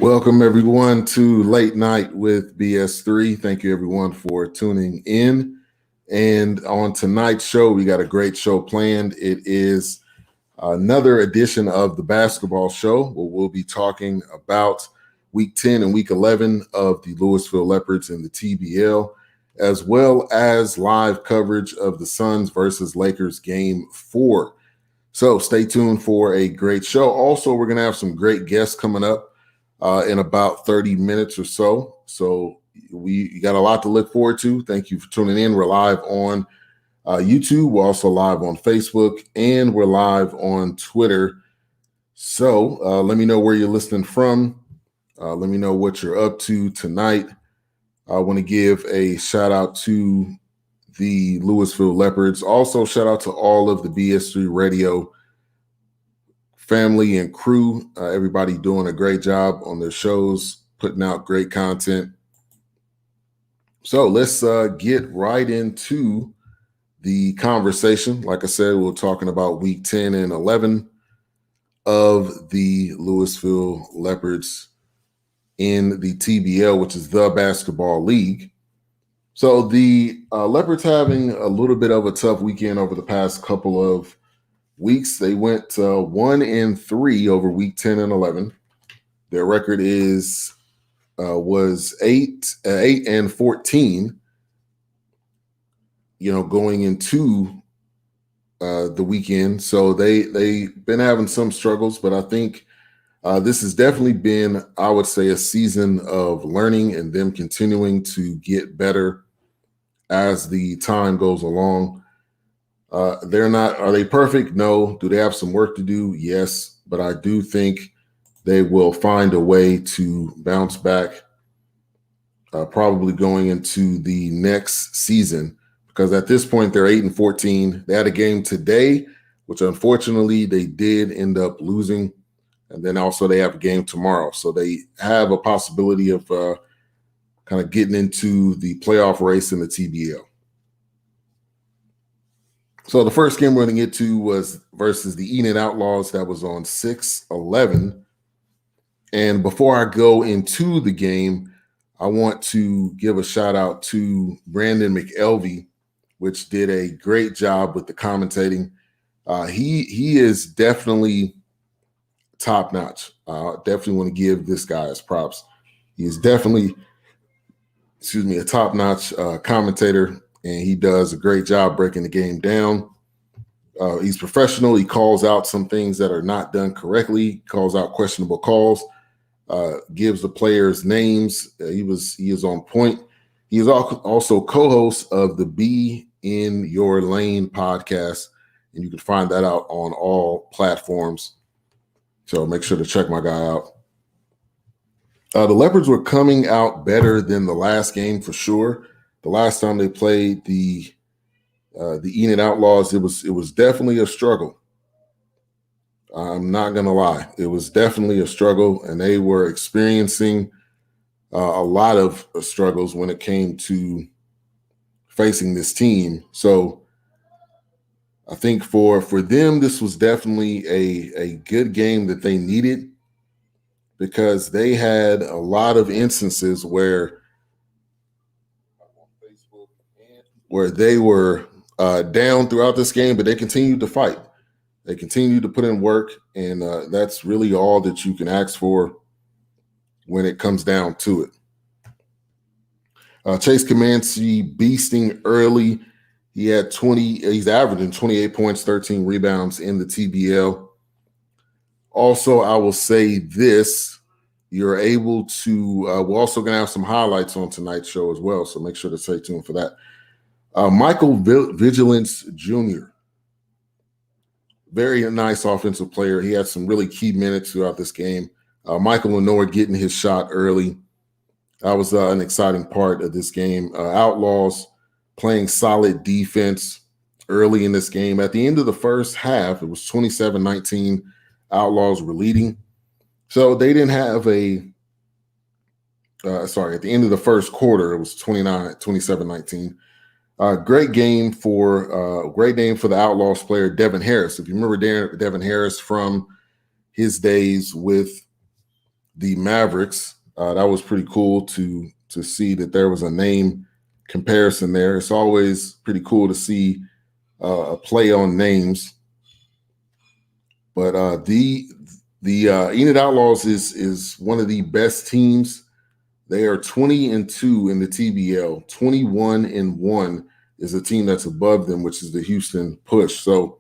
Welcome, everyone, to Late Night with BS3. Thank you, everyone, for tuning in. And on tonight's show, we got a great show planned. It is another edition of the basketball show where we'll be talking about Week 10 and Week 11 of the Lewisville Leopards in the TBL, as well as live coverage of the Suns versus Lakers Game 4. So stay tuned for a great show. Also, we're going to have some great guests coming up in about 30 minutes or so. So we got a lot to look forward to. Thank you for tuning in. We're live on YouTube. We're also live on Facebook, and we're live on Twitter. So let me know where you're listening from. Let me know what you're up to tonight. I want to give a shout out to the Lewisville Leopards. Also, shout out to all of the BS3 radio family and crew, everybody doing a great job on their shows, putting out great content. So let's get right into the conversation. Like I said, we're talking about Week 10 and 11 of the Lewisville Leopards in the TBL, which is the basketball league. So the Leopards having a little bit of a tough weekend over the past couple of weeks. They went 1-3 over Week 10 and 11. Their record was 8-14. Going into the weekend. So they've been having some struggles, but I think this has definitely been, I would say, a season of learning and them continuing to get better as the time goes along. Are they perfect? No. Do they have some work to do? Yes. But I do think they will find a way to bounce back, probably going into the next season, because at this point they're 8-14. They had a game today, which unfortunately they did end up losing. And then also they have a game tomorrow. So they have a possibility of kind of getting into the playoff race in the TBL. So the first game we're going to get to was versus the Enid Outlaws. That was on 6/11. And before I go into the game, I want to give a shout out to Brandon McElvey, which did a great job with the commentating. He is definitely top notch. Definitely want to give this guy his props. He is definitely, a top notch commentator. And he does a great job breaking the game down. He's professional. He calls out some things that are not done correctly, calls out questionable calls, gives the players names. He is on point. He is also co-host of the Be in Your Lane podcast, and you can find that out on all platforms. So make sure to check my guy out. The Leopards were coming out better than the last game for sure. The last time they played the Enid Outlaws, it was definitely a struggle. I'm not going to lie. It was definitely a struggle, and they were experiencing a lot of struggles when it came to facing this team. So I think for them, this was definitely a good game that they needed, because they had a lot of instances where they were down throughout this game, but they continued to fight. They continued to put in work, and that's really all that you can ask for when it comes down to it. Chase Comanche beasting early. He had he's averaging 28 points, 13 rebounds in the TBL. Also, I will say this. You're able to, we're also going to have some highlights on tonight's show as well, so make sure to stay tuned for that. Michael Vigilance Jr., very nice offensive player. He had some really key minutes throughout this game. Michael Lenore getting his shot early. That was an exciting part of this game. Outlaws playing solid defense early in this game. At the end of the first half, it was 27-19. Outlaws were leading. So they didn't have at the end of the first quarter, it was 27-19. Great game for the Outlaws player, Devin Harris. If you remember Devin Harris from his days with the Mavericks. That was pretty cool to see that there was a name comparison there. It's always pretty cool to see a play on names. But the Enid Outlaws is one of the best teams. They are 20-2 in the TBL. 21-1 is a team that's above them, which is the Houston Push. So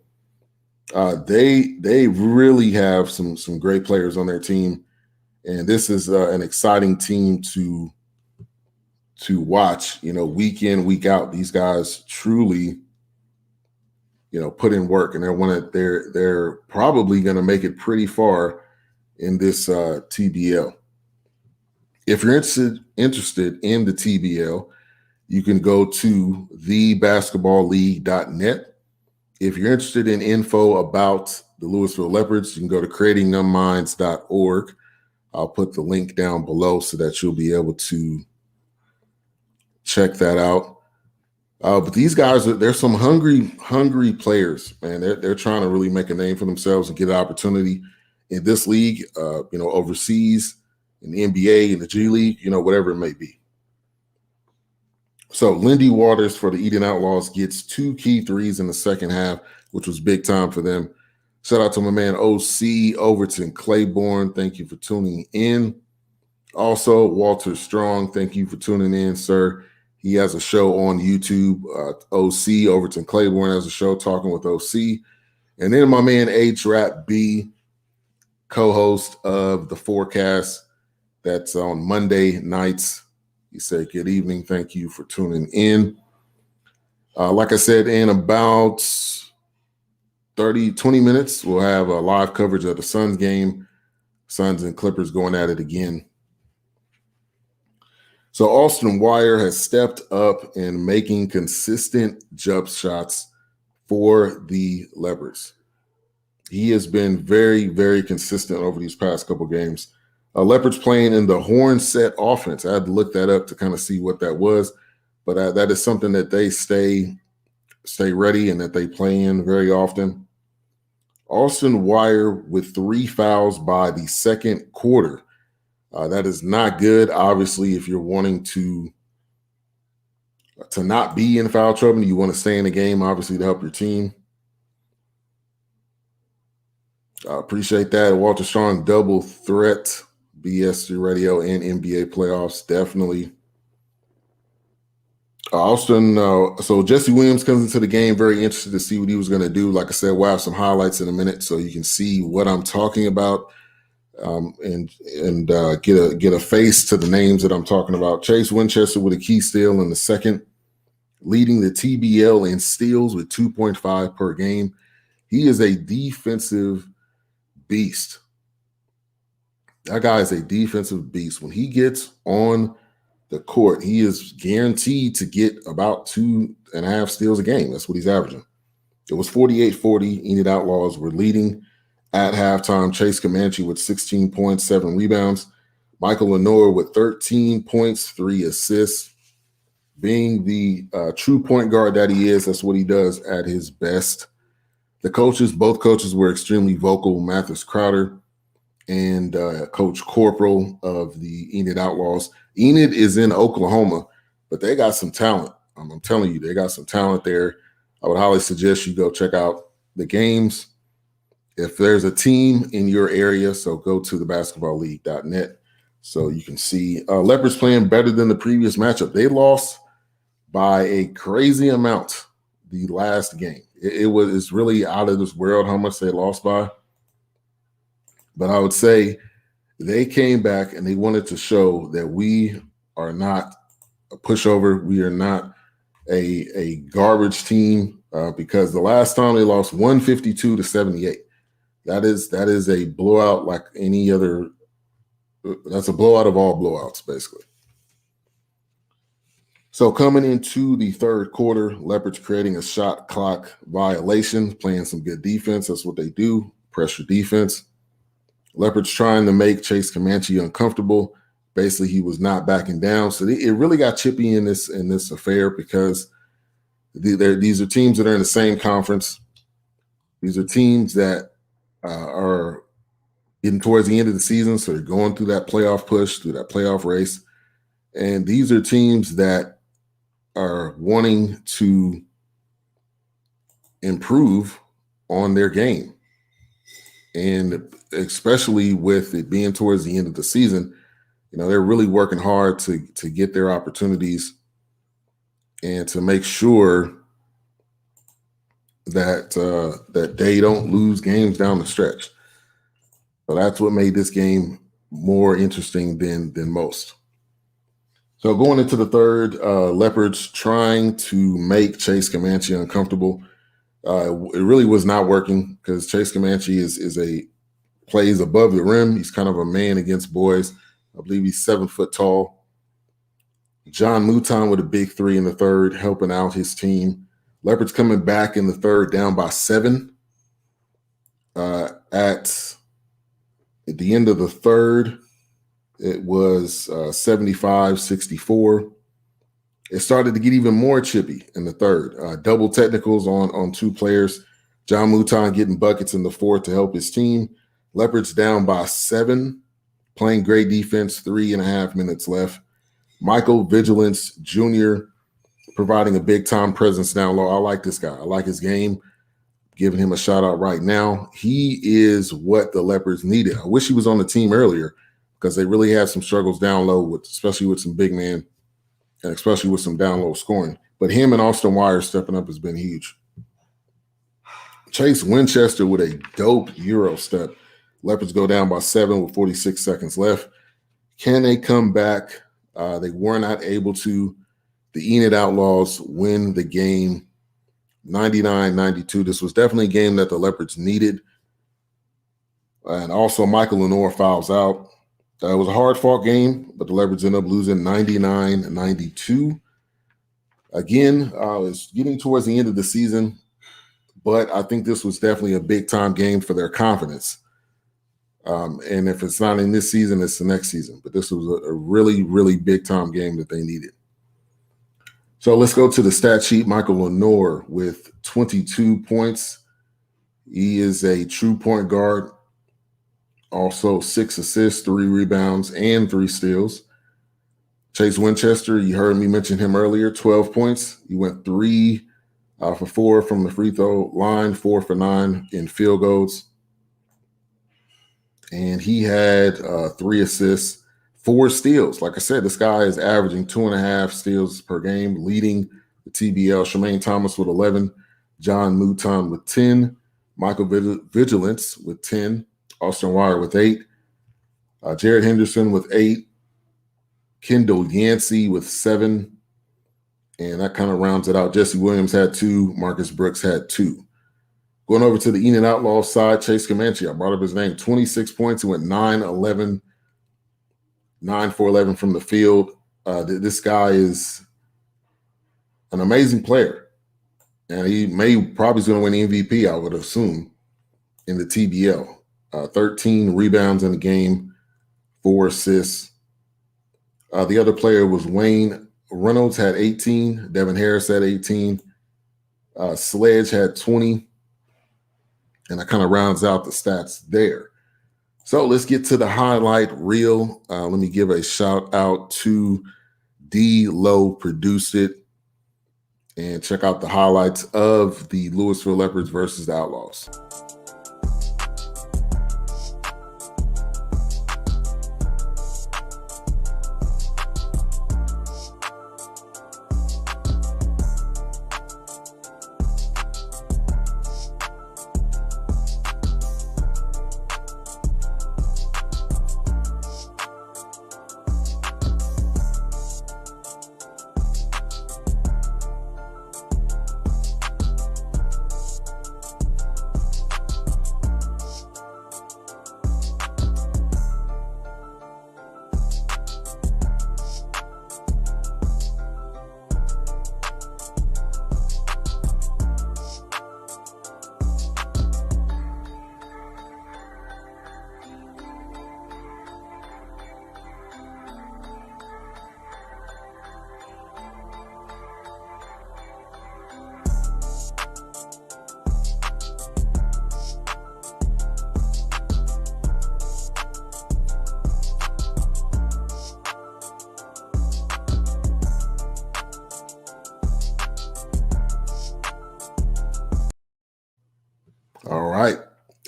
they really have some great players on their team, and this is an exciting team to watch. Week in, week out, these guys truly put in work, and they're probably going to make it pretty far in this TBL. If you're interested in the TBL, you can go to thebasketballleague.net. If you're interested in info about the Lewisville Leopards, you can go to creatingnumbminds.org. I'll put the link down below so that you'll be able to check that out. But these guys, they're some hungry players, man. They're trying to really make a name for themselves and get an opportunity in this league, overseas, in the NBA, in the G League, whatever it may be. So Lindy Waters for the Eden Outlaws gets 2 key threes in the second half, which was big time for them. Shout out to my man OC Overton Claiborne. Thank you for tuning in. Also, Walter Strong, thank you for tuning in, sir. He has a show on YouTube. OC Overton Claiborne has a show talking with OC. And then my man H-Rap B, co-host of The Forecast. That's on Monday nights. He said, good evening. Thank you for tuning in. Like I said, in about 20 minutes, we'll have a live coverage of the Suns game. Suns and Clippers going at it again. So Austin Wire has stepped up in making consistent jump shots for the Leopards. He has been very, very consistent over these past couple games. Leopards playing in the horn set offense. I had to look that up to kind of see what that was, but that is something that they stay ready and that they play in very often. Austin Wire with 3 fouls by the second quarter. That is not good. Obviously, if you're wanting to not be in foul trouble, you want to stay in the game, obviously, to help your team. I appreciate that. Walter Strong, double threat, BS3 radio and NBA playoffs, definitely. Austin, so Jesse Williams comes into the game, very interested to see what he was going to do. Like I said, we'll have some highlights in a minute so you can see what I'm talking about. And get a face to the names that I'm talking about. Chase Winchester with a key steal in the second, leading the TBL in steals with 2.5 per game. He is a defensive beast. That guy is a defensive beast. When he gets on the court, he is guaranteed to get about 2.5 steals a game. That's what he's averaging. It was 48-40. Enid Outlaws were leading at halftime. Chase Comanche with 16 points, 7 rebounds. Michael Lenore with 13 points, 3 assists. Being the true point guard that he is, that's what he does at his best. Both coaches were extremely vocal. Mathis Crowder and Coach Corporal of the Enid Outlaws. Enid is in Oklahoma, but they got some talent. I'm telling you, they got some talent there. I would highly suggest you go check out the games. If there's a team in your area, so go to thebasketballleague.net so you can see. Leopards playing better than the previous matchup. They lost by a crazy amount the last game. It's really out of this world how much they lost by. But I would say they came back and they wanted to show that we are not a pushover. We are not a garbage team because the last time they lost 152-78. That is a blowout like any other. That's a blowout of all blowouts, basically. So coming into the third quarter, Leopards creating a shot clock violation, playing some good defense. That's what they do, pressure defense. Leopards trying to make Chase Comanche uncomfortable. Basically, he was not backing down. So it really got chippy in this affair because these are teams that are in the same conference. These are teams that are getting towards the end of the season, so they're going through that playoff push, through that playoff race. And these are teams that are wanting to improve on their game. And especially with it being towards the end of the season, they're really working hard to get their opportunities and to make sure that that they don't lose games down the stretch. So that's what made this game more interesting than most. So going into the third, Leopards trying to make Chase Comanche uncomfortable. It really was not working because Chase Comanche plays above the rim. He's kind of a man against boys. I believe he's 7 foot tall. John Mouton with a big three in the third, helping out his team. Leopards coming back in the third, down by 7. At the end of the third, it was 75-64. It started to get even more chippy in the third. Double technicals on 2 players. John Mouton getting buckets in the fourth to help his team. Leopards down by 7, playing great defense, 3.5 minutes left. Michael Vigilance Jr. providing a big-time presence down low. I like this guy. I like his game. Giving him a shout-out right now. He is what the Leopards needed. I wish he was on the team earlier because they really had some struggles down low, especially with some big men and especially with some down low scoring. But him and Austin Wire stepping up has been huge. Chase Winchester with a dope Euro step. Leopards go down by 7 with 46 seconds left. Can they come back? They were not able to. The Enid Outlaws win the game 99-92. This was definitely a game that the Leopards needed. And also Michael Lenore fouls out. It was a hard-fought game, but the Leopards end up losing 99-92. Again, it's getting towards the end of the season, but I think this was definitely a big-time game for their confidence. And if it's not in this season, it's the next season. But this was a really, really big-time game that they needed. So let's go to the stat sheet. Michael Lenore with 22 points. He is a true point guard. Also 6 assists, 3 rebounds, and 3 steals. Chase Winchester, you heard me mention him earlier, 12 points. He went 3 for 4 from the free throw line, 4 for 9 in field goals. And he had 3 assists, 4 steals. Like I said, this guy is averaging 2.5 steals per game, leading the TBL. Shemaine Thomas with 11, John Mouton with 10, Michael Vigilance with 10, Austin Wire with 8, Jared Henderson with 8, Kendall Yancey with 7, and that kind of rounds it out. Jesse Williams had 2, Marcus Brooks had 2. Going over to the Enid Outlaws side, Chase Comanche, I brought up his name, 26 points. He went 9 for 11 from the field. This guy is an amazing player, and he probably is going to win MVP, I would assume, in the TBL. 13 rebounds in the game, 4 assists. The other player was Wayne Reynolds, had 18. Devin Harris had 18. Sledge had 20. And that kind of rounds out the stats there. So let's get to the highlight reel. Let me give a shout out to D. Lowe, produced it. And check out the highlights of the Lewisville Leopards versus the Outlaws.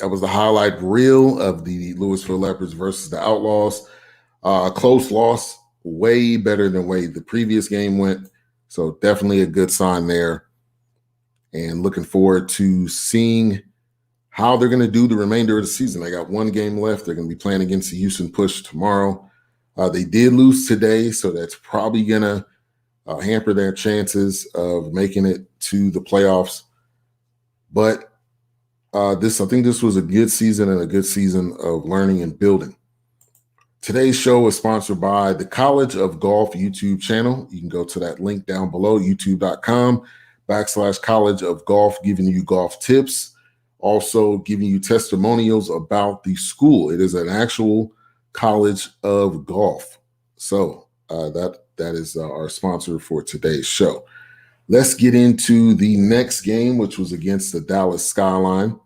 That was the highlight reel of the Lewisville Leopards versus the Outlaws. A close loss, way better than way the previous game went. So definitely a good sign there. And looking forward to seeing how they're going to do the remainder of the season. They got one game left. They're going to be playing against the Houston Push tomorrow. They did lose today, so that's probably going to hamper their chances of making it to the playoffs. But I think this was a good season and a good season of learning and building. Today's show is sponsored by the College of Golf YouTube channel. You can go to that link down below, youtube.com/College of Golf, giving you golf tips, also giving you testimonials about the school. It is an actual College of Golf. So that is our sponsor for today's show. Let's get into the next game, which was against the Dallas Skyline.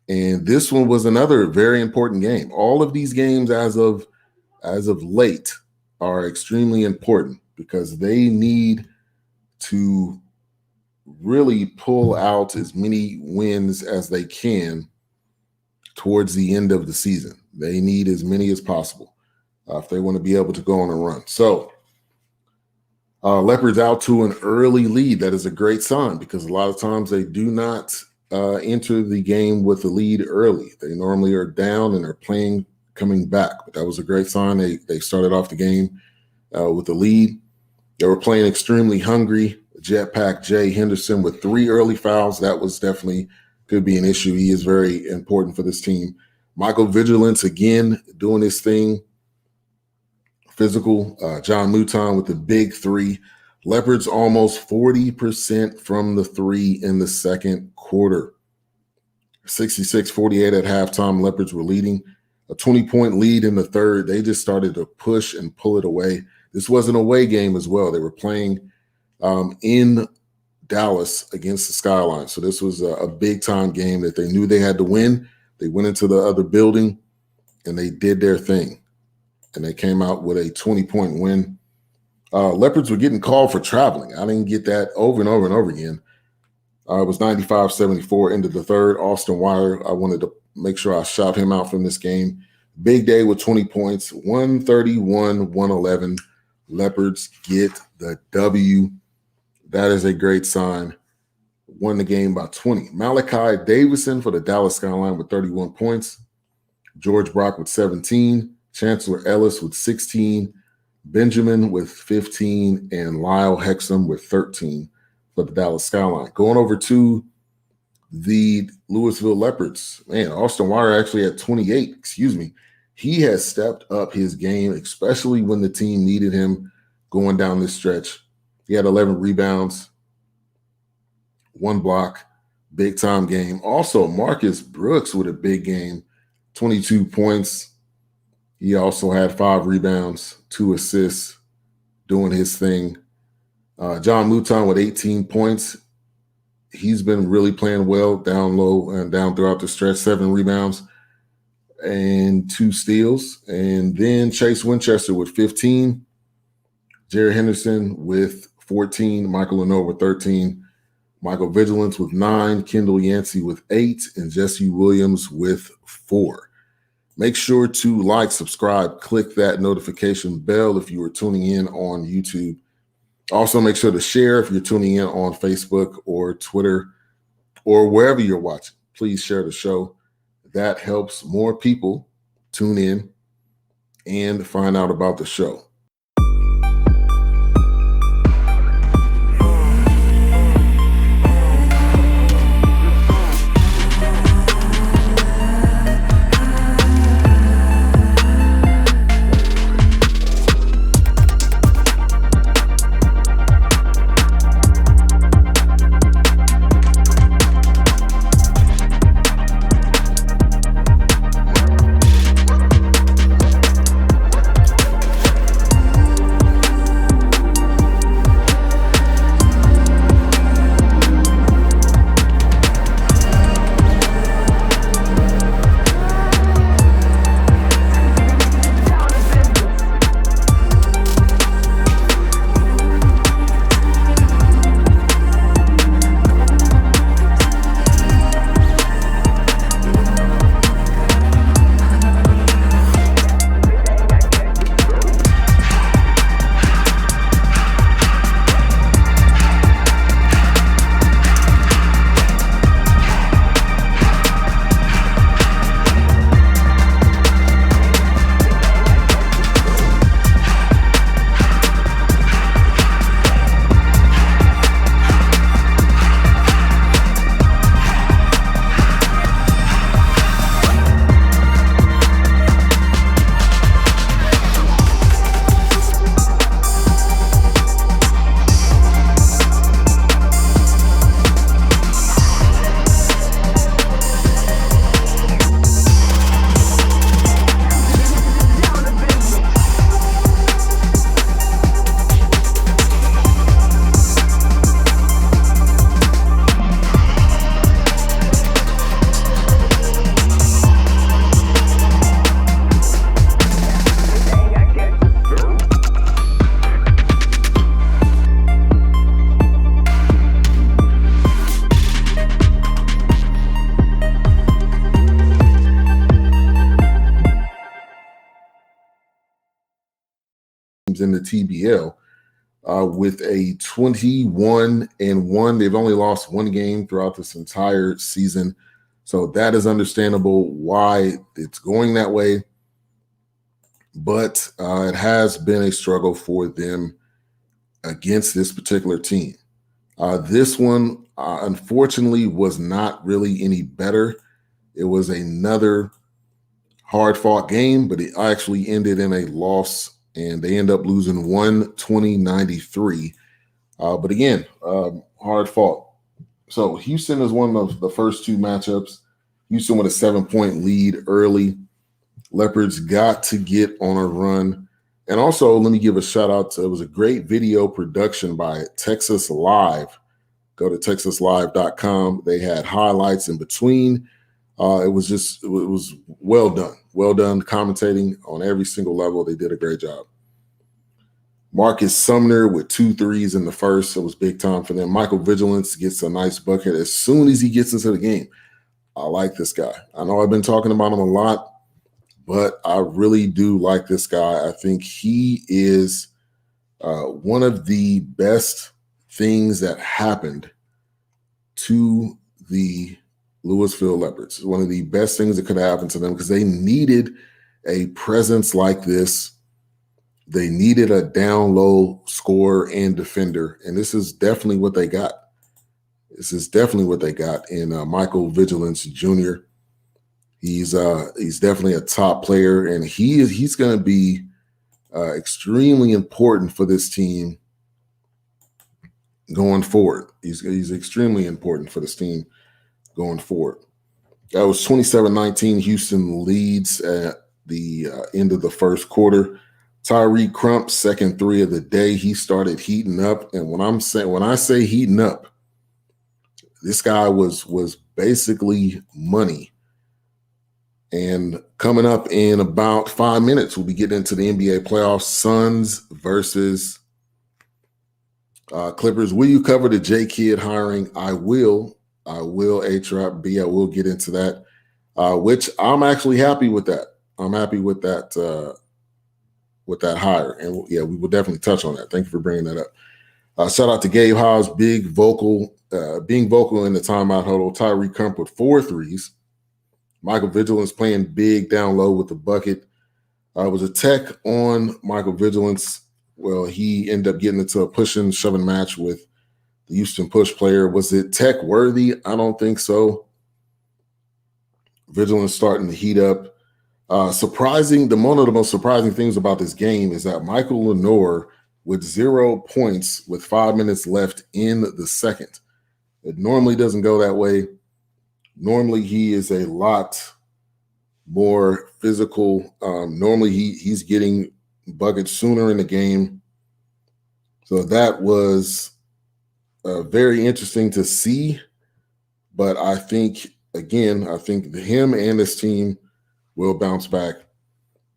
And this one was another very important game. All of these games as of late are extremely important because they need to really pull out as many wins as they can towards the end of the season. They need as many as possible if they want to be able to go on a run. So Leopards out to an early lead. That is a great sign because a lot of times they do not enter the game with the lead early. They normally are down and are coming back. But that was a great sign. They started off the game with the lead. They were playing extremely hungry. Jetpack Jay Henderson with 3 early fouls. That was definitely could be an issue. He is very important for this team. Michael Vigilance again doing his thing. Physical. John Mouton with the big 3. Leopards almost 40% from the 3 in the second quarter. 66-48 at halftime. Leopards were leading. A 20-point lead in the third. They just started to push and pull it away. This was an away game as well. They were playing in Dallas against the Skyline. So this was a big-time game that they knew they had to win. They went into the other building, and they did their thing. And they came out with a 20-point win. Leopards were getting called for traveling. I didn't get that over and over and over again. It was 95-74 into the third. Austin Weiler, I wanted to make sure I shout him out from this game. Big day with 20 points, 131-111. Leopards get the W. That is a great sign. Won the game by 20. Malachi Davison for the Dallas Skyline with 31 points. George Brock with 17. Chancellor Ellis with 16. Benjamin with 15. And Lyle Hexum with 13 for the Dallas Skyline. Going over to the Lewisville Leopards. Man, Austin Weiler actually had 28. He has stepped up his game, especially when the team needed him going down this stretch. He had 11 rebounds, 1 block, big-time game. Also, Marcus Brooks with a big game, 22 points. He also had 5 rebounds, 2 assists, doing his thing. John Mouton with 18 points. He's been really playing well down low and down throughout the stretch, 7 rebounds and 2 steals. And then Chase Winchester with 15. Jerry Henderson with 14. Michael Lenore with 13. Michael Vigilance with 9. Kendall Yancey with 8. And Jesse Williams with 4. Make sure to like, subscribe, click that notification bell if you are tuning in on YouTube. Also, make sure to share if you're tuning in on Facebook or Twitter or wherever you're watching. Please share the show. That helps more people tune in and find out about the show. in the TBL with a 21-1. They've only lost one game throughout this entire season. So that is understandable why it's going that way. But it has been a struggle for them against this particular team. This one, unfortunately, was not really any better. It was another hard-fought game, but it actually ended in a loss, and they end up losing 120-93. But again, hard-fought. So Houston is one of the first two matchups. Houston with a 7-point lead early. Leopards got to get on a run. And also, let me give a shout out to, it was a great video production by Texas Live. Go to texaslive.com. They had highlights in between. It was well done. Well done commentating on every single level. They did a great job. Marcus Sumner with 2 threes in the first. It was big time for them. Michael Vigilance gets a nice bucket as soon as he gets into the game. I like this guy. I know I've been talking about him a lot, but I really do like this guy. I think he is one of the best things that happened to the Lewisville Leopards. One of the best things that could happen to them because they needed a presence like this. They needed a down low scorer and defender, and this is definitely what they got. This is definitely what they got in Michael Vigilance Jr. He's definitely a top player, and he's going to be extremely important for this team going forward. He's extremely important for this team going forward. That was 27-19. Houston leads at the end of the first quarter. Tyreek Crump's second 3 of the day. He started heating up, and when I say heating up, this guy was basically money. And coming up in about 5 minutes, we'll be getting into the NBA playoffs. Suns versus Clippers. Will you cover the J Kidd hiring? I will. A-Trap B. I will get into that, which I'm actually happy with that. I'm happy with that hire. And yeah, we will definitely touch on that. Thank you for bringing that up. Shout out to Gabe Hobbs, being vocal in the timeout huddle. Tyreek Crump with 4 threes. Michael Vigilance playing big down low with the bucket. It was a tech on Michael Vigilance. Well, he ended up getting into a pushing, shoving match with the Houston push player. Was it tech worthy? I don't think so. Vigilance starting to heat up. One of the most surprising things about this game is that Michael Lenore with 0 points with 5 minutes left in the second. It normally doesn't go that way. Normally, he is a lot more physical. Normally, he's getting buckets sooner in the game. So that was very interesting to see. But I think him and this team will bounce back.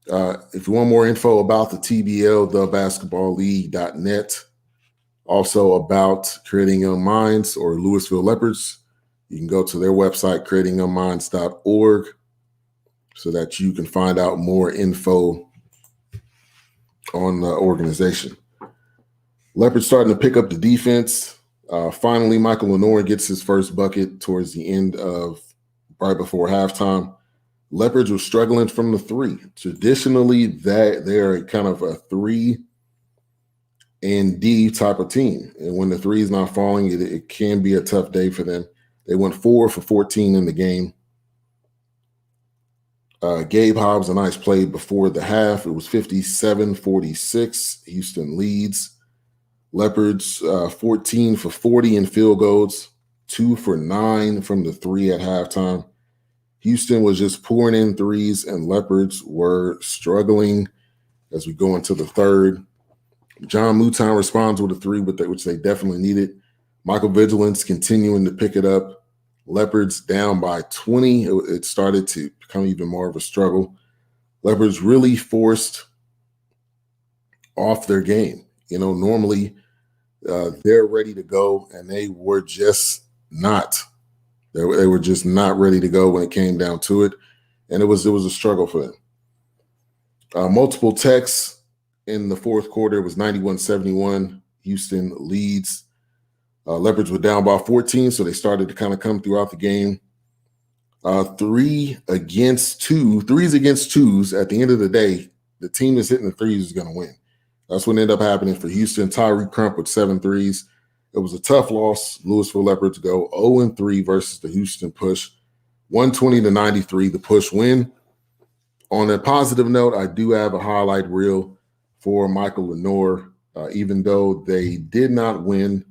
If you want more info about the TBL, thebasketballleague.net, also about Creating Young Minds or Lewisville Leopards, you can go to their website, creatingyoungminds.org, so that you can find out more info on the organization. Leopards starting to pick up the defense. Finally, Michael Lenore gets his first bucket towards the end of right before halftime. Leopards were struggling from the 3. Traditionally, they're kind of a 3 and D type of team. And when the 3 is not falling, it can be a tough day for them. They went 4 for 14 in the game. Gabe Hobbs, a nice play before the half. It was 57-46. Houston leads. Leopards 14 for 40 in field goals, 2 for 9 from the 3 at halftime. Houston was just pouring in threes, and Leopards were struggling as we go into the third. John Mouton responds with a 3, which they definitely needed. Michael Vigilance continuing to pick it up. Leopards down by 20. It started to become even more of a struggle. Leopards really forced off their game. Normally they're ready to go, and they were just not. They were just not ready to go when it came down to it, and it was a struggle for them. Multiple techs in the fourth quarter. It was 91-71. Houston leads. Leopards were down by 14, so they started to kind of come throughout the game. 3 against 2, threes against twos. At the end of the day, the team that's hitting the threes is going to win. That's what ended up happening for Houston. Tyree Crump with 7 threes. It was a tough loss. Lewisville Leopards go 0-3 versus the Houston Push. 120-93, the Push win. On a positive note, I do have a highlight reel for Michael Lenore. Even though they did not win,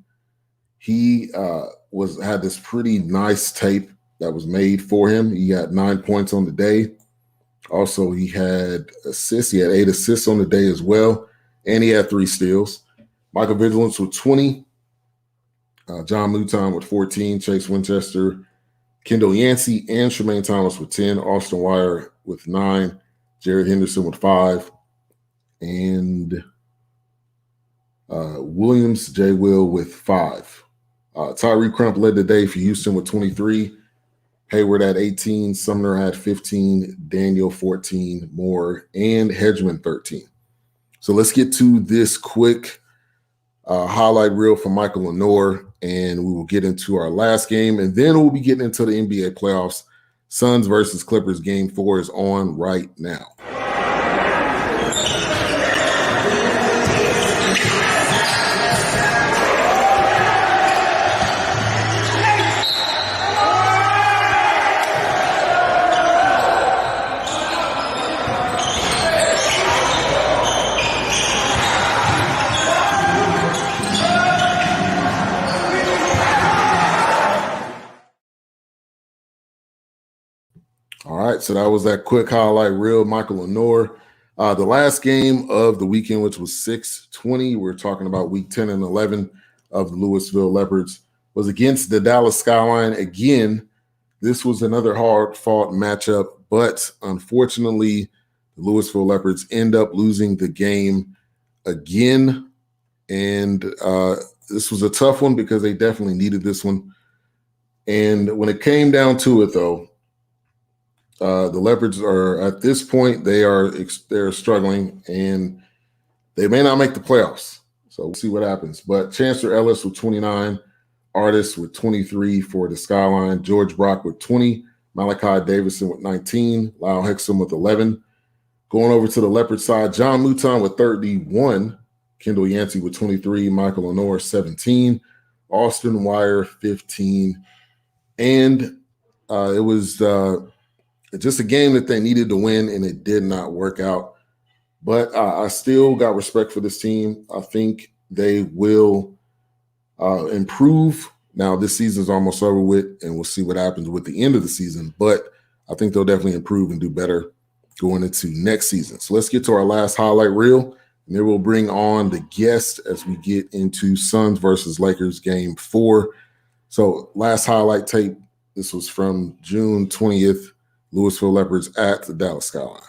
he had this pretty nice tape that was made for him. He got 9 points on the day. Also, he had assists. He had 8 assists on the day as well, and he had 3 steals. Michael Vigilance with 20. John Mouton with 14. Chase Winchester, Kendall Yancey, and Tremaine Thomas with 10. Austin Wire with 9. Jared Henderson with 5. And Williams J. Will with 5. Tyree Crump led the day for Houston with 23. Hayward had 18. Sumner had 15. Daniel 14. Moore and Hedgeman 13. So let's get to this quick highlight reel from Michael Lenore, and we will get into our last game, and then we'll be getting into the NBA playoffs. Suns versus Clippers game 4 is on right now. All right, so that was that quick highlight reel, Michael Lenore. The last game of the weekend, which was 6/20, we're talking about week 10 and 11 of the Lewisville Leopards, was against the Dallas Skyline. Again, this was another hard-fought matchup, but unfortunately, the Lewisville Leopards end up losing the game again. And this was a tough one because they definitely needed this one. And when it came down to it, though, the Leopards are at this point, they're struggling, and they may not make the playoffs. So we'll see what happens. But Chancellor Ellis with 29, Artis with 23 for the Skyline, George Brock with 20, Malachi Davison with 19, Lyle Hexum with 11. Going over to the Leopard side, John Mouton with 31, Kendall Yancey with 23, Michael Lenore 17, Austin Wire 15, and it was just a game that they needed to win, and it did not work out. But I still got respect for this team. I think they will improve. Now, this season's almost over with, and we'll see what happens with the end of the season. But I think they'll definitely improve and do better going into next season. So let's get to our last highlight reel, and then we'll bring on the guest as we get into Suns versus Lakers game 4. So last highlight tape, this was from June 20th. Lewisville Leopards at the Dallas Skyline.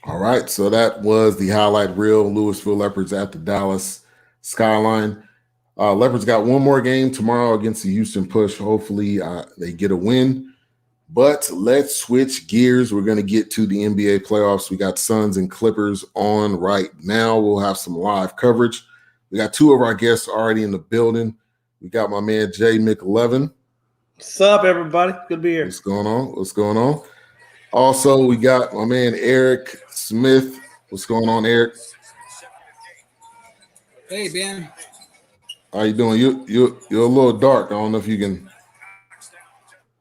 All right, so that was the highlight reel. Lewisville Leopards at the Dallas Skyline. Leopards got one more game tomorrow against the Houston Push. Hopefully they get a win. But let's switch gears. We're going to get to the NBA playoffs. We got Suns and Clippers on right now. We'll have some live coverage. We got 2 of our guests already in the building. We got my man, Jay McLevin. What's up, everybody? Good to be here. What's going on? Also, we got my man Eric Smith. What's going on, Eric? Hey, Ben. How you doing? You're a little dark. I don't know if you can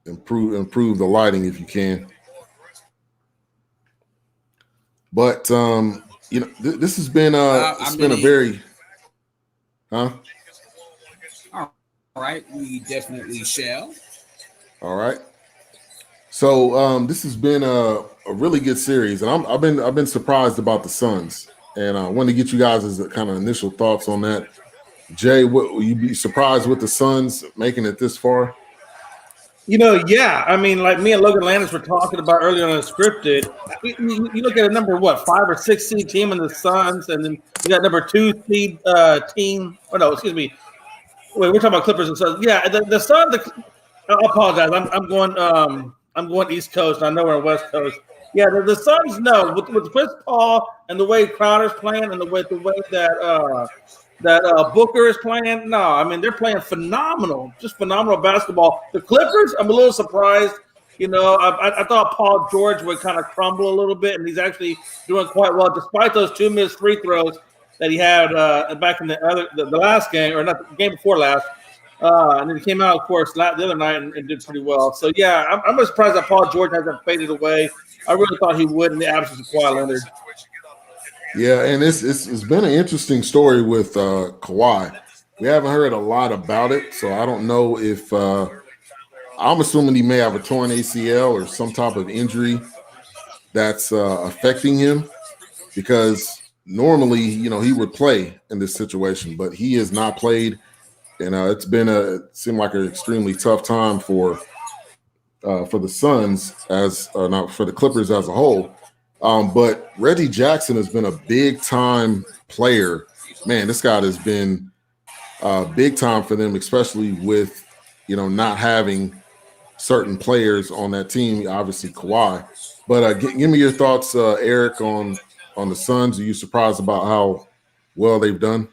improve the lighting if you can. But this has been it's I'm been a gonna. very huh. All right, we definitely shall. All right. So this has been a really good series, and I've been surprised about the Suns, and I want to get you guys' kind of initial thoughts on that. Jay, what will you be surprised with the Suns making it this far? Yeah. I mean, like me and Logan Landis were talking about earlier on the scripted. You look at a number, what, 5 or 6 seed team in the Suns, and then you got number 2 seed team. Oh, no, excuse me. Wait, we're talking about Clippers and Suns. Yeah, the Suns. I apologize. I'm going East Coast. And I know we're on West Coast. Yeah, the Suns. No, with Chris Paul and the way Crowder's playing, and the way that Booker is playing. No, I mean they're playing phenomenal, just phenomenal basketball. The Clippers, I'm a little surprised. I thought Paul George would kind of crumble a little bit, and he's actually doing quite well despite those 2 missed free throws that he had back in the last game, or not the game before last. And then he came out, of course, the other night and did pretty well. So yeah, I'm surprised that Paul George hasn't faded away. I really thought he would in the absence of Kawhi Leonard. Yeah, and it's been an interesting story with Kawhi. We haven't heard a lot about it, so I don't know if I'm assuming he may have a torn ACL or some type of injury that's affecting him, because normally, he would play in this situation, but he has not played, and it seemed like an extremely tough time for the Suns not for the Clippers as a whole. But Reggie Jackson has been a big time player. Man, this guy has been big time for them, especially with not having certain players on that team. Obviously, Kawhi. But give me your thoughts, Eric, on the Suns. Are you surprised about how well they've done?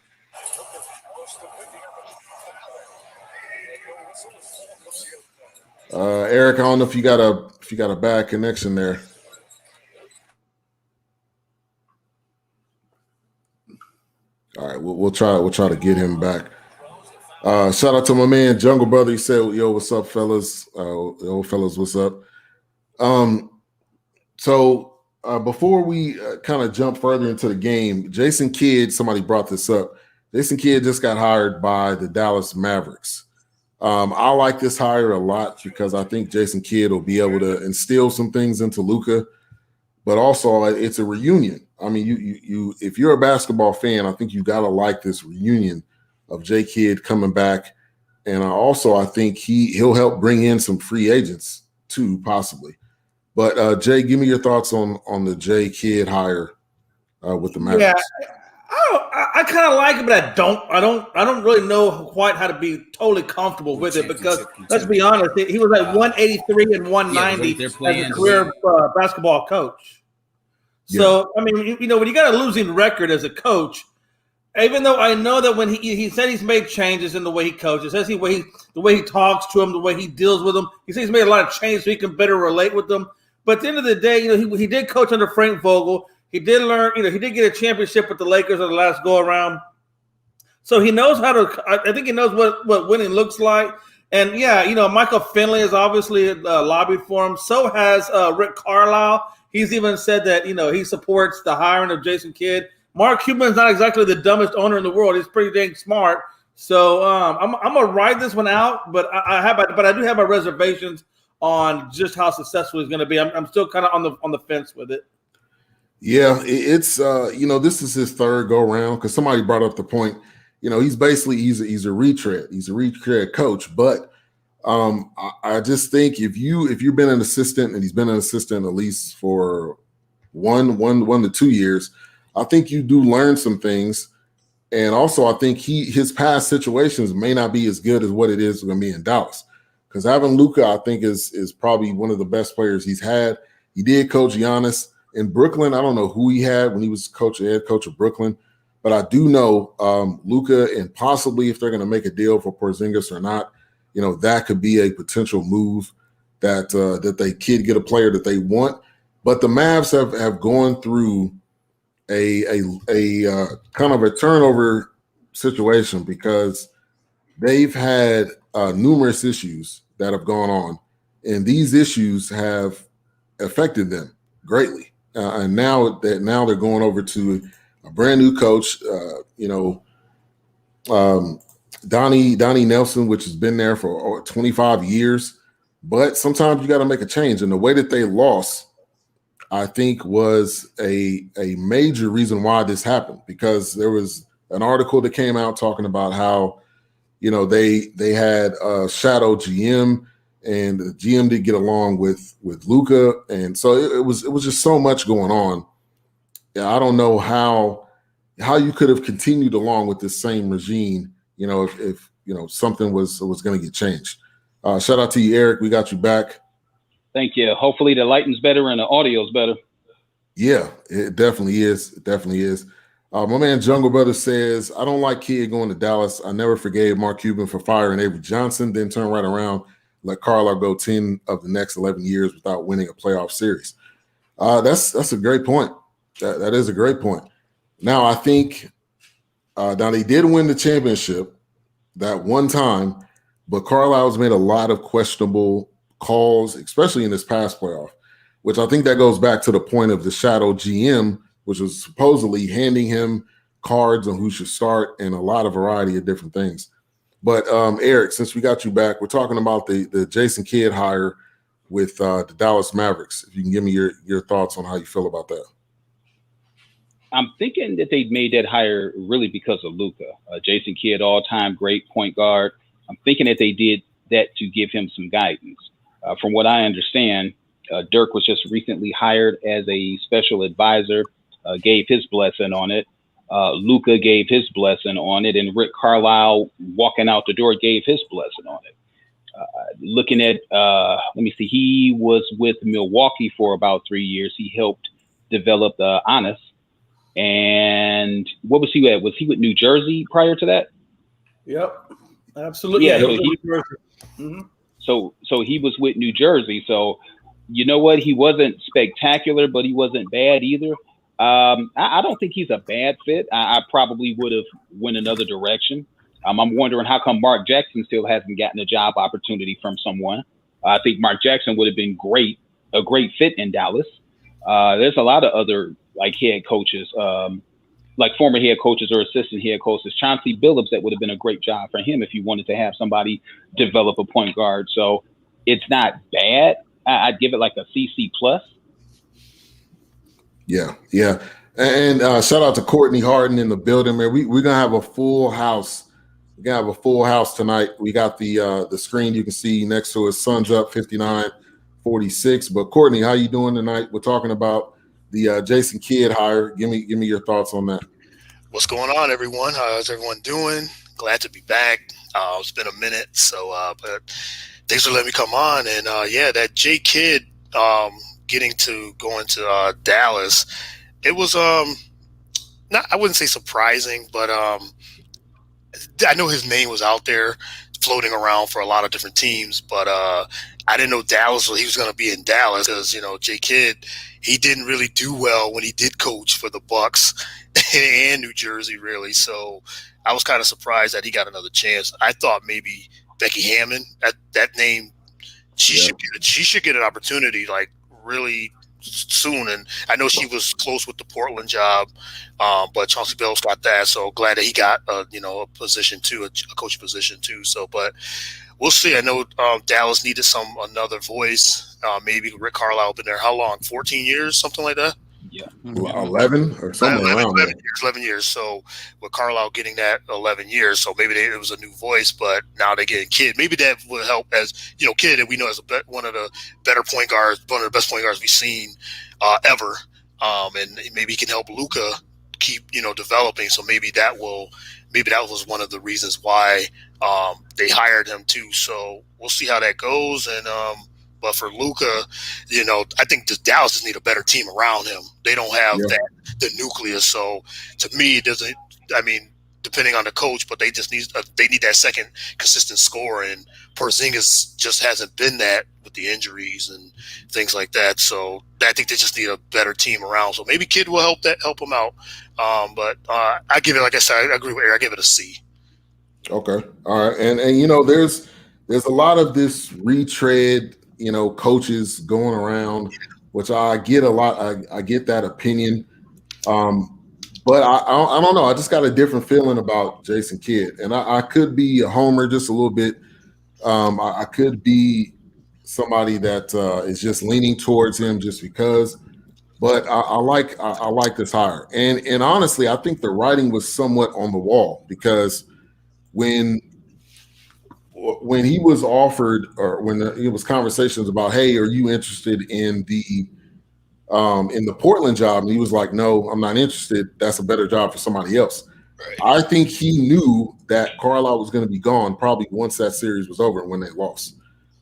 Eric, I don't know if you got a bad connection there. All right, we'll try to get him back. Shout out to my man Jungle Brother. He said, "Yo, what's up, fellas? Yo, fellas, what's up?" So before we kind of jump further into the game, Jason Kidd, somebody brought this up. Jason Kidd just got hired by the Dallas Mavericks. I like this hire a lot because I think Jason Kidd will be able to instill some things into Luka, but also it's a reunion. I mean, you if you're a basketball fan, I think you gotta like this reunion of J Kidd coming back, and I think he'll help bring in some free agents too, possibly. But Jay, give me your thoughts on the J Kidd hire with the Mavericks. Yeah. I kind of like it, but I don't really know quite how to be totally comfortable with it, because let's be honest, he was like 183 and 190 as a career basketball coach. So I mean, when you got a losing record as a coach, even though I know that when he said he's made changes in the way he coaches, the way he talks to him, the way he deals with them, he says he's made a lot of changes so he can better relate with them. But at the end of the day, he did coach under Frank Vogel. He did learn, he did get a championship with the Lakers on the last go around. So he knows how to, I think he knows what winning looks like. And yeah, Michael Finley has obviously lobbied for him. So has Rick Carlisle. He's even said that, he supports the hiring of Jason Kidd. Mark Cuban's not exactly the dumbest owner in the world. He's pretty dang smart. So I'm gonna ride this one out, but I do have my reservations on just how successful he's going to be. I'm still kind of on the fence with it. Yeah, it's this is his third go round, because somebody brought up the point. He's a retread. He's a retread coach, but I just think if you've been an assistant, and he's been an assistant at least for one to 2 years, I think you do learn some things. And also I think his past situations may not be as good as what it is going to be in Dallas, because having Luka, I think is probably one of the best players he's had. He did coach Giannis in Brooklyn. I don't know who he had when he was head coach of Brooklyn, but I do know Luka, and possibly if they're going to make a deal for Porzingis or not, that could be a potential move. that the kid get a player that they want. But the Mavs have gone through a kind of a turnover situation because they've had numerous issues that have gone on, and these issues have affected them greatly. And now they're going over to a brand new coach. Donnie Nelson, which has been there for 25 years. But sometimes you got to make a change, and the way that they lost, I think, was a major reason why this happened, because there was an article that came out talking about how, they had a shadow GM, and the GM didn't get along with Luka, and so it was just so much going on. Yeah, I don't know how you could have continued along with this same regime, if something was going to get changed. Shout out to you, Eric. We got you back. Thank you. Hopefully the lighting's better and the audio's better. Yeah, it definitely is. It definitely is. My man Jungle Brother says, I don't like Kidd going to Dallas. I never forgave Mark Cuban for firing Avery Johnson, then turn right around, let Carlisle go 10 of the next 11 years without winning a playoff series. That's a great point. That is a great point. Now, I think now they did win the championship that one time, but Carlisle's made a lot of questionable calls, especially in this past playoff, which I think that goes back to the point of the shadow GM, which was supposedly handing him cards on who should start and a lot of variety of different things. But Eric, since we got you back, we're talking about the Jason Kidd hire with the Dallas Mavericks. If you can give me your thoughts on how you feel about that. I'm thinking that they made that hire really because of Luka. Jason Kidd, all-time great point guard. I'm thinking that they did that to give him some guidance. From what I understand, Dirk was just recently hired as a special advisor, gave his blessing on it. Luka gave his blessing on it, and Rick Carlisle, walking out the door, gave his blessing on it. Looking at, let me see, he was with Milwaukee for about 3 years. He helped develop Honest. And what was he at? Was he with New Jersey prior to that? Yep, absolutely. Yeah, So so he was with New Jersey. So you know what? He wasn't spectacular, but he wasn't bad either. I don't think he's a bad fit. I probably would have went another direction. I'm wondering how come Mark Jackson still hasn't gotten a job opportunity from someone. I think Mark Jackson would have been a great fit in Dallas. There's a lot of other head coaches, like former head coaches or assistant head coaches. Chauncey Billups, that would have been a great job for him if you wanted to have somebody develop a point guard. So it's not bad. I'd give it like a CC plus. Yeah. And shout out to Courtney Harden in the building, man. We're gonna have a full house. We're gonna have a full house tonight. We got the screen you can see next to us. Suns up 59-46. But Courtney, how you doing tonight? We're talking about the Jason Kidd hire. Give me your thoughts on that. What's going on, everyone? How's everyone doing? Glad to be back. It's been a minute, so but thanks for letting me come on. And that J Kidd going to Dallas, it was not, I wouldn't say surprising, but I know his name was out there floating around for a lot of different teams, but I didn't know he was going to be in Dallas because, J Kidd, he didn't really do well when he did coach for the Bucks and New Jersey, really. So I was kind of surprised that he got another chance. I thought maybe Becky Hammond, that name, she should get an opportunity like really soon. And I know she was close with the Portland job, but Chauncey Billups got that. So glad that he got a position too, a coaching position too. So, but we'll see. I know Dallas needed another voice. Maybe Rick Carlisle been there how long? 14 years, something like that. Yeah, 11 or something around 11 years. So with Carlisle getting that 11 years, so maybe it was a new voice, but now they're getting Kidd. Maybe that will help as Kidd, and we know as one of the better point guards, one of the best point guards we've seen ever. And maybe he can help Luka keep developing. So maybe that was one of the reasons why they hired him too. So we'll see how that goes. And but for Luka, I think the Dallas just need a better team around him. They don't have the nucleus. So to me, the depending on the coach, but they just need that second consistent scorer, and Porzingis just hasn't been that with the injuries and things like that. So I think they just need a better team around. So maybe Kidd will help them out. But I give it, like I said, I agree with Eric. I give it a C. Okay, all right, and there's a lot of this retread, coaches going around, which I get a lot. I get that opinion. But I don't know. I just got a different feeling about Jason Kidd, and I could be a homer just a little bit. I could be somebody that is just leaning towards him just because. But I like this hire, and honestly, I think the writing was somewhat on the wall because when he was offered, or when it was conversations about, hey, are you interested in the Portland job, and he was like, no, I'm not interested. That's a better job for somebody else. Right. I think he knew that Carlisle was going to be gone probably once that series was over and when they lost.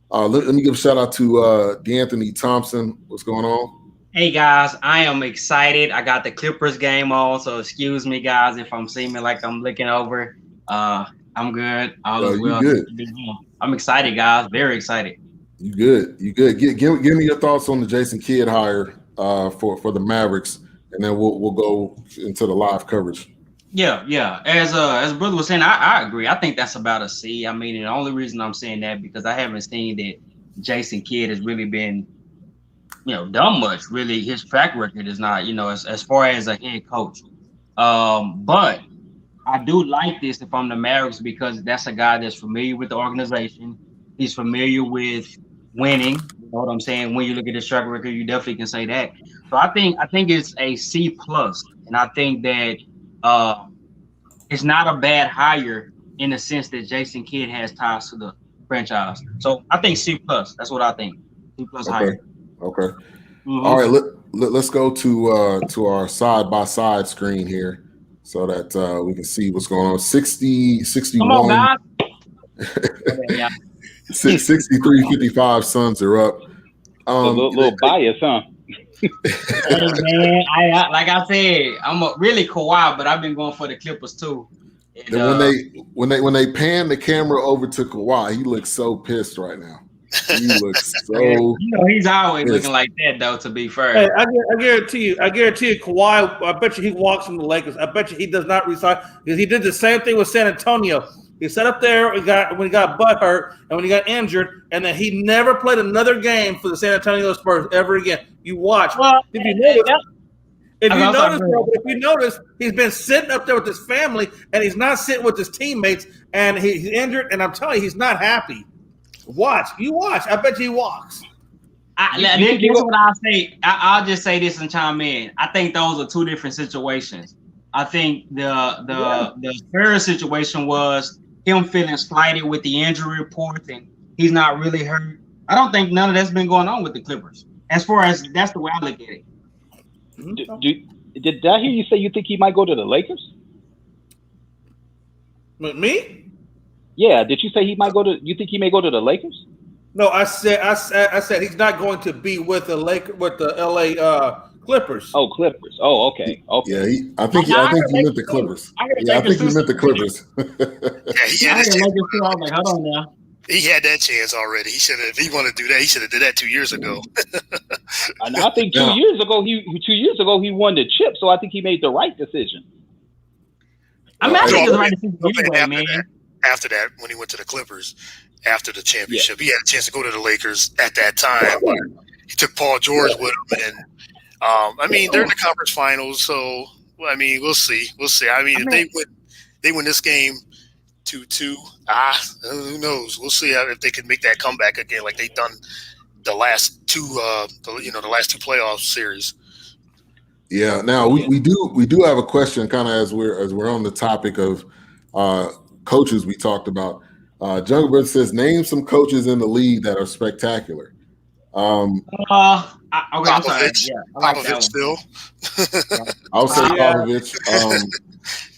Let me give a shout out to D'Anthony Thompson. What's going on? Hey guys, I am excited. I got the Clippers game on, so excuse me guys if I'm seeming like I'm looking over. I'm good. You good. I'm excited, guys. Very excited. You good. Give me your thoughts on the Jason Kidd hire for the Mavericks, and then we'll go into the live coverage. Yeah. As brother was saying, I agree. I think that's about a C. I mean, the only reason I'm saying that because I haven't seen that Jason Kidd has really been, done much. Really, his track record is not, as far as a head coach. But I do like this if I'm the Mavericks because that's a guy that's familiar with the organization. He's familiar with winning. You know what I'm saying? When you look at his track record, you definitely can say that. So I think it's a C plus, and I think that it's not a bad hire in the sense that Jason Kidd has ties to the franchise. So I think C plus. That's what I think. C plus hire. Okay. Mm-hmm. All right. Let's go to our side by side screen here so that we can see what's going on. 61. Come on, guys. 63-55 Suns are up. A little bias, huh? Hey man, I like I said, I'm really Kawhi, but I've been going for the Clippers too. And, when they pan the camera over to Kawhi, he looks so pissed right now. He looks so. He's always looking like that, though. To be fair, hey, I guarantee you, Kawhi. I bet you he walks from the Lakers. I bet you he does not resign because he did the same thing with San Antonio. He sat up there when he got butt hurt and when he got injured, and then he never played another game for the San Antonio Spurs ever again. You watch. Well, if you notice, he's been sitting up there with his family, and he's not sitting with his teammates, and he's injured. And I'm telling you, he's not happy. Watch. I bet you he walks. This is what I'll say. I'll just say this and chime in. I think those are two different situations. I think the first situation was him feeling slighted with the injury reports and he's not really hurt. I don't think none of that's been going on with the Clippers. As far as that's the way I look at it. Did I hear you say you think he might go to the Lakers? With me? Yeah. Did you say he might go to? You think he may go to the Lakers? No, I said he's not going to be with the LA Clippers. Oh, Clippers. Oh, okay. Yeah, I think you meant the Clippers. I think you meant the Clippers. He had hold on now. He had that chance already. He should have. If he wanted to do that, he should have did that 2 years ago. And I think 2 years ago he won the chip, so I think he made the right decision. I think it's the right decision anyway, man. After that, when he went to the Clippers, after the championship, he had a chance to go to the Lakers at that time. He took Paul George with him, and they're in the conference finals, so we'll see. If they win this game 2-2, who knows? We'll see if they can make that comeback again, like they've done the last two, the last two playoff series. Yeah. Now we do have a question, kind of as we're on the topic of coaches we talked about. Jungle Bird says, name some coaches in the league that are spectacular. Popovich still. I would say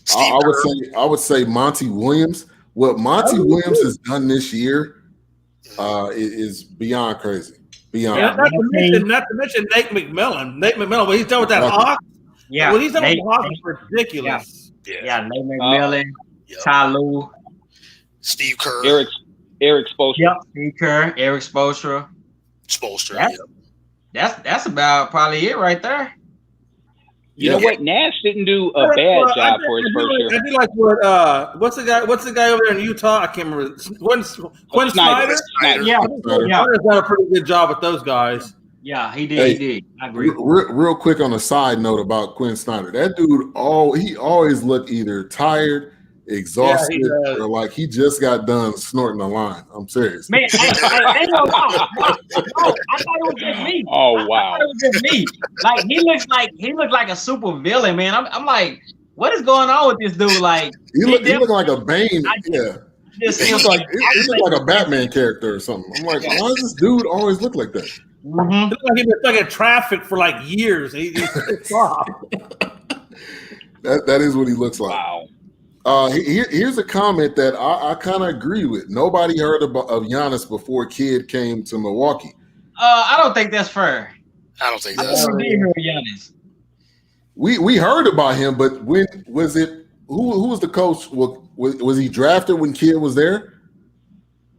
Popovich. I would say Monty Williams. What Monty Williams has done this year is beyond crazy. Beyond. Not to mention Nate McMillan. What he's done with that Hawks. Yeah. What he's done with the Hawks is ridiculous. Yeah, Nate McMillan, Yep. Ty Lue, Steve Kerr, Eric Spoelstra. Yep, Steve Kerr, Eric Spoelstra. Spoelstra. That's about probably it right there. You know what? Nash didn't do a bad job for his first year. I do like what what's the guy over there in Utah? I can't remember. Quinn Snyder. Yeah, Snyder's done a pretty good job with those guys. Yeah, he did. Hey, He did. I agree. Real quick on a side note about Quinn Snyder, that dude, he always looked either tired, exhausted, or like he just got done snorting a line. I'm serious. Man, I ain't gonna lie. No, I thought it was just me. Oh wow, I thought it was just me. Like he looked like a super villain, man. I'm like, what is going on with this dude? Like he looked like a Bane. He looked like a Batman character or something. I'm like, why does this dude always look like that? Mm-hmm. He looked like he's been stuck in traffic for like years. He's That is what he looks like. Wow. Here's a comment that I kind of agree with. Nobody heard of Giannis before Kidd came to Milwaukee. I don't think that's fair. I don't think I that's. never did hear Giannis. We heard about him, but when was it? Who was the coach? Was he drafted when Kidd was there?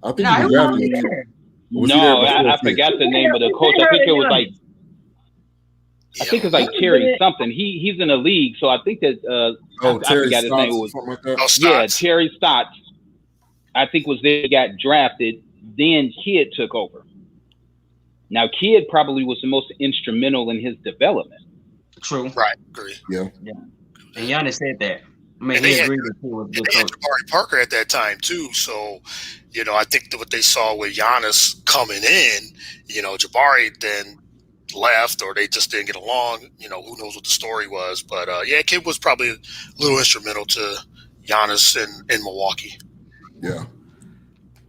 I think he was drafted. No, I forgot the name of the coach. I think it was like. I think it's like Terry something. He's in the league, so I think that I forgot his name. Was something like that. Terry Stotts. I think was there, got drafted. Then Kidd took over. Now Kidd probably was the most instrumental in his development. True. Right. Agree. Yeah. And Giannis said that. I mean, he agreed with you. They had Jabari Parker at that time too, so I think that what they saw with Giannis coming in, Jabari then left or they just didn't get along. Who knows what the story was, but Kidd was probably a little instrumental to Giannis in Milwaukee. Yeah,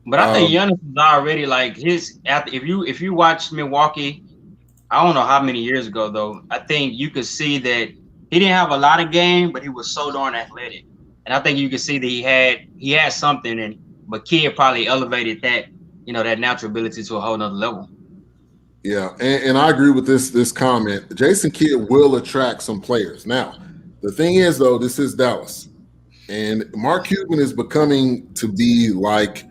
but I think Giannis is already like his. If you watch Milwaukee, I don't know how many years ago though. I think you could see that. He didn't have a lot of game, but he was so darn athletic, and I think you can see that he had something. But Kidd probably elevated that, that natural ability to a whole nother level. Yeah, and I agree with this comment. Jason Kidd will attract some players. Now, the thing is though, this is Dallas, and Mark Cuban is becoming to be like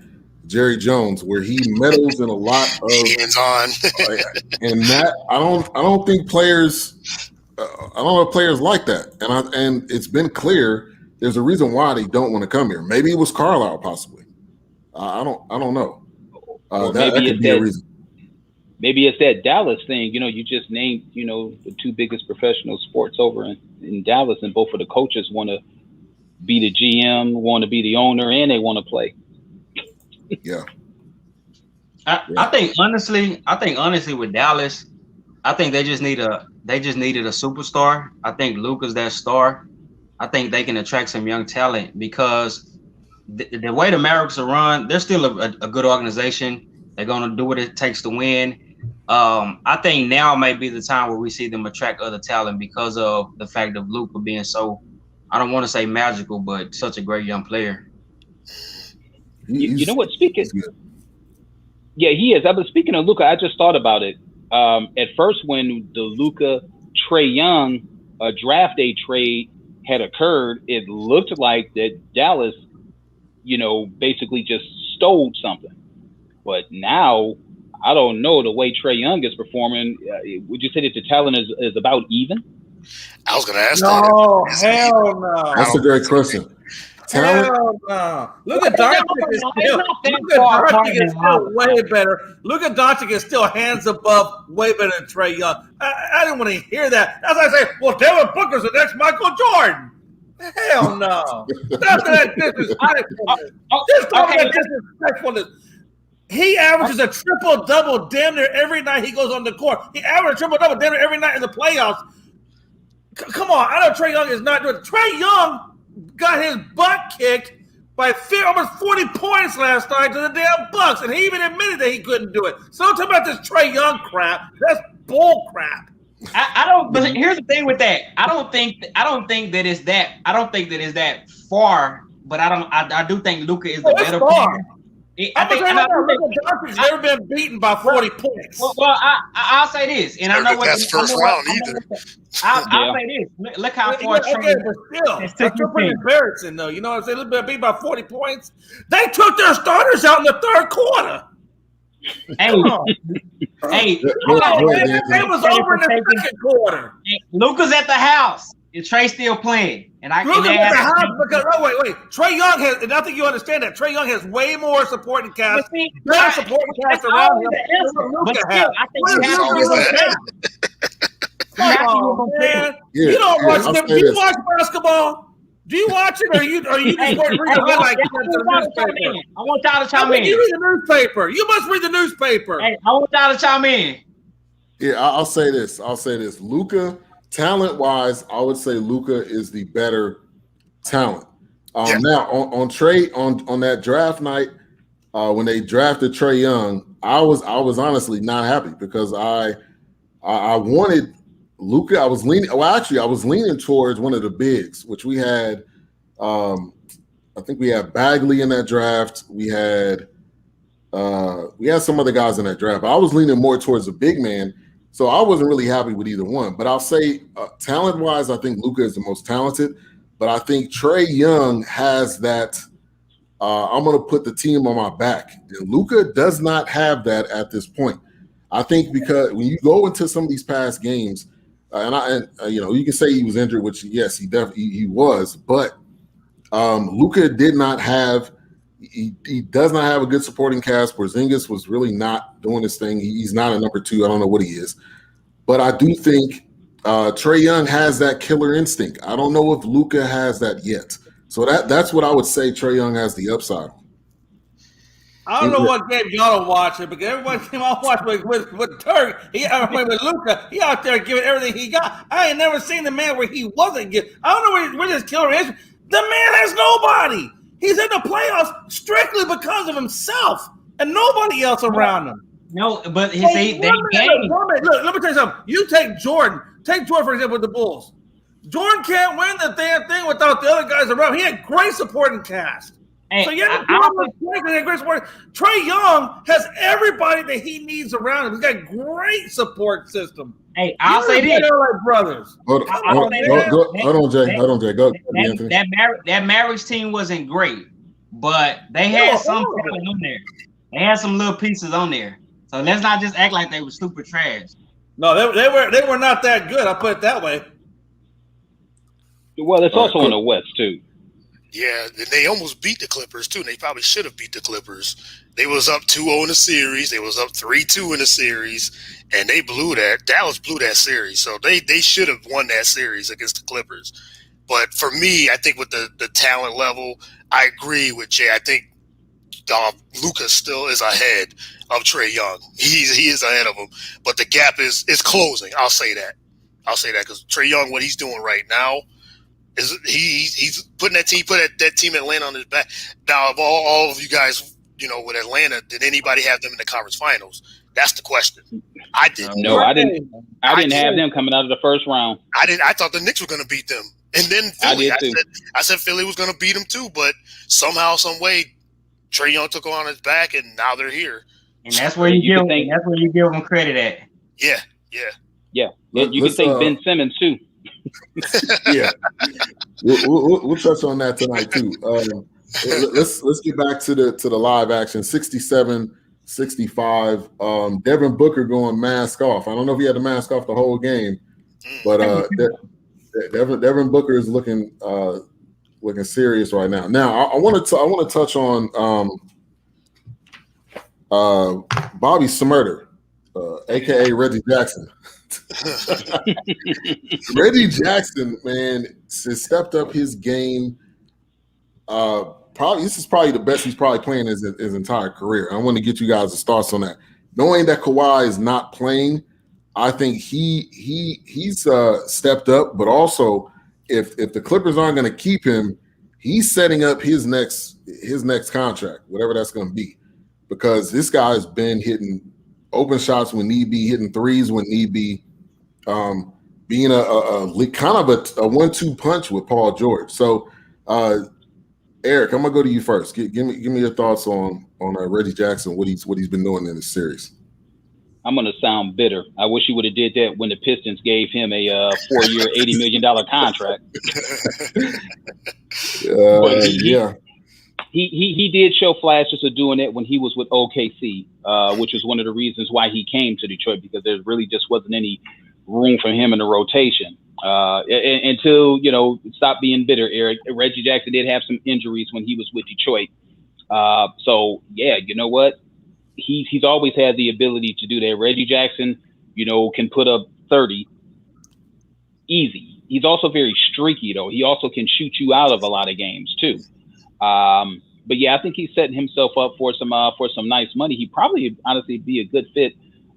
Jerry Jones, where he meddles in a lot of hands-on, and that I don't think players. I don't know if players like that, and it's been clear there's a reason why they don't want to come here. Maybe it was Carlisle, possibly. I don't know. That could be a reason. Maybe it's that Dallas thing. You just named the two biggest professional sports over in Dallas, and both of the coaches want to be the GM, want to be the owner, and they want to play. Yeah. I think honestly with Dallas, I think they just needed a superstar. I think Luka's that star. I think they can attract some young talent because the way the Mavericks are run, they're still a good organization. They're going to do what it takes to win. I think now might be the time where we see them attract other talent because of the fact of Luka being so, I don't want to say magical, but such a great young player. You know what? Speaking, yeah, he is. But speaking of Luka, I just thought about it. At first, when the Luka Trae Young draft day trade had occurred, it looked like that Dallas, basically just stole something. But now, I don't know the way Trae Young is performing. Would you say that the talent is about even? I was going to ask that. No, hell no. That's a great question. Hell no. Look at Doncic is still way better. Look at Doncic is still hands above, way better than Trae Young. I didn't want to hear that. That's like I say, well, Devin Booker's the next Michael Jordan. Hell no. That's that disrespectfulness. He averages a triple-double damn near every night he goes on the court. He averages a triple-double damn near every night in the playoffs. Come on. I know Trae Young is not doing it. Trae Young got his butt kicked by almost 40 points last night to the damn Bucks, and he even admitted that he couldn't do it. So don't talk about this Trae Young crap. That's bull crap. I don't. But here's the thing with that. I don't think that it's that. I don't think that it's that far. But I do think Luka is the better player. Luka Doncic's never been beaten by 40 points. Well, I'll say this, and I know what that's first round either. I'll say this. Look how far Trey. But still, that's still pretty embarrassing, though. You know what I'm saying? They've been beat by 40 points. They took their starters out in the third quarter. Hey, it was over in the second quarter. Luka's at the house, and Trey's still playing. And Luka's at the house because wait. Trey Young has, and I think you understand that Trey Young has way more supporting cast, better supporting cast around him than Luka has. I think you have to man. You don't watch them. Do you watch basketball? Do you watch it, or you just read the highlights? I want y'all to chime in. You read the newspaper. You must read the newspaper. Hey, I want y'all to chime in. Yeah, I'll say this. Luka, talent-wise, I would say Luka is the better talent. Now, on Trey, on that draft night, when they drafted Trey Young, I was honestly not happy because I wanted Luka. I was leaning towards one of the bigs, which we had. I think we had Bagley in that draft. We had some other guys in that draft. But I was leaning more towards the big man, so I wasn't really happy with either one. But I'll say, talent-wise, I think Luka is the most talented. But I think Trey Young has that. I'm going to put the team on my back. And Luka does not have that at this point. I think because when you go into some of these past games. You can say he was injured, which yes, he definitely was, but Luka did not have. He does not have a good supporting cast. Porzingis was really not doing his thing. He's not a number two. I don't know what he is, but I do think Trey Young has that killer instinct. I don't know if Luka has that yet. So that's what I would say. Trey Young has the upside. I don't know what game y'all are watching, because everybody came out watching with Turk. With Luka, he out there giving everything he got. I ain't never seen the man where he wasn't giving. I don't know where his killer is. The man has nobody. He's in the playoffs strictly because of himself and nobody else around him. No, but Look, let me tell you something. You take Jordan. Take Jordan, for example, with the Bulls. Jordan can't win the damn thing without the other guys around. He had great supporting cast. Hey, so Trey Young has everybody that he needs around him. He's got a great support system. Hey, I'll say this. LA brothers. Hold on, Jay. Go. That Mavericks team wasn't great, but they had some talent on there. They had some little pieces on there. So let's not just act like they were super trash. No, they were not that good. I'll put it that way. Well, it's also in the West too. Yeah, they almost beat the Clippers, too. They probably should have beat the Clippers. They was up 2-0 in the series. They was up 3-2 in the series, and they blew that. Dallas blew that series. So they should have won that series against the Clippers. But for me, I think with the talent level, I agree with Jay. I think Luka still is ahead of Trey Young. He is ahead of him. But the gap is closing. I'll say that because Trey Young, what he's doing right now, he's putting that team Atlanta on his back. Now, of all of you guys, with Atlanta, did anybody have them in the conference finals? That's the question. I didn't. No, I didn't. I didn't have them coming out of the first round. I didn't. I thought the Knicks were going to beat them, and then Philly. I said Philly was going to beat them too, but somehow, some way, Trey Young took on his back, and now they're here. And that's where you give them credit at. Yeah. You can thank Ben Simmons too. Yeah, we'll touch on that tonight too. Let's get back to the live action. 67-65. Devin Booker going mask off. I don't know if he had to mask off the whole game, but Devin Booker is looking serious right now. Now I want to touch on Bobby Smurder, aka Reggie Jackson. Reggie Jackson, man, has stepped up his game. This is probably the best he's probably playing his entire career. I want to get you guys' thoughts on that. Knowing that Kawhi is not playing, I think he's stepped up. But also, if the Clippers aren't going to keep him, he's setting up his next contract, whatever that's going to be, because this guy has been hitting open shots when need be, hitting threes when need be, being a kind of a 1-2 punch with Paul George. So, Eric, I'm gonna go to you first. Give me your thoughts on on Reggie Jackson, what he's been doing in this series? I'm going to sound bitter. I wish he would have did that when the Pistons gave him a 4-year, $80 million contract. He did show flashes of doing it when he was with OKC, which was one of the reasons why he came to Detroit, because there really just wasn't any room for him in the rotation. Until, stop being bitter, Eric. Reggie Jackson did have some injuries when he was with Detroit. So, yeah, you know what? He's always had the ability to do that. Reggie Jackson, can put up 30 easy. He's also very streaky, though. He also can shoot you out of a lot of games, too. But yeah, I think he's setting himself up for some nice money. He'd probably honestly be a good fit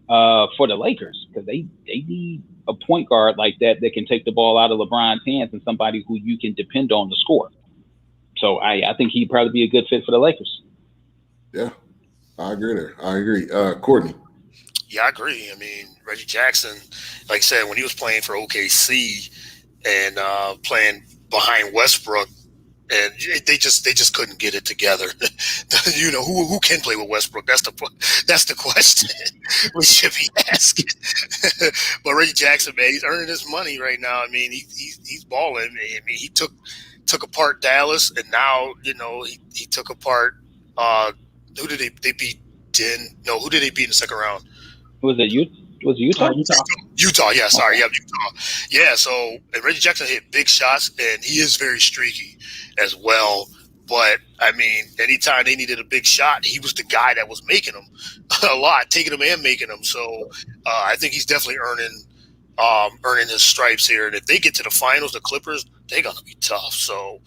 for the Lakers, because they need a point guard like that can take the ball out of LeBron's hands and somebody who you can depend on to score. So I think he'd probably be a good fit for the Lakers. Yeah, I agree there. I agree. Courtney. Yeah, I agree. I mean, Reggie Jackson, like I said, when he was playing for OKC and playing behind Westbrook, and they just couldn't get it together. Who can play with Westbrook? That's the question we should be asking. But Reggie Jackson, man, he's earning his money right now. I mean, he's balling. I mean, he took apart Dallas, and now he took apart. Who did they beat? Who did they beat in the second round? Was it Utah? Utah, yeah, sorry, yeah, Utah. Yeah, so and Reggie Jackson hit big shots, and he is very streaky as well. But, I mean, anytime they needed a big shot, he was the guy that was making them a lot, taking them and making them. So I think he's definitely earning his stripes here. And if they get to the finals, the Clippers, they're going to be tough. So,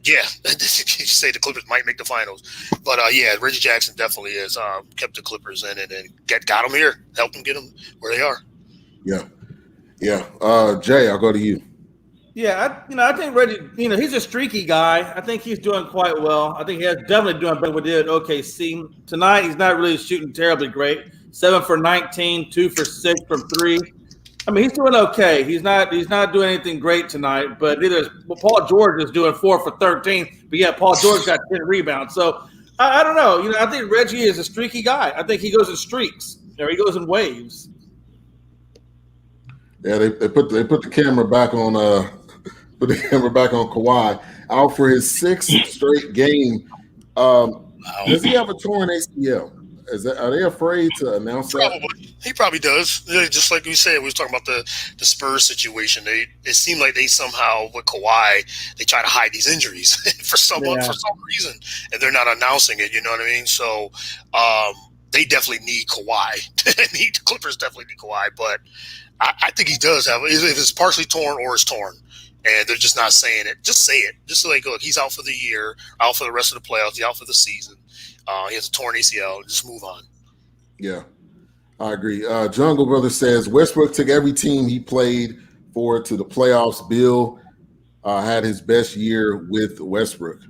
yeah, you say the Clippers might make the finals. But, yeah, Reggie Jackson definitely has kept the Clippers in it and got them here, helped them get them where they are. Yeah. Jay, I'll go to you. Yeah, I think Reggie, he's a streaky guy. I think he's doing quite well. I think he's definitely doing better with it at OKC. Tonight, he's not really shooting terribly great. 7 for 19, 2 for 6 from 3. I mean, he's doing okay. He's not doing anything great tonight, but neither is Paul George is doing 4 for 13. But yeah, Paul George got 10 rebounds. So I don't know. I think Reggie is a streaky guy. I think he goes in streaks. He goes in waves. Yeah, they put the camera back on Kawhi, out for his 6th straight game. Does he have a torn ACL? Are they afraid to announce that? He probably does. Just like we said, we was talking about the Spurs situation. It seemed like they somehow, with Kawhi, they try to hide these injuries for some reason, and they're not announcing it. You know what I mean? So they definitely need Kawhi. The Clippers definitely need Kawhi, but I think he does have. If it's partially torn or it's torn, and they're just not saying it, just say it. Just like, look, he's out for the year, out for the rest of the playoffs, he's out for the season. He has a torn ACL. Just move on. Yeah, I agree. Jungle Brother says Westbrook took every team he played for to the playoffs. Bill had his best year with Westbrook.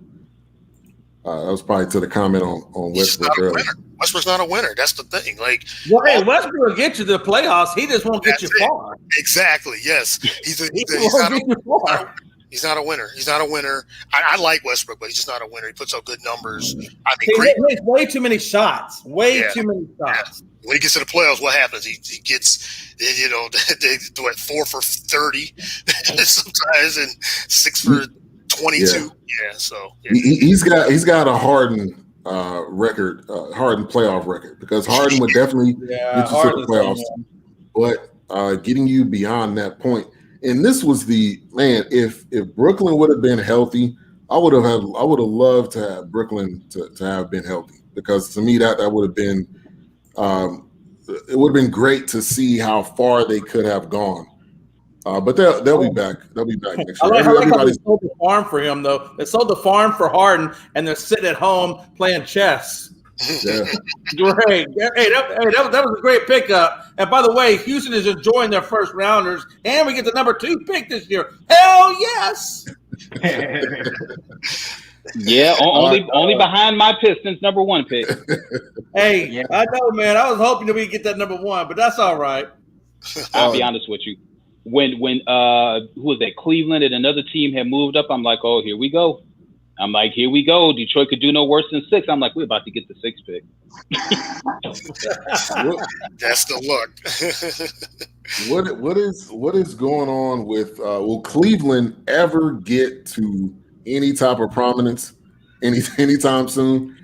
That was probably to the comment on Westbrook earlier. Westbrook's not a winner. That's the thing. Westbrook will get you to the playoffs. He just won't get you far. Exactly. Yes. He's not a winner. He's not a winner. I like Westbrook, but he's just not a winner. He puts up good numbers. He makes way too many shots. Too many shots. Yeah. When he gets to the playoffs, what happens? He gets, they 4 for 30 sometimes and 6 for 22. Yeah. So he's got a Harden record, Harden playoff record, because Harden would definitely get you to the playoffs, but getting you beyond that point. And this was if Brooklyn would have been healthy, I would have loved to have Brooklyn to have been healthy, because to me that would have been it would have been great to see how far they could have gone. But they'll be back. They'll be back next year. I like how they sold the farm for him, though. They sold the farm for Harden, and they're sitting at home playing chess. Yeah. Great. That was a great pickup. And by the way, Houston is enjoying their first rounders, and we get the number 2 pick this year. Hell yes. Yeah, only behind my Pistons number 1 pick. Hey, yeah. I know, man. I was hoping that we get that number 1, but that's all right. I'll be honest with you. When who was that? Cleveland and another team had moved up, I'm like, oh, here we go. I'm like, here we go. Detroit could do no worse than 6. I'm like, we're about to get the 6th pick. That's the look. What is going on with will Cleveland ever get to any type of prominence anytime soon?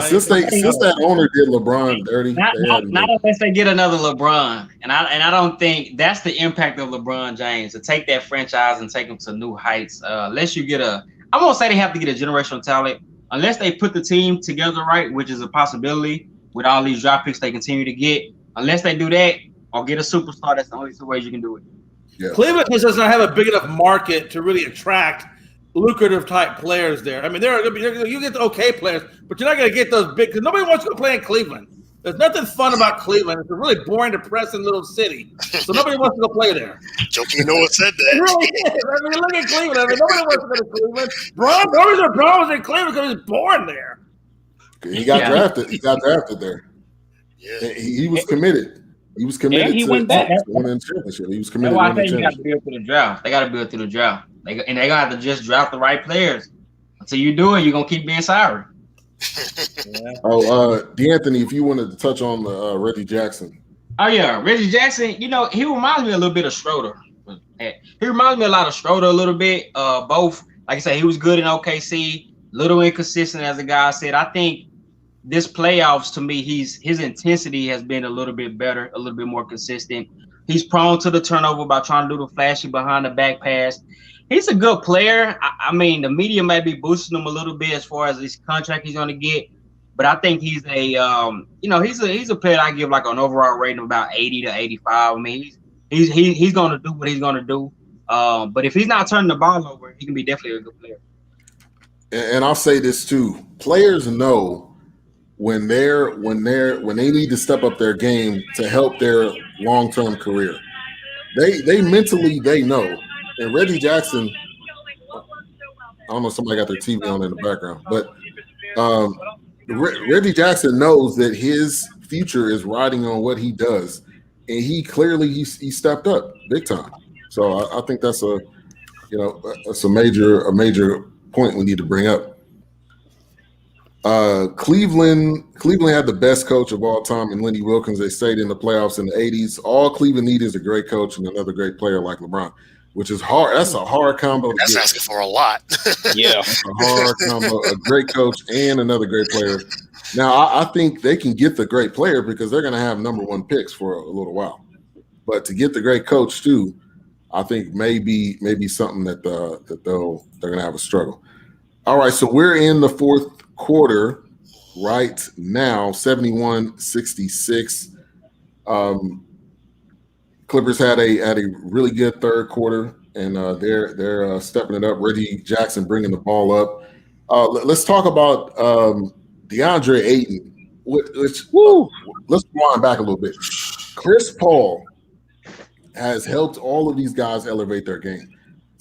Since that owner did LeBron dirty, not unless they get another LeBron, and I don't think that's the impact of LeBron James to take that franchise and take them to new heights. Unless you get I won't say they have to get a generational talent, unless they put the team together right, which is a possibility with all these draft picks they continue to get. Unless they do that or get a superstar, that's the only 2 ways you can do it. Yeah. Cleveland just doesn't have a big enough market to really attract lucrative type players there. I mean, you get the okay players, but you're not going to get those big because nobody wants to go play in Cleveland. There's nothing fun about Cleveland. It's a really boring, depressing little city. So nobody wants to go play there. Joakim Noah said that. It really is. I mean, look at Cleveland. I mean, nobody wants to go to Cleveland. Braun was in Cleveland because he's born there. He got drafted. He got drafted there. Yeah. He was committed. He was committed he to went back. winning the championship. He was committed That's why to I winning think the you got to championship. build through the draft. They got to build through the draft. They're going to have to just draft the right players. Until you do it, you're going to keep being sorry. D'Anthony, if you wanted to touch on Reggie Jackson. Oh, yeah. Reggie Jackson, he reminds me a little bit of Schroeder. He reminds me a lot of Schroeder a little bit. Both, like I said, he was good in OKC, little inconsistent, as the guy said. I think this playoffs, to me, his intensity has been a little bit better, a little bit more consistent. He's prone to the turnover by trying to do the flashy behind the back pass. He's a good player. I mean, the media may be boosting him a little bit as far as this contract he's going to get, but I think he's a, he's a player I give like an overall rating of about 80 to 85. I mean, he's going to do what he's going to do. But if he's not turning the ball over, he can be definitely a good player. And I'll say this too: players know when they need to step up their game to help their long-term career. They mentally know. And Reggie Jackson, I don't know, somebody got their TV on in the background, but Reggie Jackson knows that his future is riding on what he does, and he stepped up big time. So I think that's a major point we need to bring up. Cleveland had the best coach of all time in Lenny Wilkins. They stayed in the playoffs in the 80s. All Cleveland needed is a great coach and another great player like LeBron, which is hard. That's a hard combo. That's asking for a lot. Yeah. That's a hard combo. A great coach and another great player. Now, I think they can get the great player because they're going to have number 1 picks for a little while. But to get the great coach too, I think maybe something that they're going to have a struggle. All right, so we're in the 4th quarter right now, 71-66. Clippers had a really good 3rd quarter, and they're stepping it up. Reggie Jackson bringing the ball up. Let's talk about DeAndre Ayton. Let's rewind back a little bit. Chris Paul has helped all of these guys elevate their game.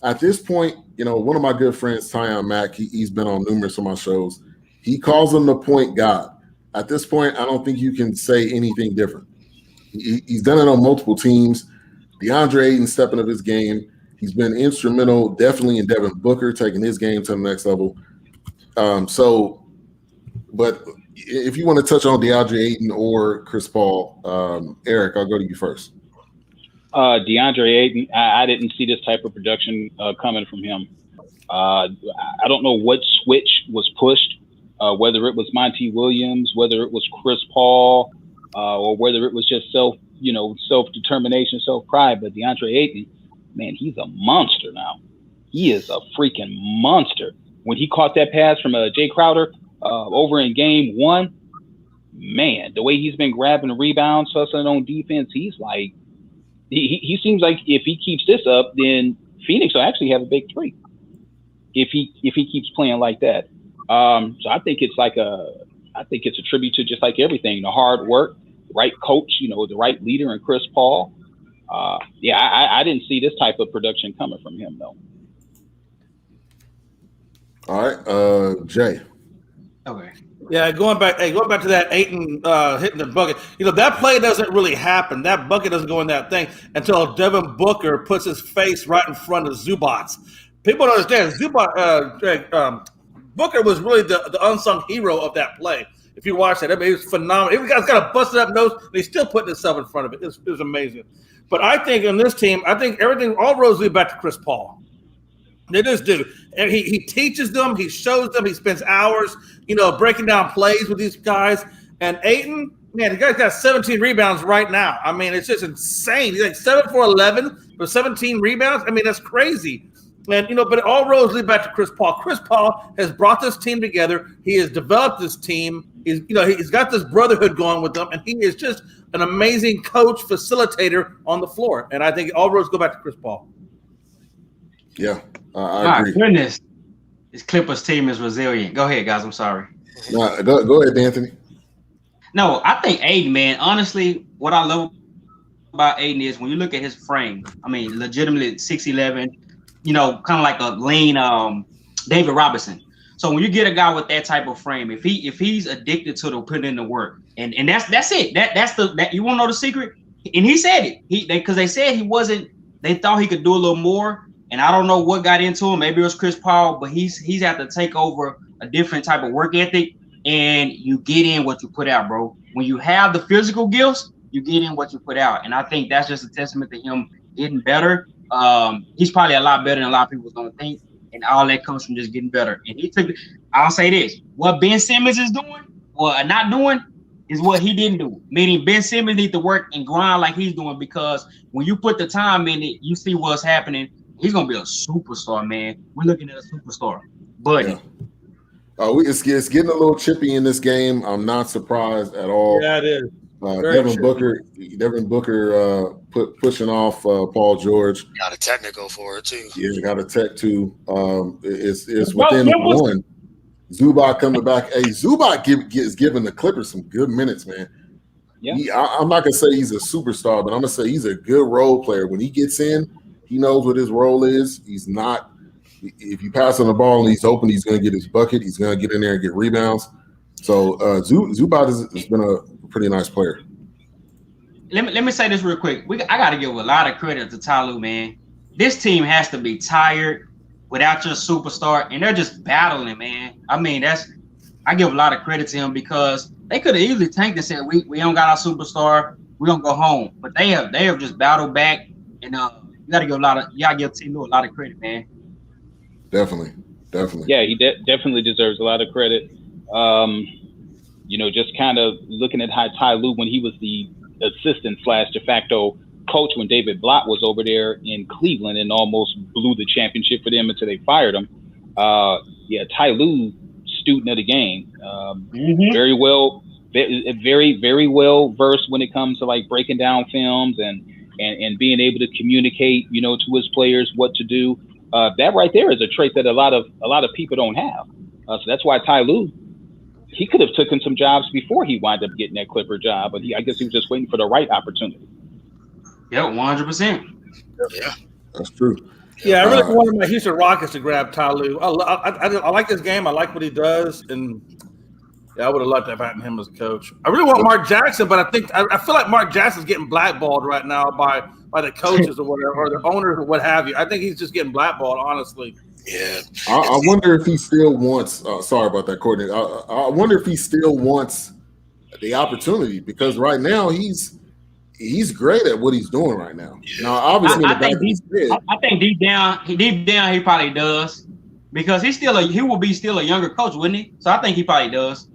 At this point, one of my good friends, Tyon Mack, he's been on numerous of my shows. He calls him the point god. At this point, I don't think you can say anything different. He's done it on multiple teams. DeAndre Ayton stepping up his game. He's been instrumental, definitely in Devin Booker taking his game to the next level. But if you want to touch on DeAndre Ayton or Chris Paul, Eric, I'll go to you first. DeAndre Ayton, I didn't see this type of production coming from him. I don't know what switch was pushed, whether it was Monty Williams, whether it was Chris Paul, or whether it was just self-determination, self-pride. But DeAndre Ayton, man, he's a monster now. He is a freaking monster. When he caught that pass from Jay Crowder over in game 1, man, the way he's been grabbing rebounds, hustling on defense, he's like, he seems like if he keeps this up, then Phoenix will actually have a big 3. If he keeps playing like that. So I think it's a tribute to just like everything, the hard work, right coach, the right leader in Chris Paul. I didn't see this type of production coming from him though. All right, Jay. Okay. Yeah, going back to that Ayton hitting the bucket. That play doesn't really happen. That bucket doesn't go in that thing until Devin Booker puts his face right in front of Zubats. People don't understand. Booker was really the unsung hero of that play. If you watch that, I mean, it was phenomenal. Every guy's got a busted up nose, and he's still putting himself in front of it. It was amazing. But I think on this team, all roads lead back to Chris Paul. They just do. And he teaches them, he shows them, he spends hours, breaking down plays with these guys. And Ayton, man, the guy's got 17 rebounds right now. I mean, it's just insane. He's like 7 for 11 for 17 rebounds. I mean, that's crazy. And, but all roads lead back to Chris Paul. Chris Paul has brought this team together. He has developed this team. He's got this brotherhood going with them, and he is just an amazing coach, facilitator on the floor. And I think all roads go back to Chris Paul. Yeah, I agree. My goodness, this Clippers team is resilient. Go ahead, guys. I'm sorry. No, go ahead, Anthony. No, I think Aiden, man, honestly, what I love about Aiden is when you look at his frame, I mean, legitimately 6'11", kind of like a lean David Robinson. So when you get a guy with that type of frame, if he's addicted to putting in the work, and that's it. That you want to know the secret? And he said it. Because they said he wasn't. They thought he could do a little more, and I don't know what got into him. Maybe it was Chris Paul, but he's had to take over a different type of work ethic. And you get in what you put out, bro. When you have the physical gifts, you get in what you put out. And I think that's just a testament to him getting better. He's probably a lot better than a lot of people don't think. And all that comes from just getting better. And I'll say this, what Ben Simmons is doing or not doing is what he didn't do. Meaning Ben Simmons needs to work and grind like he's doing, because when you put the time in it, you see what's happening. He's going to be a superstar, man. We're looking at a superstar. But yeah. It's getting a little chippy in this game. I'm not surprised at all. Yeah, it is. Devin Booker pushing off Paul George. Got a technical for it too. Yeah, got a tech too. It's within one. Zubac coming back. Hey, Zubac is giving the Clippers some good minutes, man. Yeah. I'm not gonna say he's a superstar, but I'm gonna say he's a good role player. When he gets in, he knows what his role is. He's not. If you pass on the ball and he's open, he's going to get his bucket. He's going to get in there and get rebounds. So Zubac has been a pretty nice player. Let me say this real quick. I got to give a lot of credit to Ty Lue, man. This team has to be tired without your superstar, and they're just battling, man. I mean, I give a lot of credit to him, because they could have easily tanked and said, we don't got our superstar, we're going to go home. But they have just battled back, and you got to give Ty Lue a lot of credit, man. Definitely. Yeah, he definitely deserves a lot of credit. Just kind of looking at how Ty Lue, when he was the assistant / de facto coach when David Blatt was over there in Cleveland and almost blew the championship for them until they fired him. Ty Lue, student of the game, very well, very, very well versed when it comes to like breaking down films and being able to communicate, to his players what to do. That right there is a trait that a lot of people don't have. So that's why Ty Lue, he could have taken some jobs before he wound up getting that Clipper job, but I guess he was just waiting for the right opportunity. Yeah, 100%. Yeah, that's true. Yeah, I really wanted my Houston Rockets to grab Ty Lue. I like his game. I like what he does, and I would have loved to have had him as a coach. I really want Mark Jackson, but I feel like Mark Jackson's getting blackballed right now by the coaches or whatever, or the owners or what have you. I think he's just getting blackballed, honestly. Yeah. I wonder if he still wants. Sorry about that, Courtney. I wonder if he still wants the opportunity, because right now he's great at what he's doing right now. Yeah. Now, obviously, I think deep down he probably does, because he will be still a younger coach, wouldn't he? So I think he probably does.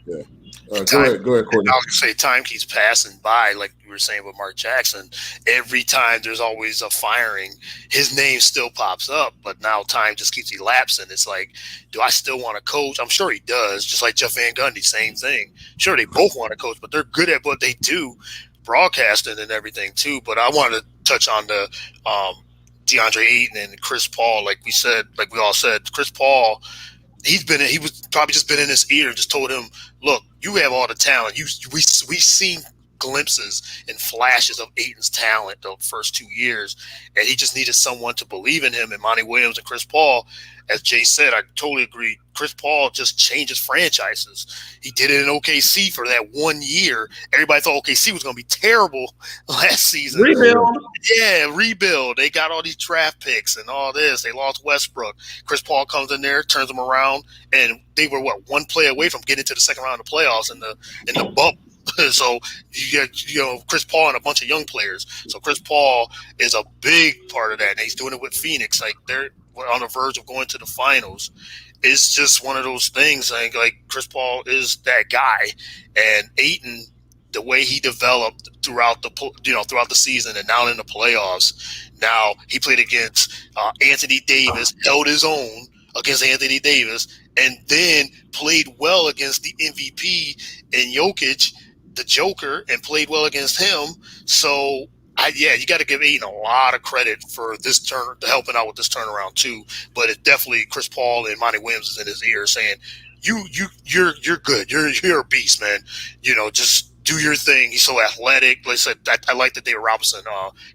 Yeah. Go ahead, Courtney. I was going to say, time keeps passing by, like you were saying with Mark Jackson. Every time there's always a firing, his name still pops up, but now time just keeps elapsing. It's like, do I still want to coach? I'm sure he does, just like Jeff Van Gundy, same thing. Sure, they both want to coach, but they're good at what they do, broadcasting and everything too. But I want to touch on the DeAndre Ayton and Chris Paul. Like we all said, Chris Paul, he was probably just been in his ear and just told him, look, you have all the talent. We've seen glimpses and flashes of Ayton's talent the first 2 years, and he just needed someone to believe in him. And Monty Williams and Chris Paul, as Jay said, I totally agree. Chris Paul just changes franchises. He did it in OKC for that 1 year. Everybody thought OKC was going to be terrible last season. Rebuild. Yeah, rebuild. They got all these draft picks and all this. They lost Westbrook. Chris Paul comes in there, turns them around, and they were one play away from getting to the second round of the playoffs in the bubble. So you get Chris Paul and a bunch of young players. So Chris Paul is a big part of that, and he's doing it with Phoenix. Like they're on the verge of going to the finals. It's just one of those things. Like Chris Paul is that guy, and Ayton, the way he developed throughout the season and now in the playoffs. Now he played against Anthony Davis, held his own against Anthony Davis, and then played well against the MVP and Jokic, the Joker, and played well against him. So you got to give Ayton a lot of credit for this helping out with this turnaround too. But it's definitely Chris Paul and Monty Williams is in his ear saying, "You're good. You're a beast, man. Just do your thing." He's so athletic. Like I said, I like the David Robinson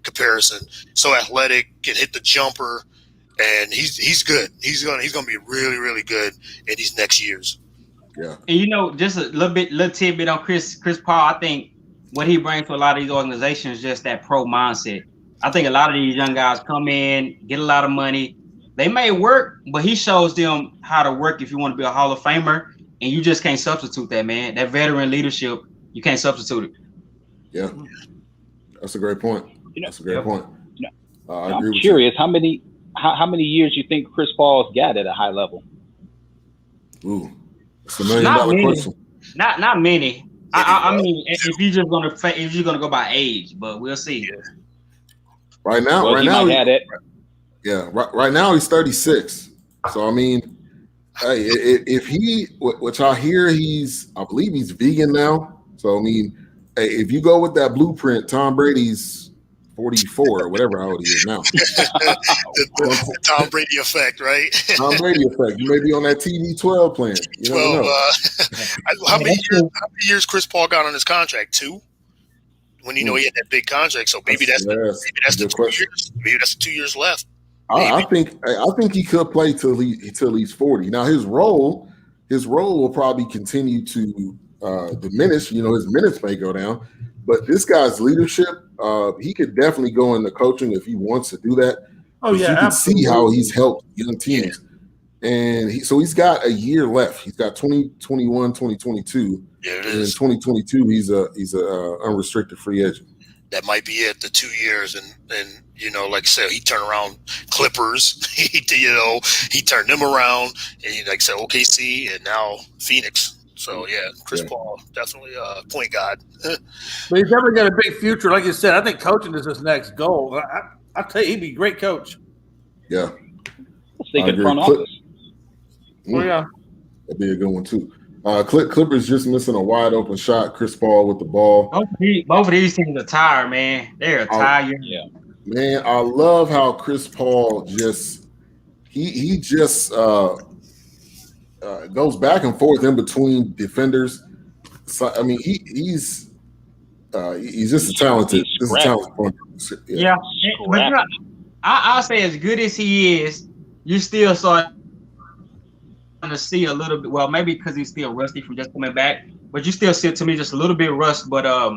comparison. So athletic, can hit the jumper, and he's good. He's gonna be really, really good in these next years. Yeah. And just a little tidbit on Chris Paul. I think what he brings to a lot of these organizations is just that pro mindset. I think a lot of these young guys come in, get a lot of money. They may work, but he shows them how to work if you want to be a Hall of Famer, and you just can't substitute that, man. That veteran leadership, you can't substitute it. Yeah. That's a great point. That's a great point. I'm curious, how many years you think Chris Paul's got at a high level? Ooh, it's $1 million question. Not many. I mean, if you're gonna go by age, but we'll see. Yeah. Right now, Yeah, right now he's 36. So I mean, hey, if he, which I hear I believe he's vegan now. So I mean, hey, if you go with that blueprint, Tom Brady's 44 or whatever how old he is now. the Tom Brady effect, right? Tom Brady effect. You may be on that TV 12 plan. You never know. How many years Chris Paul got on his contract? 2? When he had that big contract, so maybe that's the 2 years. Maybe that's the 2 years left. I think he could play till he's 40. Now his role will probably continue to diminish. His minutes may go down, but this guy's leadership, he could definitely go into coaching if he wants to do that. Oh yeah, you can see how he's helped young teams, and he's got a year left. He's got 2021, 2022. Yeah, it and in is. 2022, he's a unrestricted free agent. That might be it. The 2 years, and like I said, he turned around Clippers. He turned them around, and like I said, OKC, and now Phoenix. So Chris Paul definitely a point guard. But he's definitely got a big future. Like you said, I think coaching is his next goal. I tell you, he'd be a great coach. Yeah, let's think in front office. Oh yeah, that'd be a good one too. Clippers just missing a wide open shot. Chris Paul with the ball. Both of these teams are tired, man. They're tired. Yeah. Man, I love how Chris Paul just goes back and forth in between defenders. So, I mean, he's just a talented. Yeah. I'll say as good as he is, you still saw to see a little bit. Well, maybe because he's still rusty from just coming back, but you still see to me just a little bit rust. But I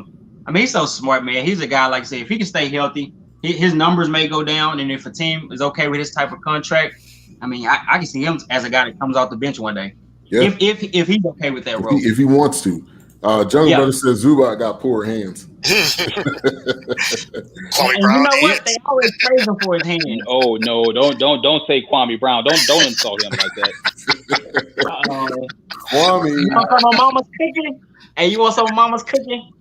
mean, he's so smart, man. He's a guy, like I say, if he can stay healthy, his numbers may go down, and if a team is okay with this type of contract, I mean, I can see him as a guy that comes off the bench one day. Yeah. If he's okay with that role. If he wants to. John Brother says Zubac got poor hands. Kwame And Brown. you know what? They always praise him for his hands. Oh no! Don't say Kwame Brown. Don't insult him like that. Kwame. You want some of Mama's cooking? Hey, you want some of Mama's cooking?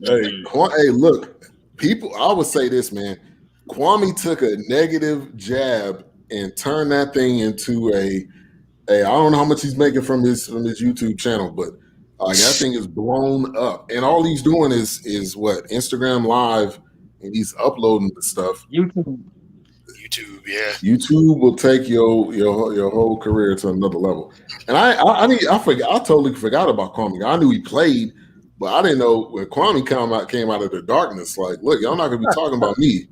Hey, look, people. I would say this, man. Kwame took a negative jab and turned that thing into a. I don't know how much he's making from his YouTube channel, but that thing is blown up. And all he's doing is what? Instagram Live, and he's uploading the stuff. YouTube, yeah. YouTube will take your whole career to another level. And I totally forgot about Kwame. I knew he played, But I didn't know when Kwame came out of the darkness. Like, look, y'all not gonna be talking about me.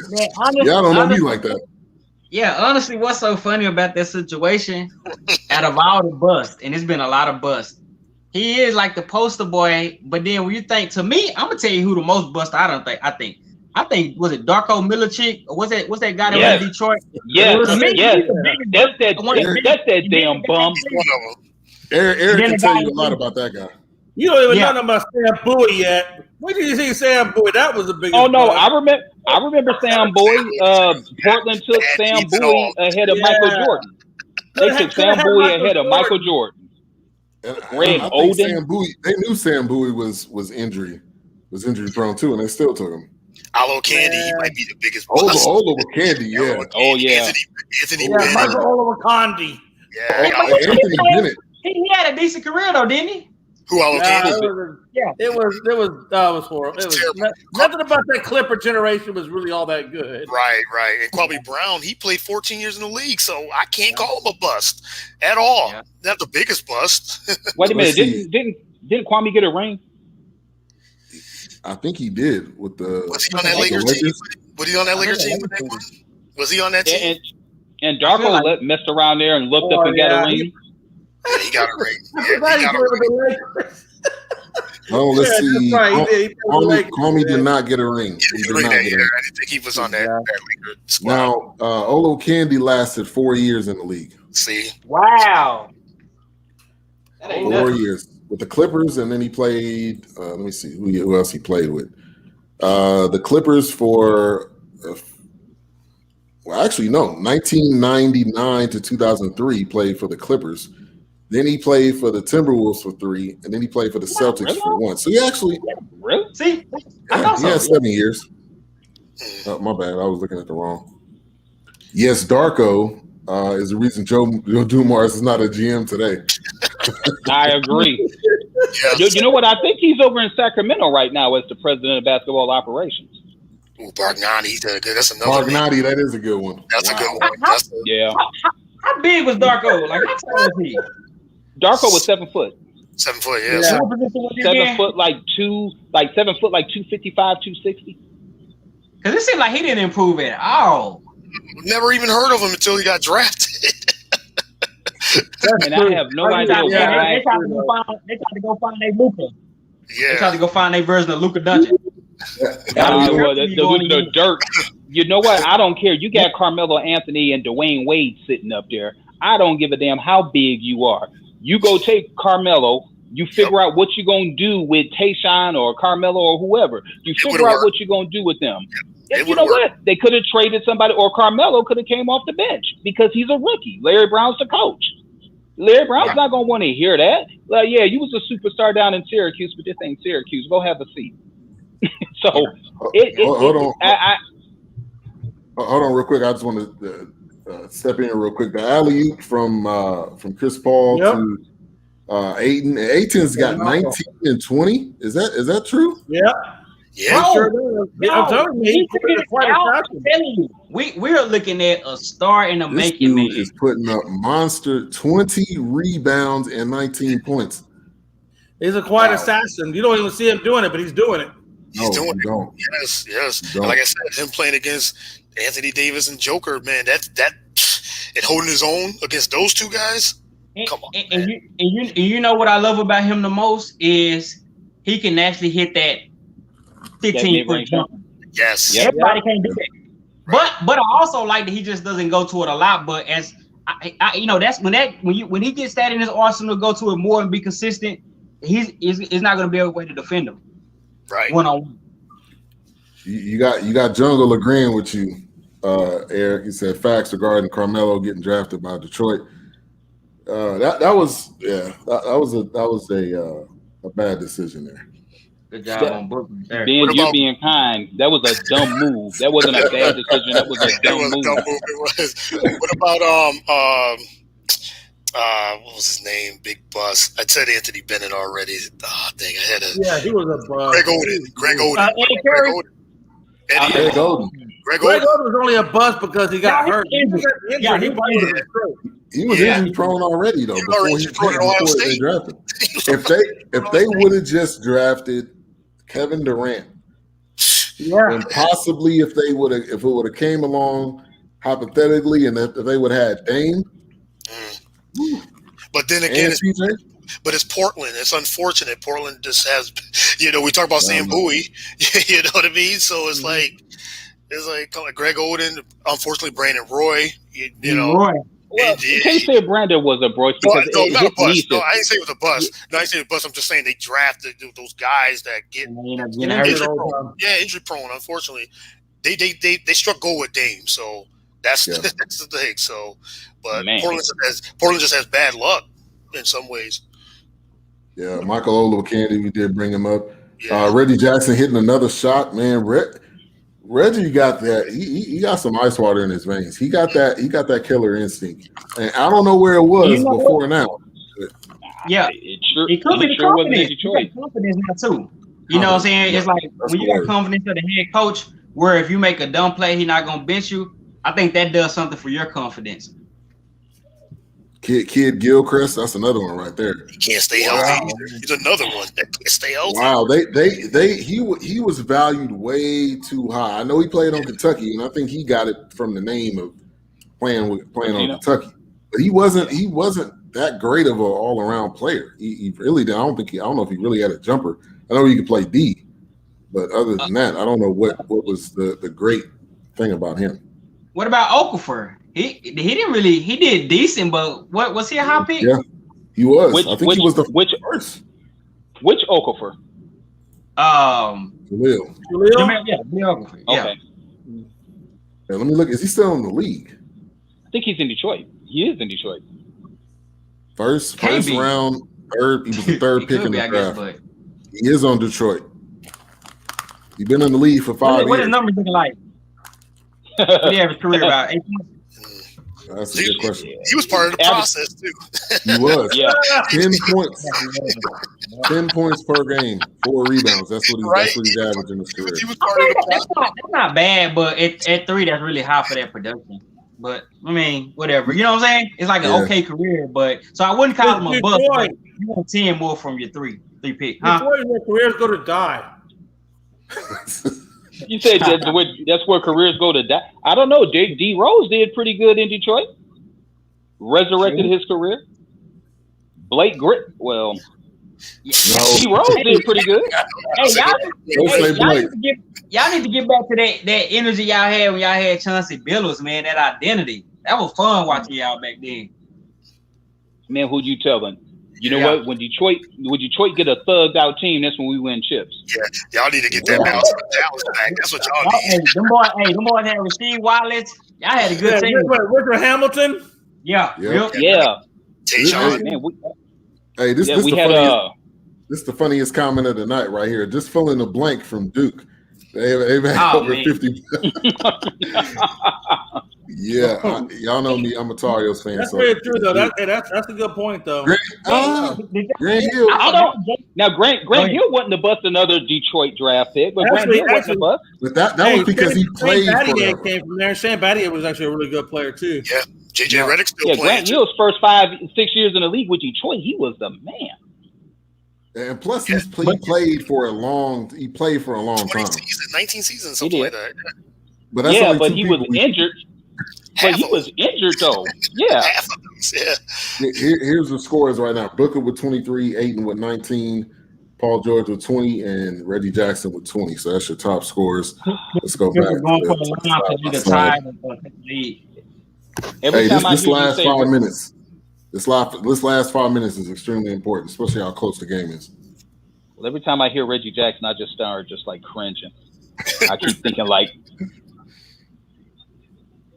Man, honestly, Y'all don't know me like that. Yeah, honestly, what's so funny about that situation? Out of all the busts, and it's been a lot of busts, he is like the poster boy. But then when you think, to me, I'm gonna tell you who the most bust. I think was it Darko Milicic or what's that guy that was in Detroit? Yes, To me, yes. he's the biggest That's that damn bum. Eric can tell you a lot about that guy. You don't even know nothing about Sam Bowie yet. When did you see Sam Bowie? That was the biggest. Oh no, bust. I remember Sam Bowie. Portland took Sam Bowie ahead of Michael Jordan. They took Sam Bowie ahead of Michael Jordan. Greg Oden. Sam Bowie, they knew Sam Bowie was injury prone too, and they still took him. Aloe Candy, he might be the biggest bust. Olo Candy, yeah. Oh yeah. Anthony Bennett. Michael Olowokandi. Yeah. Anthony Bennett. He had a decent career though, didn't he? Who Aloe Candy? It was horrible. It was nothing about that Clipper generation was really all that good. Right. And Kwame Brown, he played 14 years in the league, so I can't call him a bust at all. Yeah. Not the biggest bust. Wait a minute, didn't Kwame get a ring? I think he did with the. Was he on that Lakers team? Was he on that Lakers team? Was he on that team? And Darko messed around there and looked up and got a ring. Yeah, he got a ring. Yeah, he got a ring. Oh, let's see. Kwame did not get a ring. He did not get a ring. I didn't think he was on that Lakers squad. Now, Olo Candy lasted 4 years in the league. See? Wow. 4 years with the Clippers, and then he played. Let me see who else he played with. The Clippers for. Well, actually, no. 1999 to 2003, he played for the Clippers. Then he played for the Timberwolves for 3, and then he played for the Celtics for 1. So he actually, see, he had 7 years. My bad, I was looking at the wrong. Yes, Darko is the reason Joe Dumars is not a GM today. I agree. You know what? I think he's over in Sacramento right now as the president of basketball operations. Ooh, Bargnani, that's another. Bargnani, that is a good one. That's a good one. How big was Darko? Like, how tall was he? Darko was 7 foot. 7 foot, yeah. 7 foot, like 255, 260. Because it seemed like he didn't improve at all. Never even heard of him until he got drafted. And I have no idea why. They tried to go find their Luka. Yeah. They tried to go find their version of Luka Doncic. The dirt. You know what? I don't care. You got Carmelo Anthony and Dwayne Wade sitting up there. I don't give a damn how big you are. You go take Carmelo. You figure out what you're going to do with Tayshaun or Carmelo or whoever. You figure out what you're going to do with them. You know what? They could have traded somebody, or Carmelo could have came off the bench because he's a rookie. Larry Brown's the coach. Larry Brown's not going to want to hear that. Like, yeah, you was a superstar down in Syracuse, but this ain't Syracuse. Go have a seat. So, hold on real quick. I just want to step in real quick. The alley-oop from Chris Paul to Ayton. Ayton's got 19 and 20. Is that true? Yeah. Yeah. I'm telling you, we're looking at a star in the making. This dude is putting up monster 20 rebounds and 19 points. He's a quiet assassin. You don't even see him doing it, but he's doing it. He's doing it. Yes. And like I said, him playing against Anthony Davis and Joker, man, that and holding his own against those two guys. Come on. And you know what I love about him the most is he can actually hit that 15-foot jump. Yes. Everybody can't do that. But I also like that he just doesn't go to it a lot. But as I that's when he gets that in his arsenal to go to it more and be consistent, he's not going to be able to defend him. Right. One-on-one. You got Jungle agreeing with you, Eric. He said facts regarding Carmelo getting drafted by Detroit. That was a bad decision there. Good job on Brooklyn. You're being kind. That was a dumb move. That wasn't a bad decision. That was a dumb move. It was. What about what was his name? Big bust. I said Anthony Bennett already. Oh, dang, I had a. Yeah, he was a bust. Greg Oden. Greg Oden was only a bust because he got hurt. He He was injury prone already though. Before they drafted. If they would have just drafted Kevin Durant, and possibly if it would have came along hypothetically, and if they would have had Dame, but then again, it's Portland. It's unfortunate. Portland just has, we talk about Sam Bowie, you know what I mean? So it's like Greg Oden, unfortunately Brandon Roy, Roy. Well, you can't say Brandon was a bust because not a bust. No, I didn't say it was a bust. No, I didn't say it was a bust. I'm just saying they drafted those guys that get injury prone. Yeah, injury prone. Unfortunately, they struck gold with Dame, so that's the thing. So, but Portland just has bad luck in some ways. Yeah, Michael Olowokandi, we did bring him up. Yeah. Reggie Jackson hitting another shot, man. Reggie got that. He got some ice water in his veins. He got that killer instinct, and I don't know where it was before now. Yeah, it could be the confidence. Detroit. Confidence now too. You know what I'm saying? It's like when you got confidence of the head coach, where if you make a dumb play, he's not gonna bench you. I think that does something for your confidence. Kid Gilchrist, that's another one right there. He can't stay healthy. He's another one that can't stay healthy. Wow, he was valued way too high. I know he played on Kentucky, and I think he got it from the name of playing on Kentucky. But he wasn't that great of an all around player. He really did. I don't know if he really had a jumper. I know he could play D, but other than that, I don't know what was the great thing about him. What about Okafor? He did decent, but what was he a high pick? Yeah, he was. I think he was the first. Which Okafor? Khalil. Yeah, Okafor. Yeah. Okay. Yeah, let me look. Is he still in the league? I think he's in Detroit. He is in Detroit. First round, third. He was the third pick in the draft. He is on Detroit. He's been in the league for 5 years. What his numbers looking like? He had a career about 8 months. That's a good question. He was part of the process too. He was. Yeah. 10 points. 10 points per game, 4 rebounds. That's what he's averaging in his career. He was part of the process. That's not bad, but at 3, that's really high for that production. But I mean, whatever. You know what I'm saying? It's like an okay career, but so I wouldn't call him a bust. You want 10 more from your three pick, huh? Before your career's go to die. You said that's where careers go to die. I don't know. D Rose did pretty good in Detroit. Resurrected his career. Blake Griffin. Well, D Rose did pretty good. Hey, y'all need to get back to that energy y'all had when y'all had Chauncey Billups, man. That identity. That was fun watching y'all back then. Man, who you telling? You know what? When Detroit get a thugged out team, that's when we win chips. Yeah, y'all need to get that balance back. That's what y'all need. Them boys had Rasheed Wallace. Y'all had a good team. Richard Hamilton. Yeah. Tayshaun. Hey, this is the funniest comment of the night right here. Just fill in the blank from Duke. They've had over 50. Yeah, y'all know me. I'm a Tar Heels fan. That's very true, though. That's a good point, though. Grant Hill. Now, Grant Hill wasn't to bust another Detroit draft pick, but Grant Hill wasn't to bust. But that was because he played Battier came from there. Shane Battier was actually a really good player, too. Yeah, J.J. Redick still playing. Grant Hill's first 5-6 years in the league with Detroit, he was the man. And plus, he played for a long time. 19 seasons, something like that. But that's but he was injured. But he was injured, though. Yeah. Here's the scores right now. Booker with 23, Ayton with 19, Paul George with 20, and Reggie Jackson with 20. So that's your top scores. Let's go back. This last 5 minutes. This last 5 minutes is extremely important, especially how close the game is. Well, every time I hear Reggie Jackson, I just start like cringing. I keep thinking like,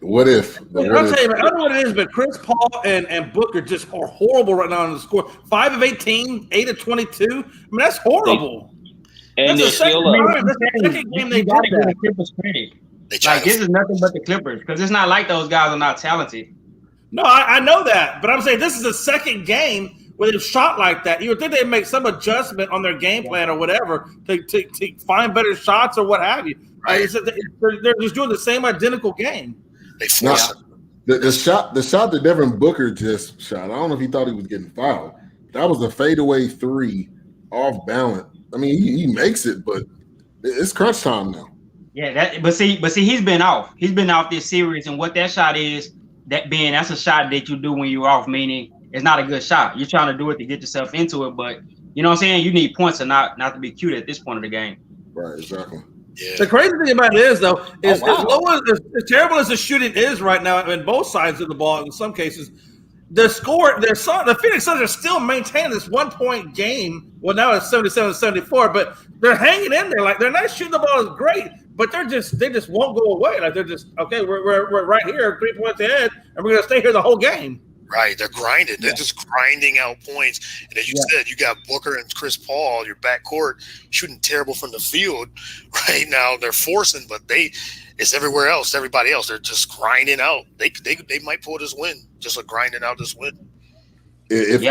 what if? I'll tell you, I don't know what it is, but Chris Paul and Booker just are horrible right now on the score. 5 of 18, 8 of 22. I mean, that's horrible. And that's the second game they did that. Clippers credit. Like, this is nothing but the Clippers, because it's not like those guys are not talented. No, I know that, but I'm saying this is the second game where they've shot like that. You would think they'd make some adjustment on their game plan or whatever to find better shots or what have you. Right. They're just doing the same identical game. They force it. The shot that Devin Booker just shot, I don't know if he thought he was getting fouled. That was a fadeaway 3 off balance. I mean, he makes it, but it's crunch time now. Yeah, but see, he's been off. He's been off this series, and what that shot is, that's a shot that you do when you're off, meaning it's not a good shot. You're trying to do it to get yourself into it, but you know what I'm saying? You need points and not to be cute at this point of the game. Right, exactly. Yeah. The crazy thing about it is, though, is as terrible as the shooting is right now on both sides of the ball, in some cases, the Phoenix Suns are still maintaining this 1-point game. Well, now it's 77-74, but they're hanging in there. Like, they're not shooting the ball is great, but they just won't go away. Like, they're just, okay, we're right here, 3 points ahead, and we're going to stay here the whole game. Right, they're grinding. They're just grinding out points. And as you said, you got Booker and Chris Paul, your backcourt, shooting terrible from the field. Right now, they're forcing, but it's everywhere else. Everybody else, they're just grinding out. They might pull this win, just grinding out this win. I'm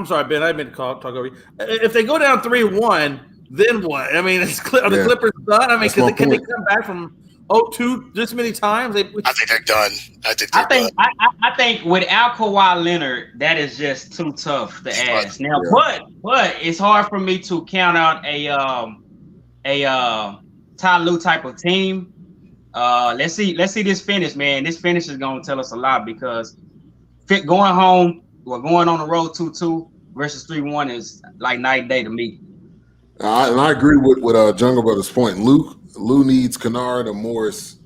sorry, Ben. I didn't mean to talk over you. If they go down 3-1, then what? I mean, are the Clippers done? I mean, can they come back from 0-2 this many times? I think they're done. I think without Kawhi Leonard, that is just too tough to ask. Now, but it's hard for me to count out a Ty Lue type of team. Let's see this finish, man. This finish is gonna tell us a lot because going home or going on the road 2-2 versus 3-1 is like night and day to me. And I agree with Jungle Brothers' point. Lue needs Kennard and Morris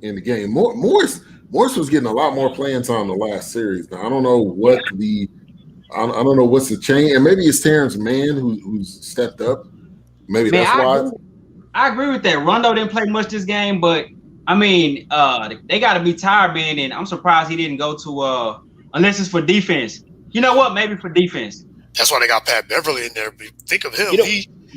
in the game. Morris was getting a lot more playing time the last series. Now I don't know what I don't know what's the change, and maybe it's Terrence Mann who's stepped up. Maybe that's why. I agree with that. Rondo didn't play much this game, but I mean, they got to be tired, man. And I'm surprised he didn't go to unless it's for defense. You know what? Maybe for defense. That's why they got Pat Beverly in there. Think of him.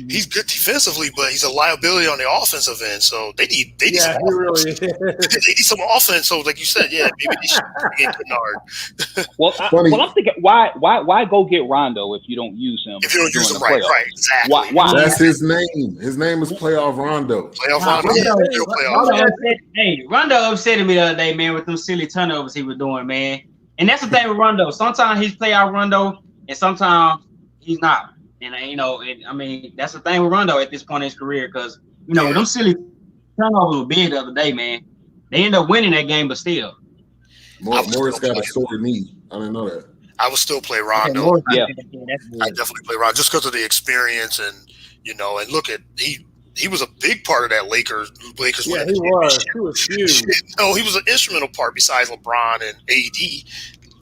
He's good defensively, but he's a liability on the offensive end. So they need some offense. They need some offense. So like you said, maybe they should get Kennard. Well, I'm thinking, why go get Rondo if you don't use him? If you don't use him, right, exactly. Why? That's his name. His name is Playoff Rondo. Rondo upset me the other day, man, with them silly turnovers he was doing, man. And that's the thing with Rondo. Sometimes he's playoff Rondo, and sometimes he's not. And I mean, that's the thing with Rondo at this point in his career, because them silly turnovers were big the other day, man. They end up winning that game, but still. Morris got a sore knee. I didn't know that. I would still play Rondo. Yeah, I definitely play Rondo just because of the experience and and look at he was a big part of that Lakers. Yeah, he was huge. No, he was an instrumental part besides LeBron and AD.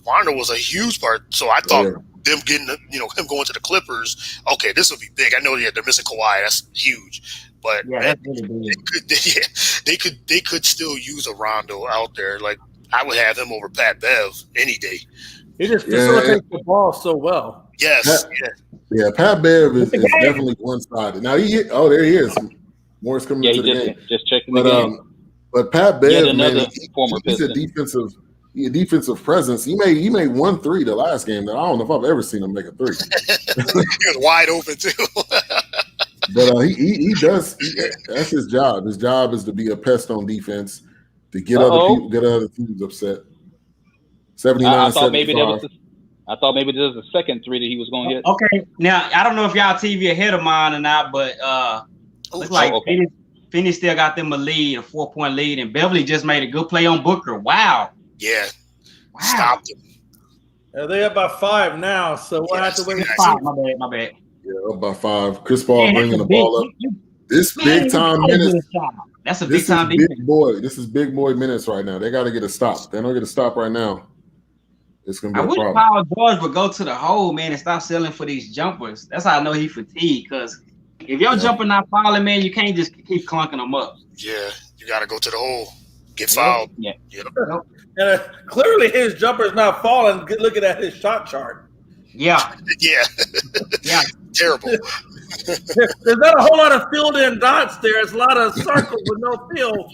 Rondo was a huge part. So I thought them getting him going to the Clippers. Okay, this will be big. I know they're missing Kawhi. That's huge. But that's really big. They could still use a Rondo out there. Like I would have him over Pat Bev any day. He just facilitates the ball so well. Yes. Pat Bev is definitely one-sided. Now there he is. Morris coming into the game. Just checking the game. But Pat Bev, man, he's a defensive presence. He made 1 3 the last game. That I don't know if I've ever seen him make a 3. He was wide open too. But he does. That's his job. His job is to be a pest on defense, to get other teams upset. 79. I thought maybe there was a second 3 that he was going to hit. Okay, now I don't know if y'all TV ahead of mine or not, but looks like Phoenix still got them a 4-point lead, and Beverly just made a good play on Booker. Wow. Yeah. Wow. Stopped him. They're up by 5 now, so we'll have to wait. My bad. Yeah, up by 5. Chris Paul bringing the ball up. This big time minutes. That's a big time defense. This is big boy minutes right now. They got to get a stop. If they don't get a stop right now, it's gonna be a problem. I wish Paul George would go to the hole, man, and stop selling for these jumpers. That's how I know he fatigued. Because if your jumper not falling, man, you can't just keep clunking them up. Yeah, you got to go to the hole. Get fouled. Yeah. And clearly his jumper's not falling. Looking at his shot chart. Yeah. Yeah. Terrible. There's not a whole lot of filled in dots there. It's a lot of circles with no fill.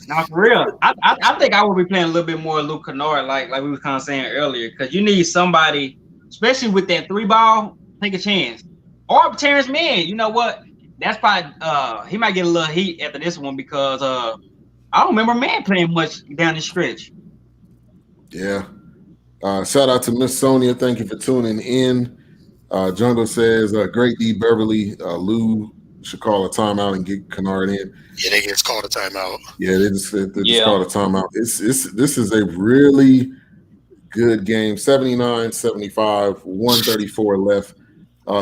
Now for real. I think I would be playing a little bit more Luke Kennard, like we were kind of saying earlier, because you need somebody, especially with that 3 ball, take a chance. Or Terrence Mann. You know what? that's probably he might get a little heat after this one because I don't remember man playing much down the stretch. Yeah. Shout out to Miss Sonia. Thank you for tuning in. Jungle says, great D Beverly. Lou should call a timeout and get Kennard in. Yeah, they just called a timeout. Yeah, they just called a timeout. This is a really good game. 79-75, 134 left.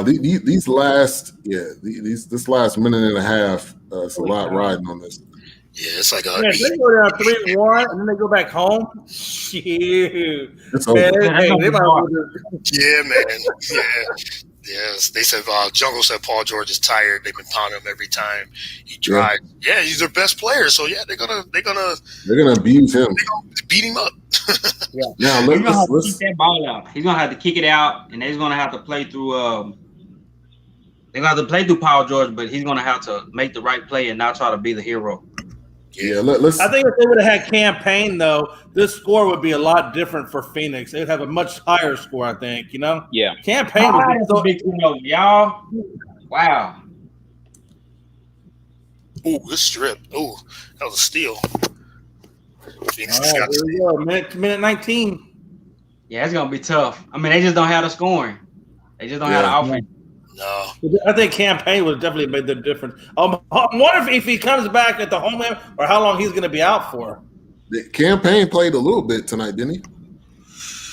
This last minute and a half, it's a lot riding on this. Yeah, it's like they go down 3-1 and then they go back home. Shoot. It's over. Yeah, man. Yeah. Yes, they said Jungle said Paul George is tired. They've been pounding him every time he tried. Yeah, he's their best player. So yeah, they're gonna abuse him. They're gonna beat him up. Yeah. Now he's gonna have to kick that ball out. He's gonna have to kick it out, and they're gonna have to play through. They're gonna have to play through Paul George, but he's gonna have to make the right play and not try to be the hero. Yeah, let's. I think if they would have had Campaign, though, this score would be a lot different for Phoenix. They'd have a much higher score, I think. You know? Yeah. Campaign would be so big, y'all. Wow. Ooh, this strip. Ooh, that was a steal. Phoenix all right, here we go. Minute 19. Yeah, it's gonna be tough. I mean, they just don't have the scoring. They just don't have the offense. No. I think Campaign would definitely made the difference. I wonder if he comes back at the home game or how long he's going to be out for. The Campaign played a little bit tonight, didn't he?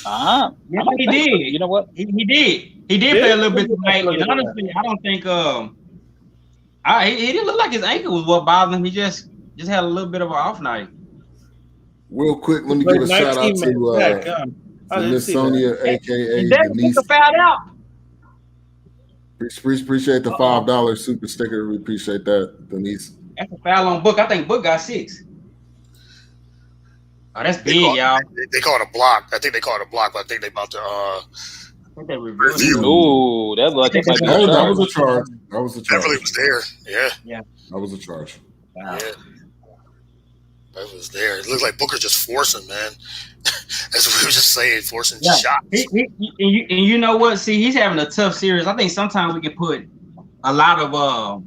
Yeah, he did. You know what? He did. He did play a little bit tonight. And honestly, I don't think he didn't look like his ankle was what bothered him. He just had a little bit of an off night. Real quick, let me give a shout out to Miss Sonia, aka Denise. Fouled out. Appreciate the $5 super sticker. We appreciate that, Denise. That's a foul on Book. I think Book got 6. Oh, that's big, y'all. They call it a block. I think they call it a block, but I think they about to review. Ooh, that was a charge. That was a charge. Beverly was there. Yeah. That was a charge. Wow. Yeah. That was there. It looked like Booker just forcing, man. That's what we were just saying, forcing shots. And you know what? See, he's having a tough series. I think sometimes we can put a lot of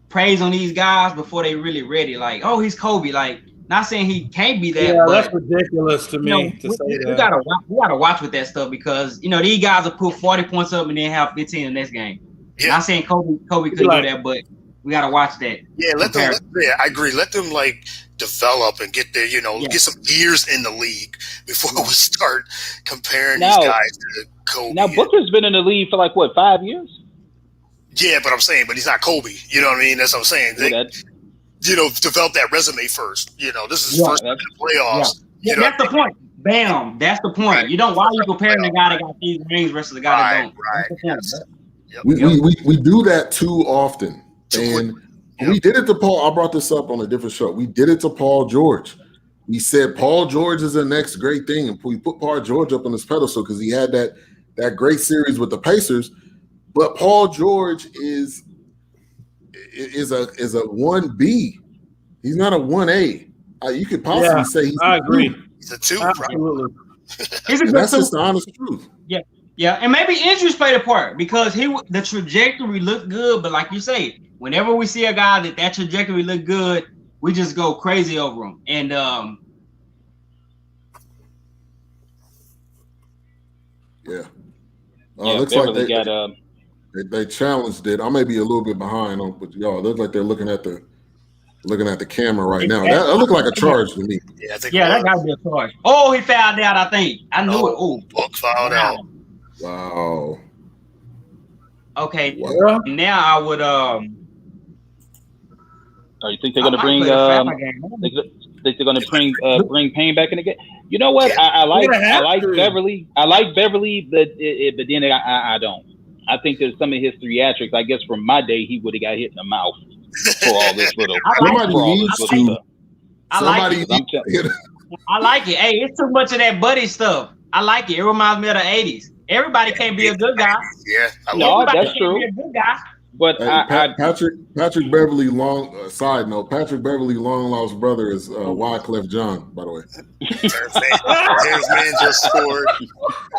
praise on these guys before they really ready. Like, oh, he's Kobe. Like, not saying he can't be that. Yeah, but, that's ridiculous to me to say that. We gotta watch with that stuff because these guys will put 40 points up and then have 15 in the next game. Yeah. Not saying Kobe couldn't do that, but we gotta watch that. Yeah, I agree. Let them develop and get their, get some years in the league before we start comparing these guys to Kobe. Now Booker's been in the league for 5 years? Yeah, but he's not Kobe. You know what I mean? That's what I'm saying. Develop that resume first. This is first in the playoffs. Yeah, that's the point. Bam, that's the point. Right. Why are you comparing the guy that got these rings versus the guy that don't? Right. We do that too often. And we did it to Paul. I brought this up on a different show. We did it to Paul George. We said Paul George is the next great thing, and we put Paul George up on his pedestal because he had that great series with the Pacers. But Paul George is a 1B. He's not a 1A. You could possibly say he's I agree. He's a 2. Absolutely. That's just the honest truth. Yeah. Yeah, and maybe injuries played a part because the trajectory looked good, but like you say, whenever we see a guy that trajectory look good, we just go crazy over him. And looks like they challenged it. I may be a little bit behind on, but y'all look like they're looking at the camera right now. That looked like a charge to me. Yeah, I think that gotta be a charge. Oh, he fouled out. I think I knew it. Oh, Book fouled out. Wow. Okay. Well, now I would. You think they're going to bring? Think they're going to bring Payne back in the game? You know what? I like Beverly. I like Beverly, but then I don't. I think there's some of his theatrics. I guess from my day, he would have got hit in the mouth for all this little. I like it. Hey, it's too much of that buddy stuff. I like it. It reminds me of the 80s. Everybody can't be a good guy. Yeah, that's true. Be a good guy. But Patrick Beverly side note, Patrick Beverly long lost brother is Wyclef John, by the way. His man just scored.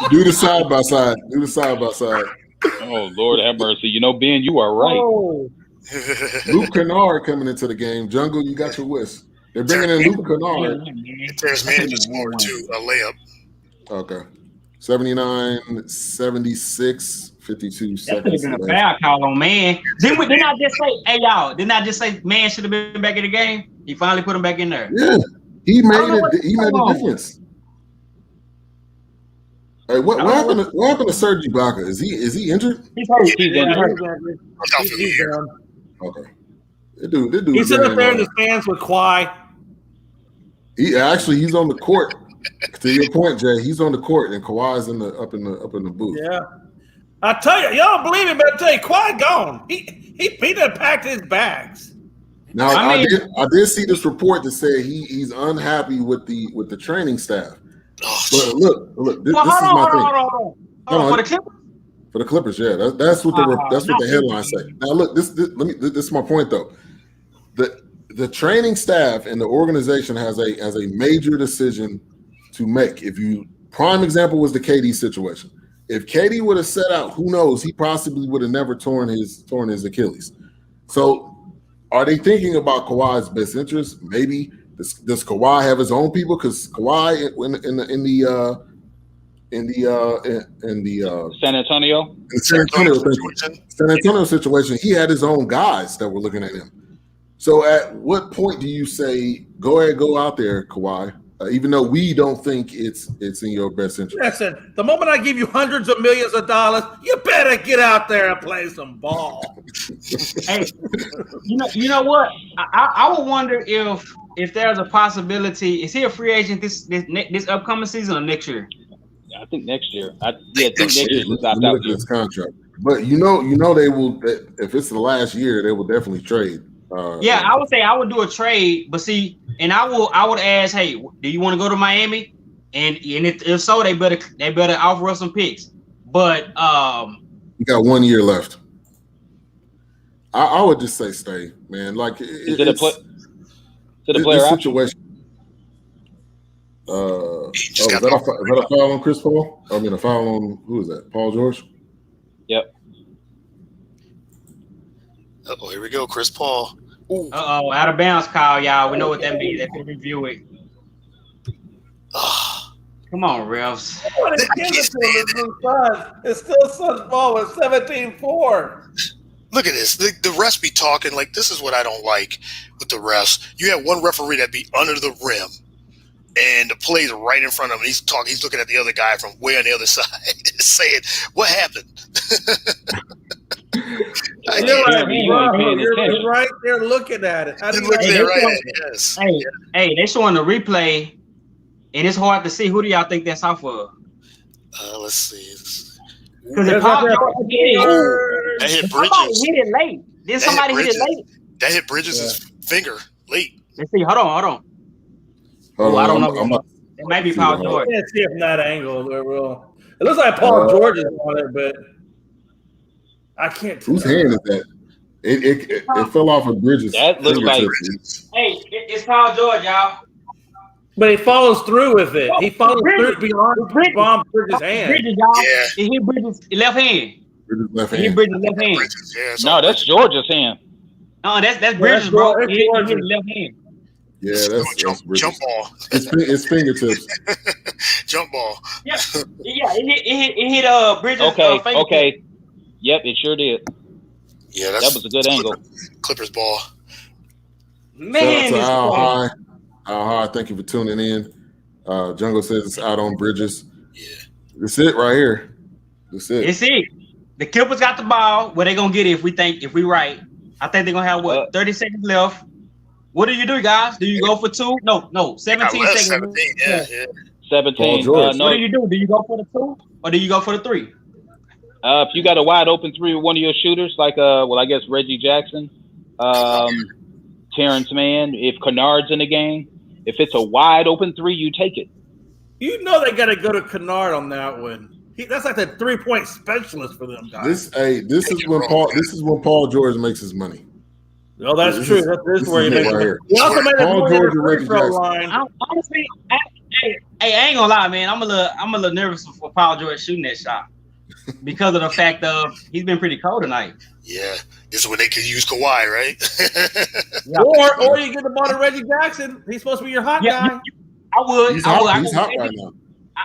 Do the side by side. Oh Lord have mercy. Ben, you are right. Oh. Luke Kennard coming into the game. Jungle, you got your wish. They're bringing in Luke Kennard. Terrence Mann just scored too, a layup. Okay. 79, 76, 52 seconds. That could have been a foul call on Man. Didn't I just say, hey, y'all, didn't I just say Man should have been back in the game? He finally put him back in there. Yeah. He made it. He made a difference. Hey, what happened to Serge Ibaka? Is he injured? He's hurt. He's injured. He's down. Okay. That dude. He's sitting up there in the stands with Kawhi. He's on the court. To your point, Jay, he's on the court and Kawhi's up in the booth. Yeah. I tell you, y'all don't believe me, but I tell you, Kawhi gone. He done packed his bags. Now I did see this report that said he's unhappy with the training staff. But look, this is my thing. Hold on. For the Clippers? For the Clippers, yeah. That's what the headlines say. Now look, this is my point though. The training staff and the organization has a major decision to make. Prime example was the KD situation. If KD would have set out, who knows, he possibly would have never torn his Achilles. So are they thinking about Kawhi's best interest? Maybe. Does Kawhi have his own people? Because Kawhi in the San Antonio situation, he had his own guys that were looking at him. So at what point do you say, go out there, Kawhi, even though we don't think it's in your best interest? Listen, the moment I give you hundreds of millions of dollars, you better get out there and play some ball. Hey, you know what? I would wonder if there's a possibility. Is he a free agent this upcoming season or next year? I think next year. I think next year is his contract. But you know they will. If it's the last year, they will definitely trade. I would say I would do a trade, but see, and I would ask, hey, do you want to go to Miami? And if so, they better offer us some picks. But you got 1 year left. I would just say stay, man. Like is it a player situation? Is that a foul on Chris Paul? I mean, a foul on who is that? Paul George? Yep. Oh, here we go, Chris Paul. Out of bounds call, y'all. We know what that means. They can review it. Come on, refs. It's still Suns ball with 17-4. Look at this. The refs be talking like this is what I don't like with the refs. You have one referee that be under the rim, and the play's right in front of him. He's looking at the other guy from way on the other side, saying, "What happened?" You're right there looking at it. Yes. Hey, they showing the replay, and it's hard to see. Who do y'all think that's off of? Let's see. Because if Paul George that hit Bridges. Hit it late. Then somebody hit it late. That hit Bridges' finger late. Let's see. Hold on. I don't know. It might be Paul George. I can't see from that angle. It looks like Paul George is on it, but I can't tell. Whose hand is that? It fell off of Bridges. That looks like Hey, it's Paul George, y'all. But he follows through with it. He follows through beyond Bridges' hand. Bridges, y'all. Yeah. He hit Bridges' left hand. Bridges' left He hit hand. Bridges' left hand. no, that's George's hand. No, that's Bridges, bro. He hit his left hand. Yeah, that's jump ball. It's fingertips. Jump ball. Yeah. It hit Bridges' finger. Okay. Yep, it sure did. Yeah, that was a good angle. Clippers ball. Man, shout out to Al High, thank you for tuning in. Jungle says it's out on Bridges. Yeah. That's it right here. That's it. It's it. The Clippers got the ball. Where they gonna get it if we right? I think they're gonna have 30 seconds left. What do you do, guys? Do you go for two? No, 17 seconds. 17, yeah. 17. George. No. What do you do? Do you go for the two or do you go for the three? If you got a wide open three with one of your shooters, like I guess Reggie Jackson, Terrence Mann, if Kennard's in the game, if it's a wide open three, you take it. You know they got to go to Kennard on that one. That's like the 3-point specialist for them guys. This is when Paul George makes his money. No, that's true. This is where he makes it. Right, He also made Paul George and Reggie free throw Jackson. line. Honestly, I ain't gonna lie, man. I'm a little nervous for Paul George shooting that shot because of the fact of he's been pretty cold tonight. Yeah, This is when they could use Kawhi, right? Yeah. Or you get the ball to Reggie Jackson. He's supposed to be your hot guy. I would. He's I would. hot, I he's go hot Reggie. right now.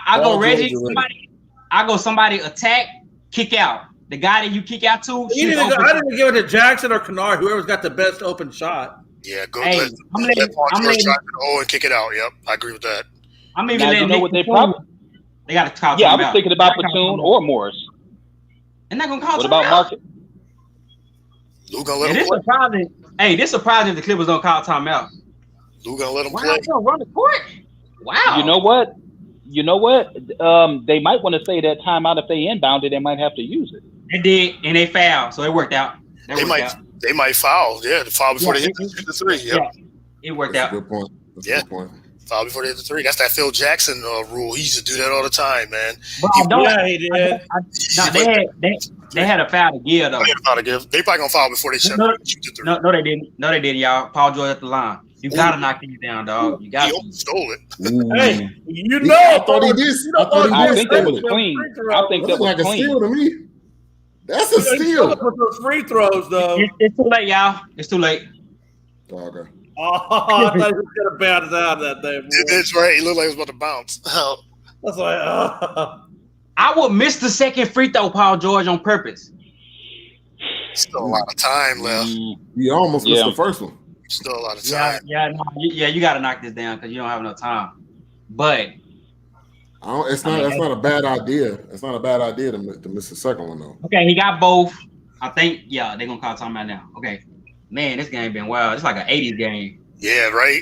I go Paul Reggie. George already. I go somebody attack, kick out. The guy that you kick out to. I didn't give it to Jackson or Kennard, whoever's got the best open shot. Yeah, go Hey, let I'm Paul George letting- try to hole and kick it out. Yep, I agree with that. I'm even Now, letting you know Nick what they Batum- probably. They got to call. Yeah, I timeout. was thinking about They gotta call Batum timeout. or Morris. They're not gonna call. What about timeout. Market? Lou gonna let Hey, him this play. surprising. Hey, this surprising if the Clippers don't call timeout. Lou gonna let him Wow, play. they don't run the court. Wow. You know what? They might want to say that timeout if they inbound it, they might have to use it. They did, and they fouled, so it worked out. They might foul. Yeah, the foul before Yeah, they hit the three. Yep. Yeah, it worked That's a out. good point. That's Yeah. a good point. Foul before they hit the three. That's that Phil Jackson rule. He used to do that all the time, man. But I don't. Yeah, he did. They had a foul to give though. They probably gonna foul before they shoot the three. No, they didn't. No, they didn't, y'all. Paul George at the line. You gotta knock these down, dog. You got He to. almost stole it. Ooh. Hey, you He- know. I thought he did. I thought I he think did that was steal it. clean. I think That that looked like was a steal clean. to me. That's a steal. With those free throws, though. It's too late, y'all. It's too late. Oh, okay. Oh, I thought he was gonna bounce out of that thing. boy. That's right. He looked like he was about to bounce. Oh, That's like, I would miss the second free throw, Paul George, on purpose. still a lot of time left. You almost missed Yeah. the first one. Still a lot of Yeah, time. you got to knock this down because you don't have enough time. But That's not a bad idea. It's not a bad idea to miss the second one though. okay, he got both. I think they're gonna call timeout now. Okay, man, this game been wild. It's like an '80s game. Yeah, right.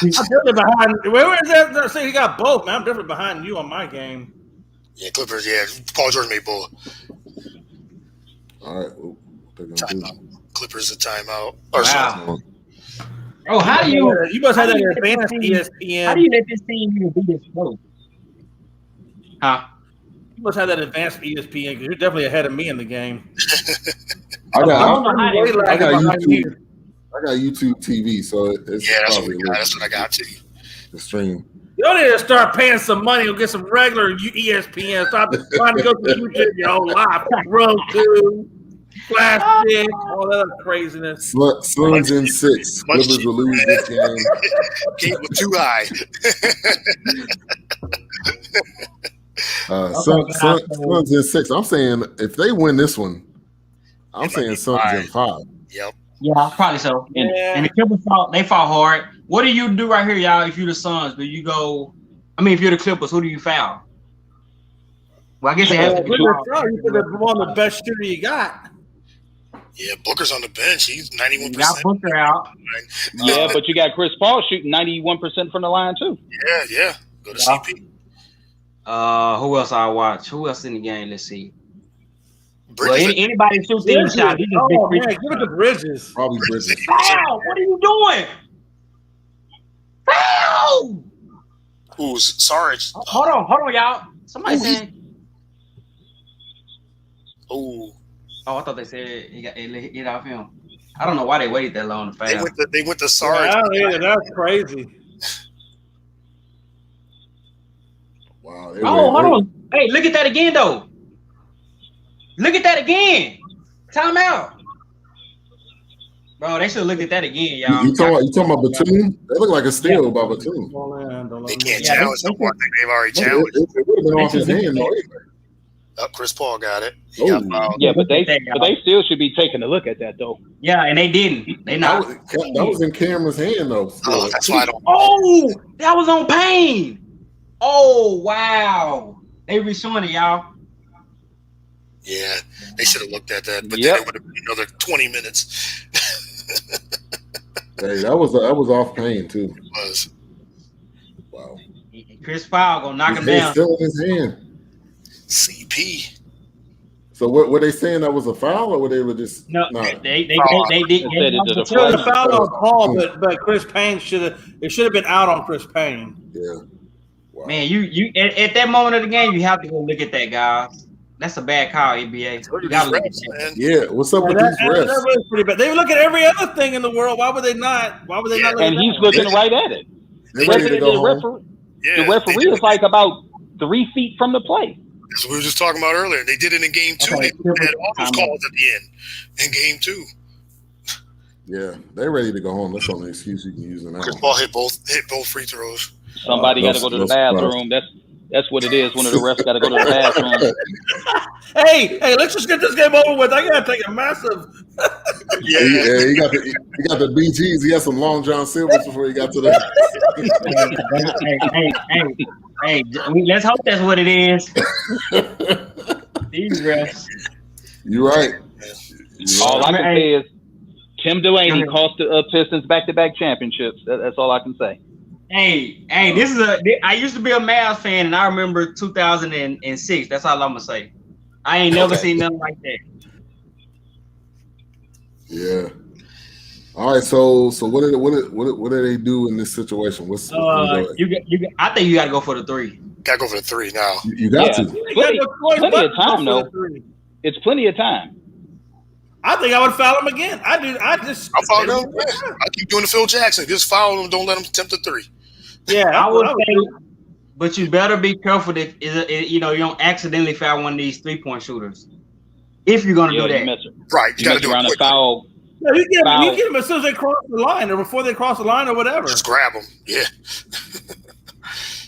I'm definitely behind. Where is that? See, he got both, man. I'm definitely behind you on my game. Yeah, Clippers. Yeah, Paul George made both. All right. What they're gonna do? Timeout. Clippers a timeout. Or Wow. Oh, how do you? You must have how that do you advanced let this ESPN. How do you let this team even be this close? Huh? You must have that advanced ESPN because you're definitely ahead of me in the game. I I don't got know how they- Way I got lagging behind YouTube. you. I got YouTube TV, so it's Yeah, that's what probably we got. That's what I got too. the stream. You need to start paying some money and get some regular ESPN. Stop trying to go to YouTube your whole life. Roku, Flash Stick, all that other craziness. Suns in 6. Much Clippers will lose this game. Gate was too high. Suns in 6. I'm saying if they win this one, I'm It might saying be Suns in 5. Yep. Yeah, probably so. Yeah. And the Clippers fought hard. What do you do right here, y'all? If you're the Suns, do you go? I mean, if you're the Clippers, who do you foul? Well, I guess it has to be. You could have won the best shooter you got. Yeah, Booker's on the bench. He's 91%. You got Booker out. Yeah, but you got Chris Paul shooting 91% from the line too. Yeah. Go to Yeah. CP. Who else I watch? Who else in the game? Let's see. Well, Bridges. anybody shoot these shots. He just big Oh, free man, give it to Bridges. Probably Bridges. Foul! What are you doing? Foul! Who's Sarge? Hold on, y'all. Somebody saying. Oh, Oh, I thought they said he got it off him. I don't know why they waited that long to foul. they went to Sarge. Yeah, that's crazy. Wow. Oh, hold on. Hey, look at that again, though. Look at that again. Timeout. Bro, they should look at that again, y'all. You talking about Batum? That looked like a steal by Batum. They can't Yeah, challenge no more. I think they've already It challenged. would have been off his hand though. Chris Paul got it. He got Oh. fouled. Yeah, but they still should be taking a look at that though. Yeah, and they didn't. They not. That was in Cameron's hand though. Oh, that's why I don't. Oh, that was on Payne. Oh, wow. They re-showing it, y'all. Yeah, they should have looked at that, but Yep. then it would have been another 20 minutes. Hey, that was off Payne too. It was. Wow. Chris Paul gonna knock him His hand's down. still in his hand. CP. So what were they saying that was a foul, or were they just No, nah. they did. Said it to the Should have flag. fouled on Paul, but Chris Payne should have been out on Chris Payne. Yeah. Wow. Man, you at that moment of the game, you have to go look at that, guys. That's a bad call, NBA. Look You at gotta look at these that. refs, man. Yeah, what's up with That these refs? was pretty bad. They look at every other thing in the world. Why would they not? Why would they not? Look And at he's that? looking right at it. They The ready to go home. referee, Yeah, the referee is like about 3 feet from the play. That's what we were just talking about earlier. They did it in game 2. Okay, They had all those calls at the end in game 2. Yeah, they're ready to go home. That's the only excuse you can use now. Chris Paul hit both free throws. Somebody got to go to the bathroom. That's what it is. One of the refs got to go to the bathroom. Hey, let's just get this game over with. I got to take a massive. He got the BGs. He had some Long John Silvers before he got to the. Hey, let's hope that's what it is. These refs. You're right. All I can say is Tim Delaney cost the Pistons back-to-back championships. That's all I can say. Hey, I used to be a Mavs fan, and I remember 2006. That's all I'm gonna say. I ain't never seen nothing like that. Yeah. All right. So what do they do in this situation? I think you got to go for the 3. Got to go for the 3 now. You got to. Plenty of time, though. It's plenty of time. I think I would foul him again. I foul him. I keep doing the Phil Jackson. Just foul him. Don't let him attempt the 3. Yeah, I would say. But you better be careful that you don't accidentally foul one of these 3-point shooters. If you're gonna do that, right? You gotta do around a foul. No, you get them as soon as they cross the line or before they cross the line or whatever. Just grab them. Yeah.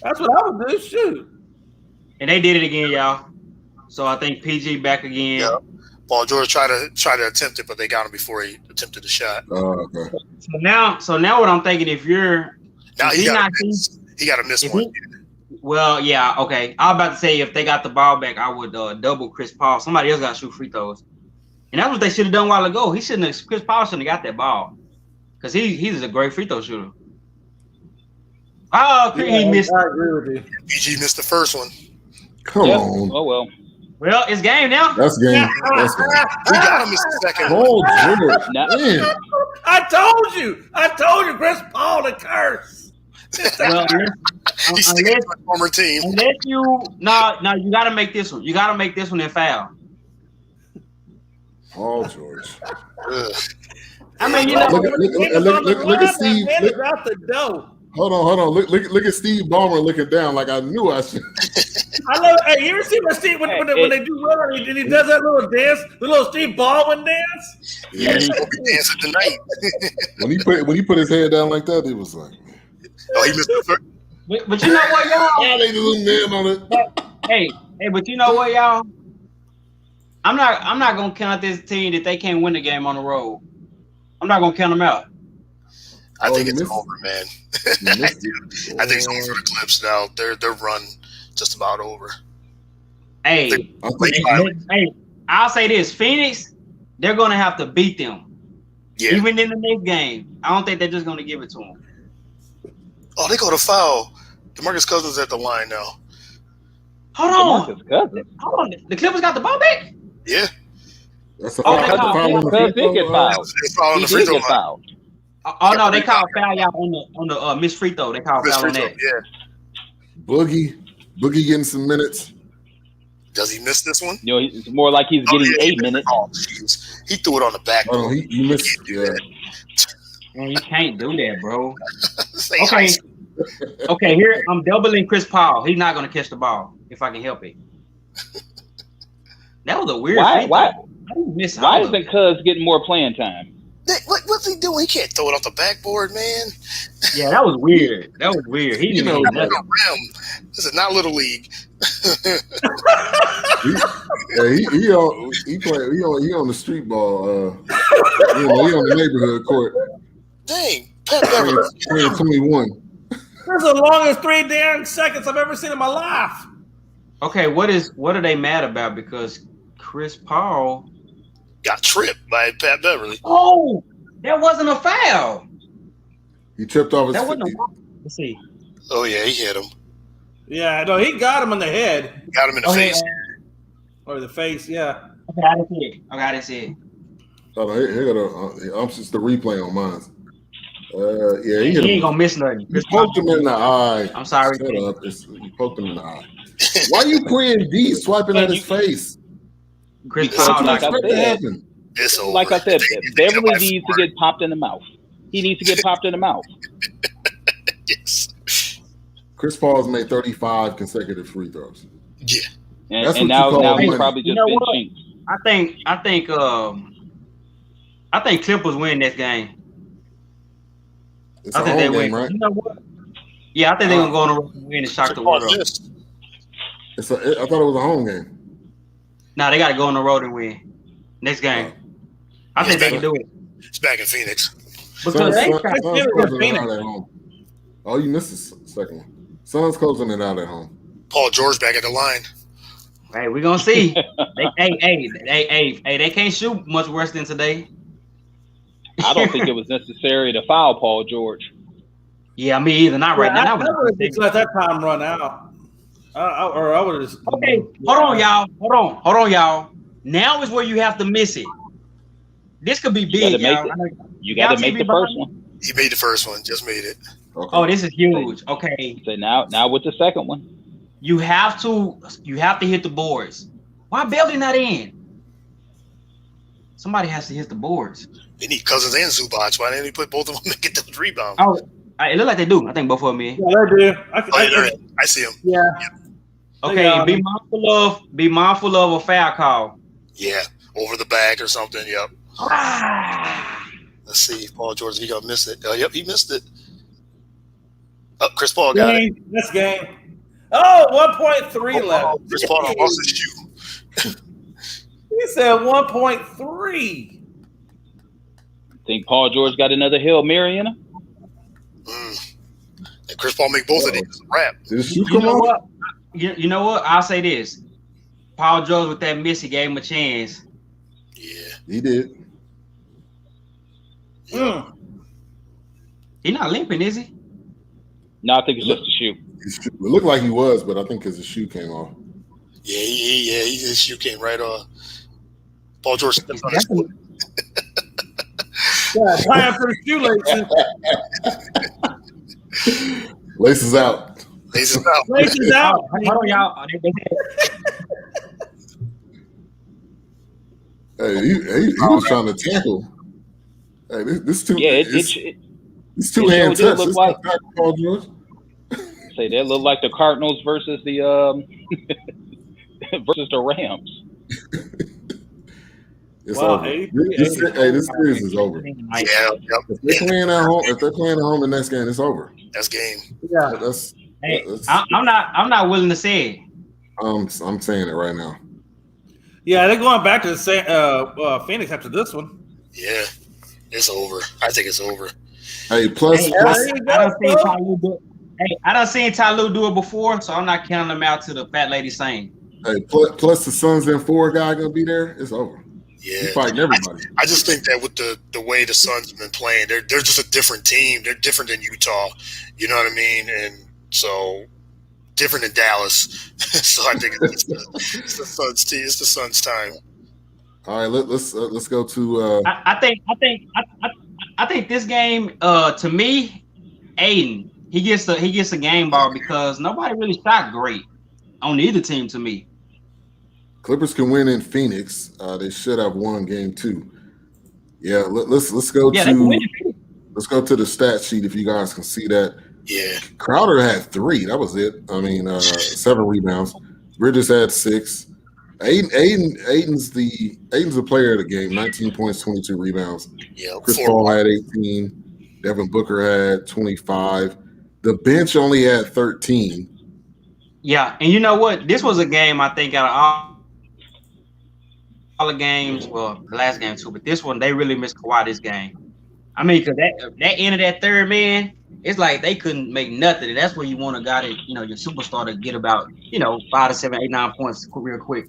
That's what I would do. Shoot. And they did it again, y'all. So I think PG back again. Yeah. Paul George tried to attempt it, but they got him before he attempted the shot. Okay. So now what I'm thinking, if you're now he got to miss one. Well, yeah, okay. I was about to say if they got the ball back, I would double Chris Paul. Somebody else got to shoot free throws, and that's what they should have done a while ago. Chris Paul shouldn't have got that ball because he's a great free throw shooter. Oh, he missed. I agree with you. PG missed the first one. Come on. Oh well. Well, it's game now. That's game. That's game. We got to miss the second one. Oh, George. I told you, Chris Paul the curse. Well, he's sticking to my former team. Unless you you got to make this one. You got to make this one and foul. Paul George. I mean, look at Steve. Out the dough. Hold on. Look at Steve Ballmer looking down like I knew I should. I love. Hey, you ever see my Steve when they do well and he does that little dance, the little Steve Ballmer dance? Yeah, he's dancing tonight. when he put his head down like that, it was like. Oh, he missed the first. But you know what, y'all? Yeah, they zoomed in on it. Hey, but you know what, y'all? I'm not gonna count this team that they can't win the game on the road. I'm not gonna count them out. I think it's over, man. I think it's over for the Clips now. Their run just about over. Hey, I'll say this: Phoenix, they're gonna have to beat them. Yeah. Even in the next game, I don't think they're just gonna give it to them. Oh, they go to foul. DeMarcus Cousins at the line now. Hold on. The Clippers got the ball back? Yeah. That's a foul. He did get fouled. Oh no, they called foul y'all on the missed free throw. They called foul on that. Yeah. Boogie getting some minutes. Does he miss this one? It's more like he's getting 8 minutes. Oh, he threw it on the back. Oh, he missed it. Yeah. Man, you can't do that, bro. Okay. Here I'm doubling Chris Paul. He's not gonna catch the ball if I can help it. That was a weird. Why isn't Cuz getting more playing time? What's he doing? He can't throw it off the backboard, man. Yeah, that was weird. He didn't know nothing. This is not Little League. he on the street ball. He on the neighborhood court. Dang, Pat Beverly. 21. That's the longest 3 damn seconds I've ever seen in my life. Okay, what are they mad about? Because Chris Paul got tripped by Pat Beverly. Oh, that wasn't a foul. He tripped off his feet. Let's see. Oh yeah, he hit him. Yeah, no, he got him in the head. Got him in the face. Or the face, yeah. Okay, I didn't see it. Oh, I'm just the replay on mine. He ain't gonna miss nothing. You poked him in the eye. I'm sorry. Shut up. You poked him in the eye. Why are you playing D swiping at his face? Chris Paul, like I said, Beverly needs to get popped in the mouth. He needs to get popped in the mouth. Yes. Chris Paul's made 35 consecutive free throws. Yeah. That's and what you call now he's money. probably just know been what? chinked. I think Clippers win this game. It's I a think they home win. game, right? You know what? Yeah, I think they're gonna go on the road and win and shock the world up. I thought it was a home game. Nah, they gotta go on the road and win. Next game. I think they can do it. It's back in Phoenix. Because Suns they closing it out at home. Oh, you missed the second one. Suns closing it out at home. Paul George back at the line. Hey, we're gonna see. They can't shoot much worse than today. I don't think it was necessary to foul Paul George. Yeah, me either. Not right now. I would just let that time run out. I would just. Okay, hold on, y'all. Hold on, y'all. Now is where you have to miss it. This could be big, y'all. You got to make the first one. He made the first one. Just made it. Okay. Oh, this is huge. Okay. So now with the second one, You have to hit the boards. Why Beverly not in? Somebody has to hit the boards. They need Cousins and Zubac. Why didn't he put both of them to get those rebounds? Oh, it look like they do. I think both of them in. Yeah, they do. I see him. Yeah. Okay, be mindful of a foul call. Yeah, over the back or something. Yep. Ah. Let's see. Paul George, he gonna miss it. Yep, he missed it. Oh, Chris Paul got it. This game. Oh, 1.3 left. Chris Paul lost his shoe. He said 1.3. think Paul George got another Hail Mary in him. And Chris Paul make both of these. It's a wrap. Did the shoe You come know off? what? You know what? I'll say this. Paul George with that miss, he gave him a chance. Yeah. He did. He's not limping, is he? No, I think it's just a shoe. It looked like he was, but I think his shoe came off. Yeah, his shoe came right off. Paul George stepped on his foot. Yeah, time for the shoelaces. Laces out. Laces out. Laces out. Hold on, y'all. Hey, he was trying to tackle. Hey, this two. Yeah, it's two hand touch. Look This like Paul George. Say that look like the Cardinals versus the versus the Rams. It's Wow, over. 83, This series is over. Yeah, If they're playing at home, the next game, it's over. that's game. Yeah. I'm not willing to say it. I'm saying it right now. Yeah, they're going back to the same Phoenix after this one. Yeah, it's over. I think it's over. Hey, plus, I done seen Ty Lue do it before, so I'm not counting them out to the fat lady saying. hey, plus the Suns and 4 guy gonna be there. It's over. Yeah, He's fighting everybody. I just think that with the way the Suns have been playing, they're just a different team. They're different than Utah. You know what I mean? And so different than Dallas. So I think it's the Suns team. It's the Suns time. All right, let's go to. I think this game, to me, Aiden, he gets a game ball because nobody really shot great on either team to me. Clippers can win in Phoenix. They should have won game 2. Yeah, let's go to the stat sheet if you guys can see that. Yeah, Crowder had 3. That was it. I mean, 7 rebounds. Bridges had 6. Aiden's the player of the game. 19 points, 22 rebounds. yeah. Chris Paul had 18. Devin Booker had 25. The bench only had 13. Yeah, and you know what? This was a game I think out of all the games, well, the last game too, but this one they really missed Kawhi this game. I mean, because that end of that third, man, it's like they couldn't make nothing, and that's where you want a guy that your superstar to get about 5 to 7, 8, 9 points real quick.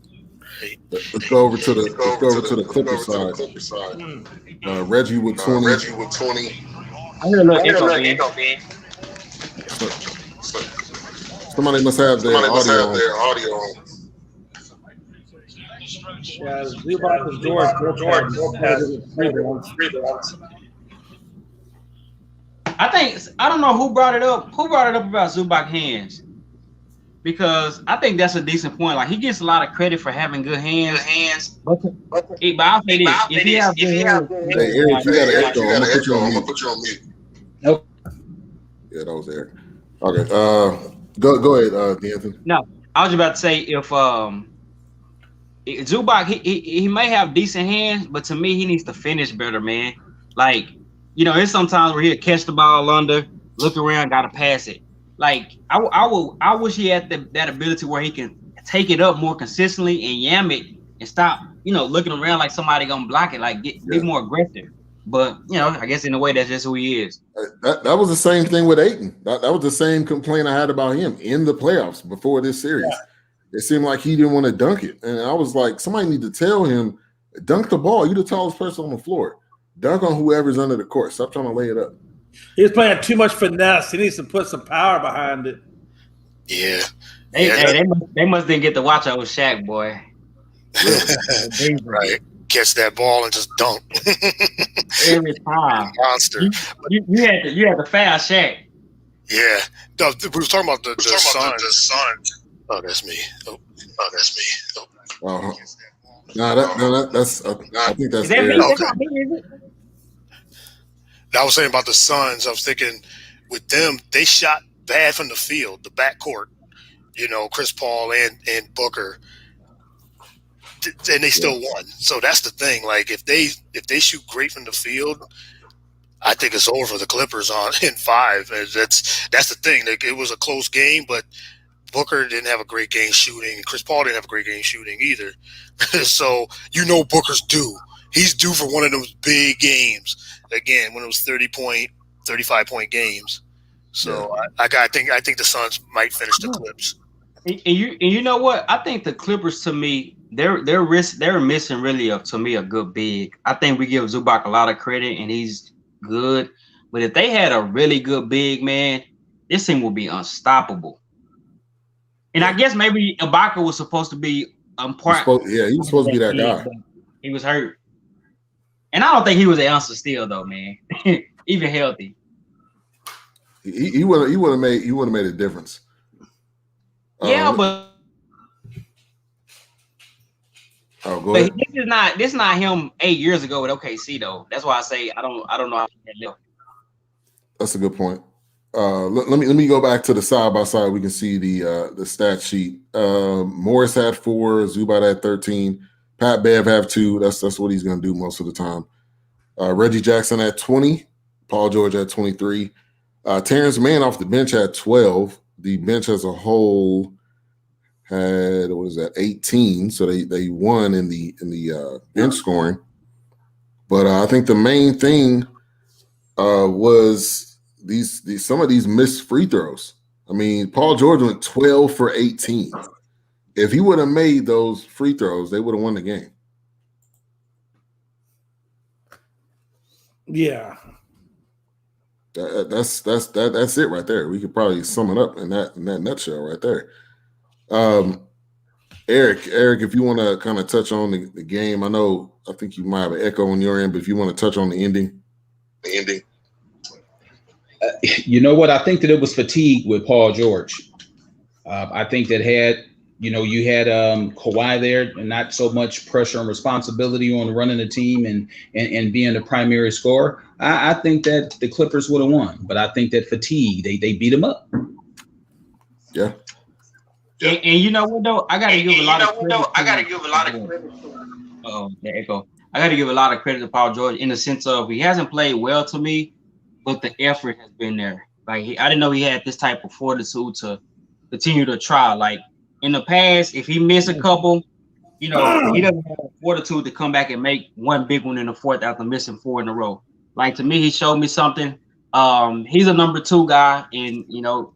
Let's go over to the Clippers side. Reggie with 20. I hear a little echo, man. Somebody must have their audio on. Yeah, Zubac and George had rebounds. I don't know who brought it up. Who brought it up about Zubac hands? Because I think that's a decent point. Like, he gets a lot of credit for having good hands. But I'll say this: if he have good hands, hey Eric, you got an echo. I'm gonna put you on mute. Nope. Yeah, that was Eric. Okay. Go ahead, D'Anthony. No, I was about to say if Zubac, he may have decent hands, but to me, he needs to finish better, man. Like, there's sometimes where he'll catch the ball under, look around, gotta pass it. Like, I wish he had that ability where he can take it up more consistently and yam it and stop, looking around like somebody gonna block it. Like, be more aggressive. But I guess in a way that's just who he is. That was the same thing with Ayton. That was the same complaint I had about him in the playoffs before this series. Yeah. It seemed like he didn't want to dunk it, and I was like, somebody need to tell him, dunk the ball. You're the tallest person on the floor. Dunk on whoever's under the court. Stop trying to lay it up. He's playing too much finesse. He needs to put some power behind it. Yeah. They must didn't get to watch old Shaq, boy. Right. Catch that ball and just dunk. Every time. Monster. You had to foul Shaq. Yeah. We were talking about the Suns. Oh, that's me. Oh. Uh-huh. That's. I think that's. I was saying about the Suns. I was thinking with them, they shot bad from the field, the backcourt. Chris Paul and Booker, and they still won. So that's the thing. Like if they shoot great from the field, I think it's over for the Clippers in 5. That's the thing. Like, it was a close game, but Booker didn't have a great game shooting. Chris Paul didn't have a great game shooting either. So Booker's due. He's due for one of those big games. Again, one of those 35-point games. So I think the Suns might finish the Clips. And you know what? I think the Clippers, to me, they're missing really a good big. I think we give Zubac a lot of credit and he's good. But if they had a really good big, man, this team would be unstoppable. And I guess maybe Ibaka was supposed to be part. He was supposed to be that guy. He was hurt. And I don't think he was the answer still, though, man. Even healthy. He would have made a difference. Yeah, but go ahead. This is not him 8 years ago with OKC though. That's why I say I don't know how he left. That's a good point. Let me go back to the side by side. We can see the stat sheet. Morris had 4, Zubac had 13, Pat Bev have 2. That's what he's gonna do most of the time. Reggie Jackson had 20, Paul George had 23. Terrence Mann off the bench had 12. The bench as a whole had 18. So they won in the bench scoring. But I think the main thing was some of these missed free throws. I mean, Paul George went 12 for 18. If he would have made those free throws, they would have won the game. Yeah. That's it right there. We could probably sum it up in that nutshell right there. Eric, if you want to kind of touch on the game, I think you might have an echo on your end, but if you want to touch on the ending. You know what? I think that it was fatigue with Paul George. I think that you had Kawhi there and not so much pressure and responsibility on running the team and being the primary scorer. I think that the Clippers would have won, but I think that fatigue, they beat them up. Yeah. And you know what though? I gotta give a lot of credit. The echo. I gotta give a lot of credit to Paul George in the sense of he hasn't played well to me, but the effort has been there. Like I didn't know he had this type of fortitude to continue to try. Like in the past, if he missed a couple, he doesn't have the fortitude to come back and make one big one in the fourth after missing 4 in a row. Like to me, he showed me something. He's a number 2 guy, and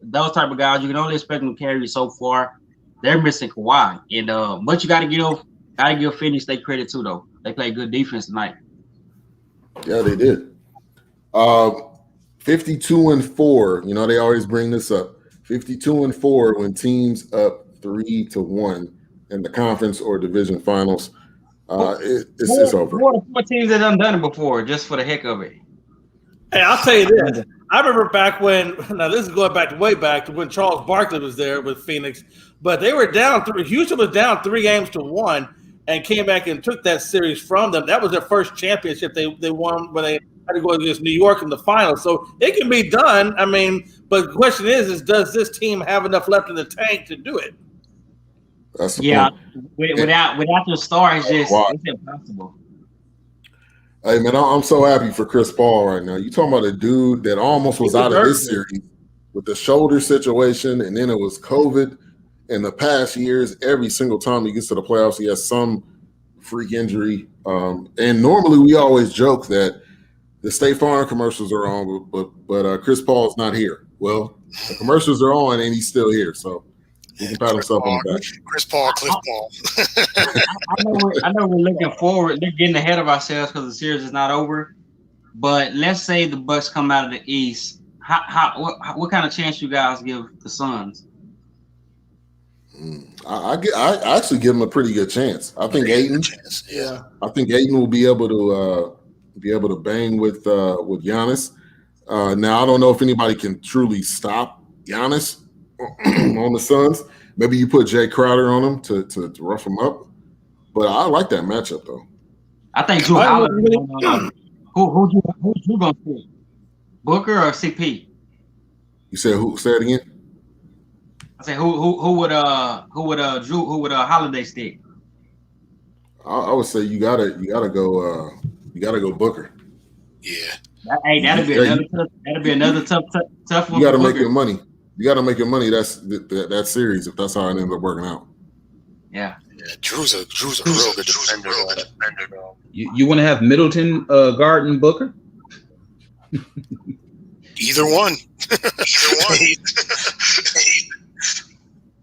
those type of guys you can only expect them to carry you so far. They're missing Kawhi, and but you got to give Phoenix their credit too, though. They played good defense tonight. Yeah, they did. 52-4. They always bring this up. 52-4 when teams up 3-1 in the conference or division finals. It's over. 4 teams that done it before, just for the heck of it. Hey, I'll tell you this. I remember back when, now this is going way back to when Charles Barkley was there with Phoenix, but they were down 3. Houston was down 3-1 and came back and took that series from them. That was their first championship they won when they had to go against New York in the finals. So it can be done. I mean, but the question is does this team have enough left in the tank to do it? That's the point. Without the star, it's impossible. Hey man, I'm so happy for Chris Paul right now. You talking about a dude that almost was out of this series with the shoulder situation, and then it was COVID. In the past years, every single time he gets to the playoffs, he has some freak injury. And normally we always joke that the State Farm commercials are on, but Chris Paul's not here. Well, the commercials are on, and he's still here, so he can pat himself on the back. Chris Paul, Cliff Paul. I know we're looking forward. They're getting ahead of ourselves because the series is not over. But let's say the Bucks come out of the East. What kind of chance you guys give the Suns? I actually give him a pretty good chance. I think Ayton. Yeah. I think Ayton will be able to bang with Giannis. Now I don't know if anybody can truly stop Giannis on the Suns. Maybe you put Jay Crowder on him to rough him up. But I like that matchup though. I think Drew Holiday. Who you gonna pick? Booker or CP? You said who? Say it again. I say who would Holiday stick? I would say you gotta go Booker. Yeah. That'd be another tough one. You gotta make your money. You gotta make your money. That's that series if that's how it ends up working out. Yeah. Drew's a real good defender. You want to have Middleton guarding Booker? Either one.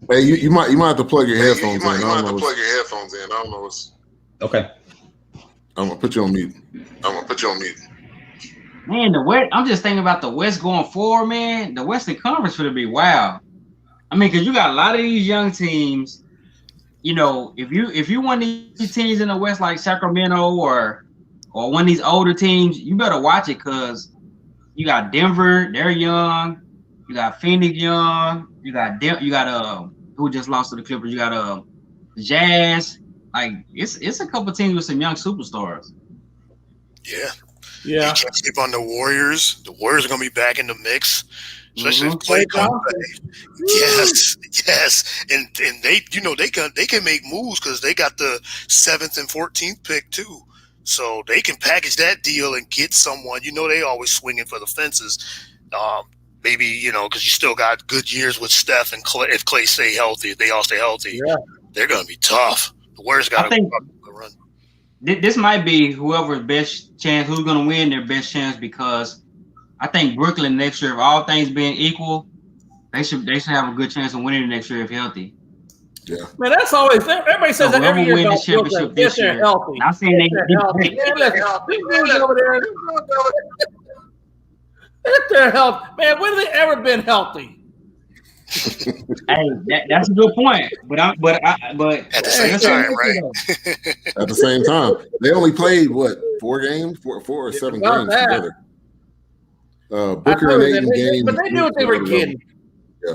Hey, you might have to plug your headphones in. I don't know what's. Okay. I'm gonna put you on mute. Man, the West. I'm just thinking about the West going forward, man. The Western Conference would be wild. I mean, because you got a lot of these young teams. You know, if you one of these teams in the West like Sacramento or one of these older teams, you better watch it because you got Denver, they're young. You got Phoenix young. You got who just lost to the Clippers. You got Jazz. Like it's a couple teams with some young superstars. Yeah. Yeah. You can't sleep on the Warriors. The Warriors are gonna be back in the mix. Especially if Clay comes back. Yes. And they can make moves because they got the 7th and 14th pick too. So they can package that deal and get someone. You know, they always swinging for the fences. Maybe, because you still got good years with Steph and Clay. If Clay stay healthy, if they all stay healthy, they're going to be tough. The Warriors got to run. This might be whoever's best chance, who's going to win their best chance, because I think Brooklyn next year, if all things being equal, they should have a good chance of winning next year if healthy. Yeah, man, that's always everybody says that every year. Win the championship this year. Healthy. I'm saying they're healthy. If they're healthy, man, when have they ever been healthy? Hey, that's a good point. But at the same time, right? At the same time, they only played what 4 or 7 games together. Booker and Ayton games, but they knew what they were getting.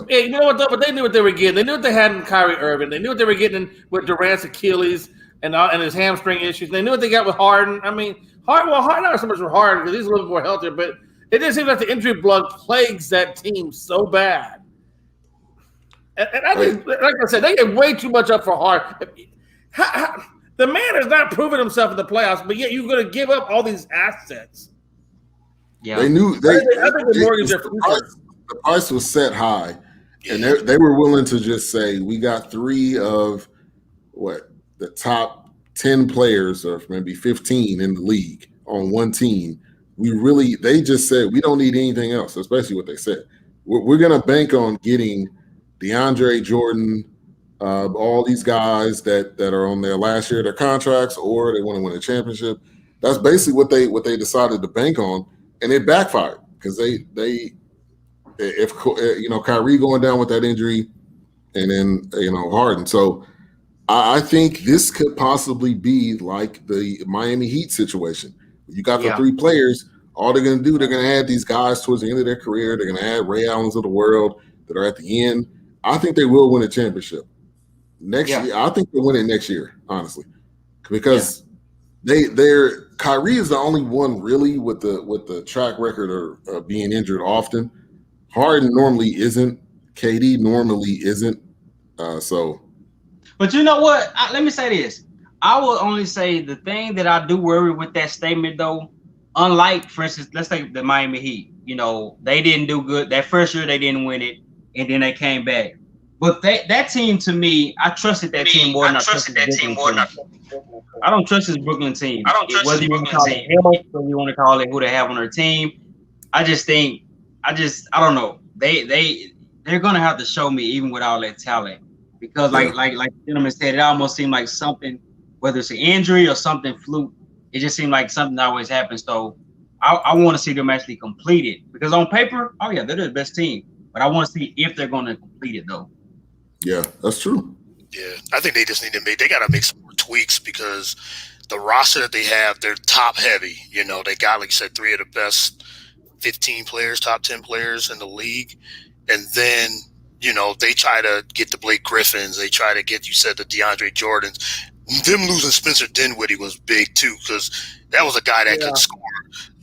Yeah, you know what? Though, but they knew what they were getting. They knew what they had in Kyrie Irving. They knew what they were getting with Durant's Achilles and his hamstring issues. They knew what they got with Harden. I mean, Harden not so much for Harden because he's a little bit more healthier, but it just seems like the injury bug plagues that team so bad. And I think, like I said, they get way too much up for Harden. The man has not proven himself in the playoffs, but yet you're going to give up all these assets. Yeah, they knew the price was set high, and they were willing to just say we got 3 of the top 10 players, or maybe 15 in the league on one team. They just said we don't need anything else. That's basically what they said. We're going to bank on getting DeAndre Jordan, all these guys that are on their last year of their contracts, or they want to win a championship. That's basically what they decided to bank on. And it backfired because if Kyrie going down with that injury, and then Harden. So I think this could possibly be like the Miami Heat situation. You got the 3 players. All they're going to do, they're going to add these guys towards the end of their career. They're going to add Ray Allens of the world that are at the end. I think they will win a championship next year. I think they'll win it next year, honestly, because Kyrie is the only one really with the track record of being injured often. Harden normally isn't. KD normally isn't. But But you know what? Let me say this. I will only say the thing that I do worry with that statement, though, unlike, for instance, let's take the Miami Heat. You know, they didn't do good. That first year, they didn't win it, and then they came back. But that team, to me, I trusted that team more than I trusted that team more. I don't trust this Brooklyn team. I don't trust whether you want to call it health, whether you want to call it who they have on their team. I don't know. They're gonna have to show me even with all that talent, because like the gentleman said, it almost seemed like something, whether it's an injury or something fluke, it just seemed like something always happens. So I want to see them actually complete it, because on paper, oh yeah, they're the best team, but I want to see if they're going to complete it though. Yeah, that's true. Yeah, I think they just need to they got to make some more tweaks, because the roster that they have, they're top heavy. You know, they got, like you said, 3 of the best 15 players, top 10 players in the league. And then, you know, they try to get the Blake Griffins. They try to get, you said, the DeAndre Jordans. Them losing Spencer Dinwiddie was big too, because that was a guy that could score.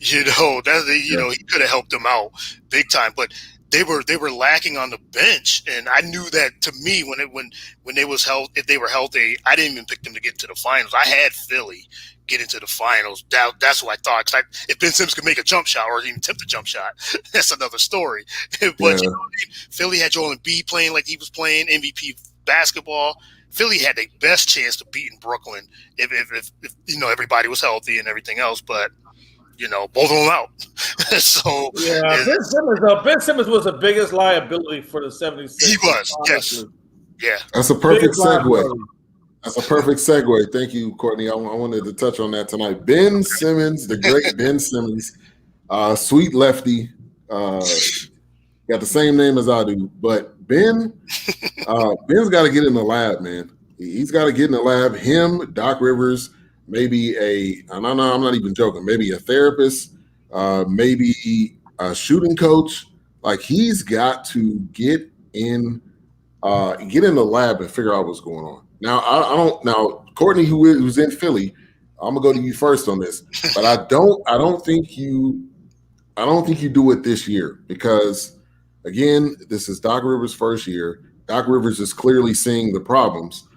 You know, he could have helped them out big time. But they were lacking on the bench, and I knew that. To me, when they was if they were healthy, I didn't even pick them to get to the finals. I had Philly get into the finals. That's what I thought. Cause if Ben Simmons could make a jump shot or even attempt a jump shot, that's another story. But you know, Philly had Joel Embiid playing like he was playing MVP basketball. Philly had the best chance to beat in Brooklyn if you know, everybody was healthy and everything else, but you know, both of them out. So yeah, Ben Simmons was the biggest liability for the 76ers. He was, honestly. yes. Yeah. That's a perfect segue. That's a perfect segue. Thank you, Courtney. I wanted to touch on that tonight. Ben Simmons, the great Ben Simmons, sweet lefty, got the same name as I do, but Ben's got to get in the lab, man. He's got to get in the lab. Him, Doc Rivers, maybe I'm not even joking, maybe a therapist, maybe a shooting coach. Like, he's got to get in the lab and figure out what's going on. Now, I don't. Now, Courtney, who's in Philly, I'm gonna go to you first on this, but I don't think you do it this year, because, again, this is Doc Rivers' first year. Doc Rivers is clearly seeing the problems,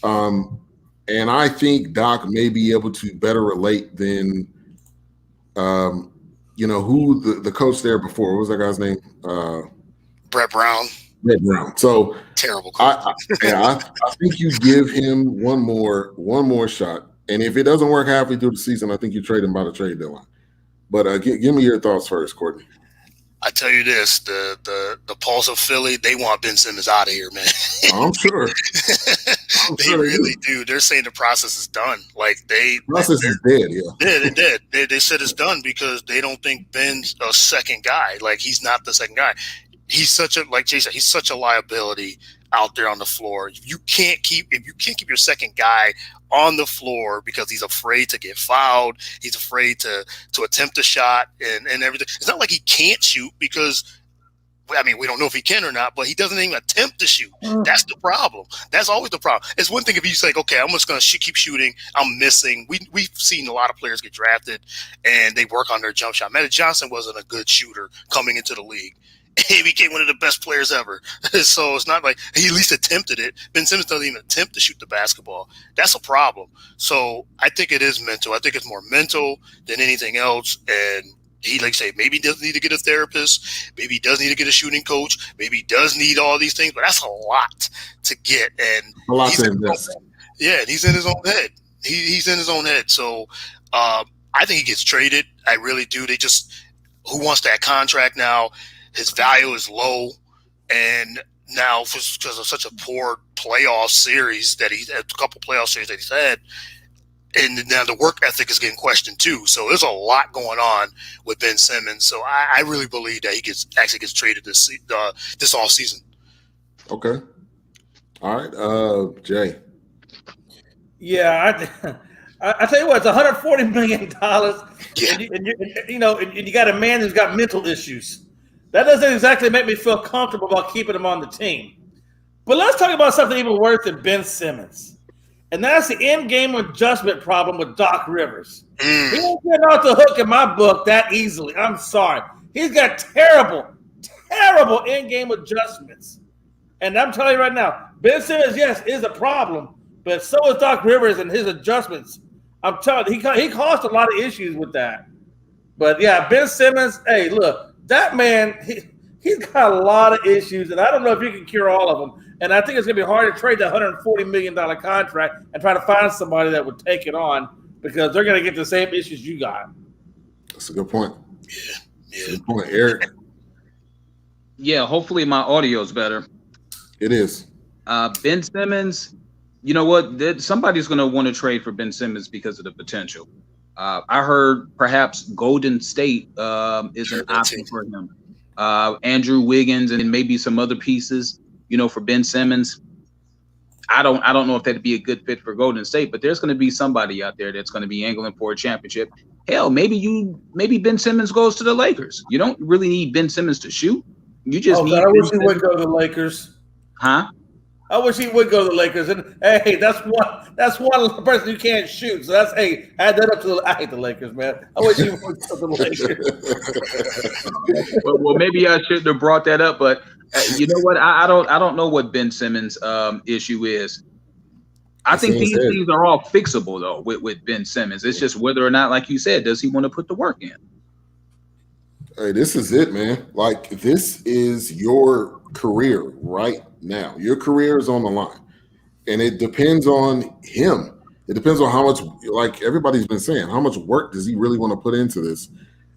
and I think Doc may be able to better relate than, you know, who the coach there before. What was that guy's name? Brett Brown. So terrible. I think you give him one more shot, and if it doesn't work halfway through the season, I think you trade him by the trade deadline. But give me your thoughts first, Courtney. I tell you this: the pulse of Philly, they want Ben Simmons out of here, man. I'm sure. They really do. They're saying the process is done. Like the process is dead. Yeah, they're dead. They said it's done because they don't think Ben's a second guy. Like, he's not the second guy. He's like Jay said, he's such a liability out there on the floor. If you can't keep your second guy on the floor because he's afraid to get fouled, he's afraid to attempt a shot and everything. It's not like he can't shoot, because, I mean, we don't know if he can or not, but he doesn't even attempt to shoot. That's the problem. That's always the problem. It's one thing if you say, okay, I'm just going to keep shooting, I'm missing. We've seen a lot of players get drafted and they work on their jump shot. Magic Johnson wasn't a good shooter coming into the league. He became one of the best players ever. So it's not like he at least attempted it. Ben Simmons doesn't even attempt to shoot the basketball. That's a problem. So I think it is mental. I think it's more mental than anything else. And he, like say, maybe he does need to get a therapist. Maybe he does need to get a shooting coach. Maybe he does need all these things. But that's a lot to get. And a lot to invest. Yeah, he's in his own head. He's in his own head. So I think he gets traded. I really do. They just, who wants that contract now? His value is low, and now because of such a poor playoff series that a couple playoff series that he's had, and now the work ethic is getting questioned too. So there's a lot going on with Ben Simmons. So I really believe that he actually gets traded this off season. Okay. All right, Jay. Yeah, I tell you what, it's $140 million, Yeah. and you got a man who's got mental issues. That doesn't exactly make me feel comfortable about keeping him on the team. But let's talk about something even worse than Ben Simmons. And that's the in-game adjustment problem with Doc Rivers. He ain't getting off the hook in my book that easily. I'm sorry. He's got terrible in-game adjustments. And I'm telling you right now, Ben Simmons, yes, is a problem, but so is Doc Rivers and his adjustments. I'm telling you, he caused a lot of issues with that. But yeah, Ben Simmons, hey, look, that man, he's got a lot of issues, and I don't know if you can cure all of them. And I think it's going to be hard to trade the $140 million contract and try to find somebody that would take it on because they're going to get the same issues you got. That's a good point. Yeah. Good point, Eric. Yeah, hopefully my audio is better. It is. Ben Simmons, you know what? Somebody's going to want to trade for Ben Simmons because of the potential. I heard perhaps Golden State is an option for him. Andrew Wiggins and maybe some other pieces, for Ben Simmons. I don't know if that'd be a good fit for Golden State, but there's going to be somebody out there that's going to be angling for a championship. Hell, maybe Ben Simmons goes to the Lakers. You don't really need Ben Simmons to shoot. You just need. I wish he would go to the Lakers. Huh? I wish he would go to the Lakers. And hey, that's one person who can't shoot. So that's add that up to I hate the Lakers, man. I wish he would go to the Lakers. well, maybe I shouldn't have brought that up, but you know what? I don't know what Ben Simmons' issue is. I think these things are all fixable though with Ben Simmons. It's just whether or not, like you said, does he want to put the work in? Hey, this is it, man. Like, this is your career right now. Your career is on the line. And it depends on him. It depends on how much, like everybody's been saying, how much work does he really want to put into this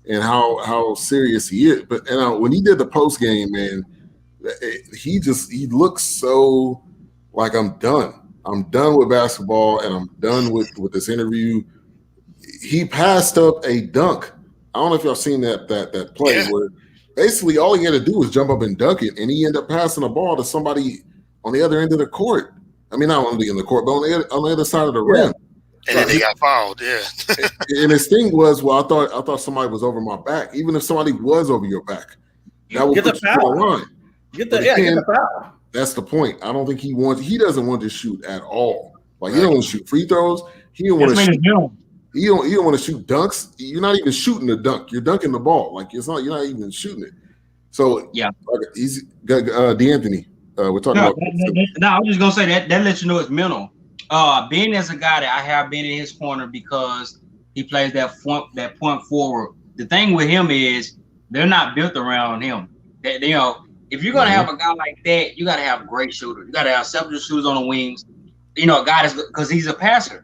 and how serious he is. But when he did the post game, man, he looks so like, I'm done. I'm done with basketball and I'm done with this interview. He passed up a dunk. I don't know if y'all seen that play where basically all he had to do was jump up and dunk it, and he ended up passing the ball to somebody on the other end of the court. I mean, not on the end of the court, but on the other side of the rim. And then he got fouled, And his thing was, well, I thought somebody was over my back. Even if somebody was over your back, that would put you on the line. Get the foul. That's the point. I don't think he doesn't want to shoot at all. Like, he don't want to shoot free throws. He don't want to shoot. You don't want to shoot dunks. You're not even shooting the dunk. You're dunking the ball. Like, you're not even shooting it. So yeah, he's D'Anthony. We're talking about. No, I was just gonna say that lets you know it's mental. Ben is a guy that I have been in his corner because he plays that point forward. The thing with him is they're not built around him. If you're gonna have a guy like that, you got to have a great shooter. You got to have several shooters on the wings. A guy that's because he's a passer.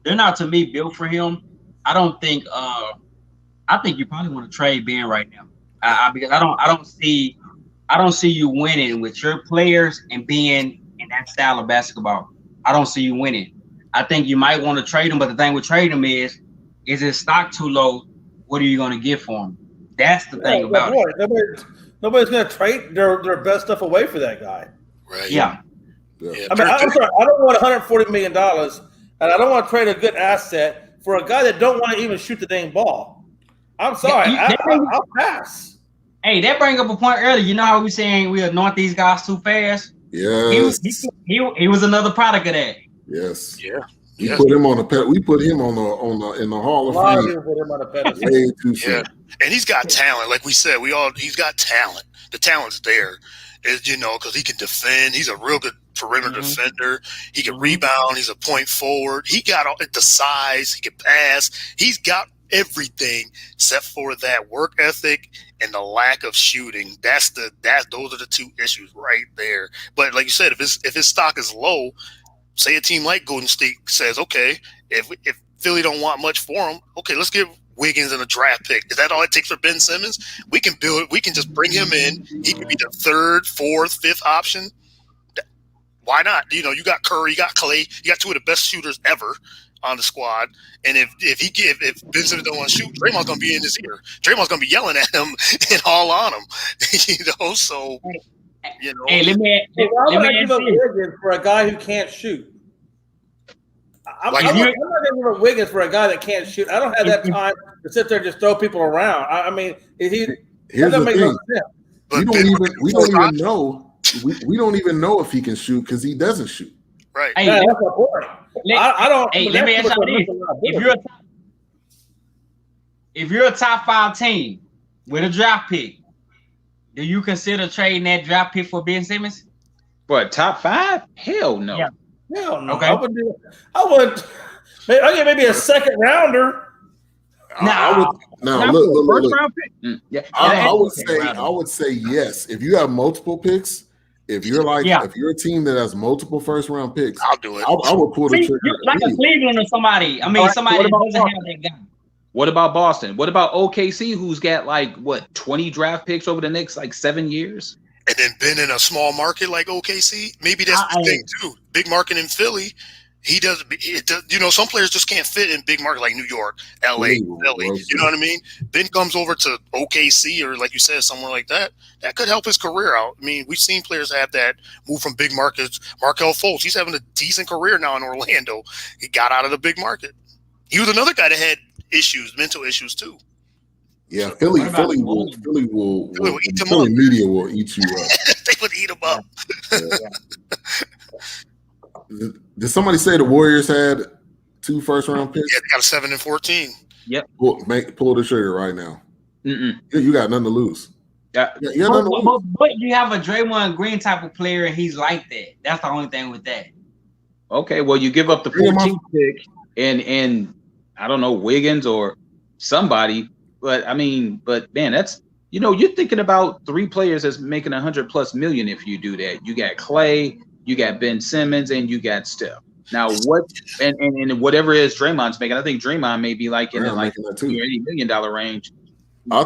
They're not, to me, built for him. I don't think. I think you probably want to trade Ben right now, because I don't see you winning with your players and being in that style of basketball. I don't see you winning. I think you might want to trade him, but the thing with trading him is his stock too low? What are you going to get for him? That's the thing about it. Nobody's going to trade their best stuff away for that guy. Right. Yeah. I mean, I'm sorry, I don't want $140 million. And I don't want to trade a good asset for a guy that don't want to even shoot the dang ball. I'm sorry. I'll pass. Hey, that brings up a point earlier. You know how we saying we anoint these guys too fast? Yes. He was another product of that. Yes. Yeah. We put him on the We put him in the Hall of Fame. Put him on the pedestal. Way too soon. And he's got talent. Like we said, he's got talent. The talent's there. Because he can defend. He's a real good perimeter defender. He can rebound. He's a point forward. He got the size. He can pass. He's got everything except for that work ethic and the lack of shooting. Those are the two issues right there. But like you said, if his stock is low, say a team like Golden State says, okay, if Philly don't want much for him, okay, let's give Wiggins and a draft pick. Is that all it takes for Ben Simmons? We can build it. We can just bring him in. He can be the third, fourth, fifth option. Why not? You got Curry, you got Clay, you got two of the best shooters ever on the squad. And if Ben Simmons don't want to shoot, Draymond's gonna be in his ear. Draymond's gonna be yelling at him and all on him. So Hey, let me give up Wiggins for a guy who can't shoot. I'm not going to give up Wiggins for a guy that can't shoot. I don't have that time to sit there and just throw people around. I mean, here's the thing. We don't even know. We don't even know if he can shoot because he doesn't shoot. Right. Hey, that's the point. I don't. Hey, let me ask you this: if you're a top 5 team with a draft pick, do you consider trading that draft pick for Ben Simmons? What, top 5? Hell no. Yeah. Hell no. Okay. I would. I get maybe a second rounder. Not look. first round pick. Yeah. I would say yes. If you have multiple picks, if you're a team that has multiple first round picks, I'll do it. I would pull the trigger. Like a Cleveland or somebody. I mean, somebody that doesn't have that guy. What about Boston? What about OKC, who's got 20 draft picks over the next 7 years? And then been in a small market like OKC, maybe that's the thing too. Big market in Philly, some players just can't fit in big market like New York, LA, Philly. You know what I mean? Ben comes over to OKC or like you said, somewhere like that. That could help his career out. I mean, we've seen players have that move from big markets. Markelle Fultz, he's having a decent career now in Orlando. He got out of the big market. He was another guy that had mental issues too. Yeah, Philly media will eat you up. They would eat him up. Did somebody say the Warriors had 2 first round picks? Yeah, they got a 7 and 14. Yep. Pull the trigger right now. You got nothing to lose. But you have a Draymond Green type of player, and he's like that. That's the only thing with that. Okay, well, you give up the 14th pick and I don't know, Wiggins or somebody. But man, that's you're thinking about 3 players that's making $100+ million if you do that. You got Clay, you got Ben Simmons, and you got Steph. Now what and whatever is Draymond's making, I think Draymond may be in the $80 million range. I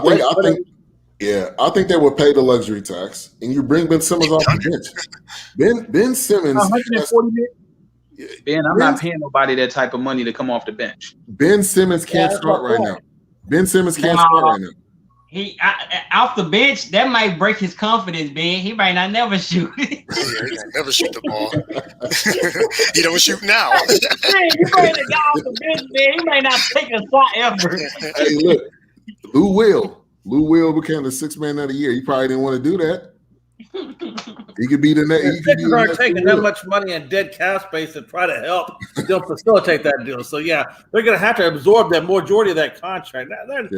think they would pay the luxury tax, and you bring Ben Simmons off the bench. Ben Simmons, 140 million. I'm not paying nobody that type of money to come off the bench. Ben Simmons can't start right now. Ben Simmons can't start right now. He off the bench, that might break his confidence, Ben. He might not never shoot. He never shoot the ball. He don't shoot now. Hey, you bring the guy off the bench, man. He might not take a shot ever. Hey, look, Lou Will became the 6th man of the year. He probably didn't want to do that. He could be the next. The Sixers aren't taking that much money in dead cap space to try to help them facilitate that deal. So yeah, they're going to have to absorb that majority of that contract. And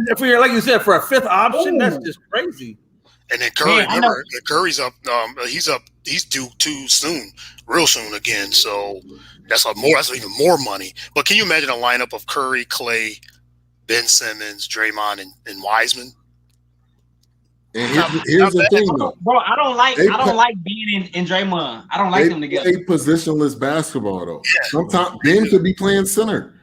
if you're like you said for a 5th option, that's just crazy. And then Curry, Curry's up. He's due too soon, real soon again. So that's even more money. But can you imagine a lineup of Curry, Clay, Ben Simmons, Draymond, and Wiseman? And here's the thing, though, bro. I don't like Ben and Draymond. I don't like them together. They play positionless basketball, though. Yeah. Sometimes Ben could be playing center.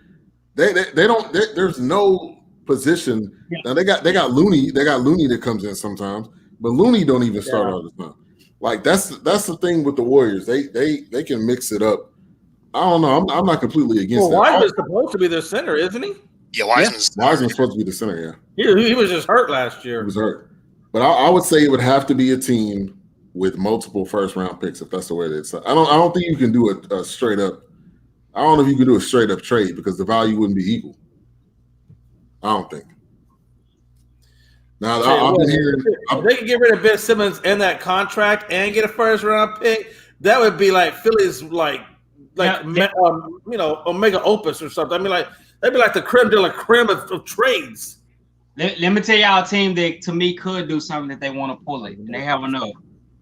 They don't. There's no position. Yeah. Now they got Looney. They got Looney that comes in sometimes, but Looney don't even start all the time. Like that's the thing with the Warriors. They can mix it up. I don't know. I'm not completely against that. Wiseman's supposed to be their center, isn't he? Yeah, Wiseman's supposed to be the center. Yeah. He was just hurt last year. He was hurt. But I would say it would have to be a team with multiple first round picks if that's the way it is. I don't think you can do a straight up. I don't know if you can do a straight up trade because the value wouldn't be equal. I don't think. Now I've been hearing if they can get rid of Ben Simmons in that contract and get a first round pick, that would be like Philly's Omega Opus or something. I mean, that'd be like the creme de la creme of trades. Let me tell y'all a team that to me could do something that they want to pull it, and they have enough.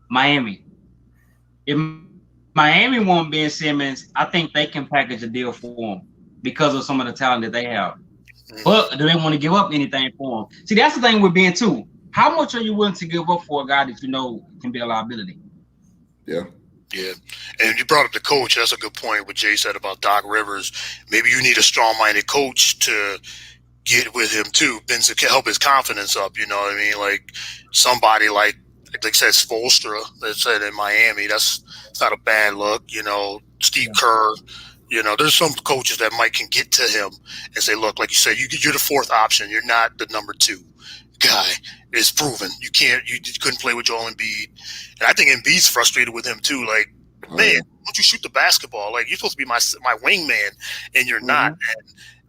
Miami. If Miami want Ben Simmons, I think they can package a deal for him because of some of the talent that they have. But do they want to give up anything for him? See, that's the thing with Ben too. How much are you willing to give up for a guy that you know can be a liability? Yeah. Yeah. And you brought up the coach. That's a good point. What Jay said about Doc Rivers. Maybe you need a strong-minded coach to get with him too, Ben, to help his confidence up. You know what I mean? Like somebody like said, Spoelstra that said in Miami, it's not a bad look. You know, Steve Kerr. You know, there's some coaches that can get to him and say, look, like you said, you're the 4th option. You're not the number 2 guy. It's proven. You couldn't play with Joel Embiid. And I think Embiid's frustrated with him too. Like, man, don't you shoot the basketball? Like, you're supposed to be my wingman, and you're not. And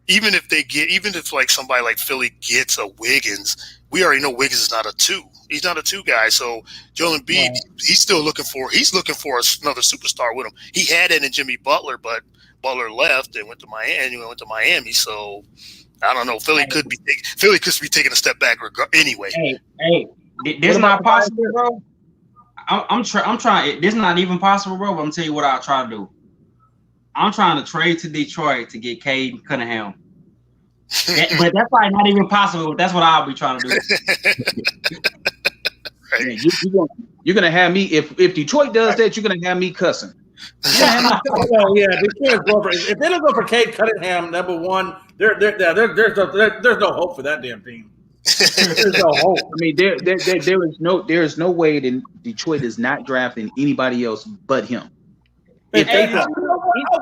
even if like somebody like Philly gets a Wiggins, we already know Wiggins is not a 2. He's not a 2 guy. So Joel Embiid, he's still looking for another superstar with him. He had it in Jimmy Butler, but Butler left and went to Miami. So I don't know. Philly could be taking a step back anyway. Hey, this is not possible, bro. I'm trying. This is not even possible, bro. But I'm telling you what I'll try to do. I'm trying to trade to Detroit to get Cade Cunningham. But that's probably not even possible. But that's what I'll be trying to do. Right. Man, you're gonna have me if Detroit does that, you're gonna have me cussing. Oh yeah, if they don't go for Cade Cunningham, number one, there's no hope for that damn team. There's no hope. I mean, there is no way that Detroit is not drafting anybody else but him. If I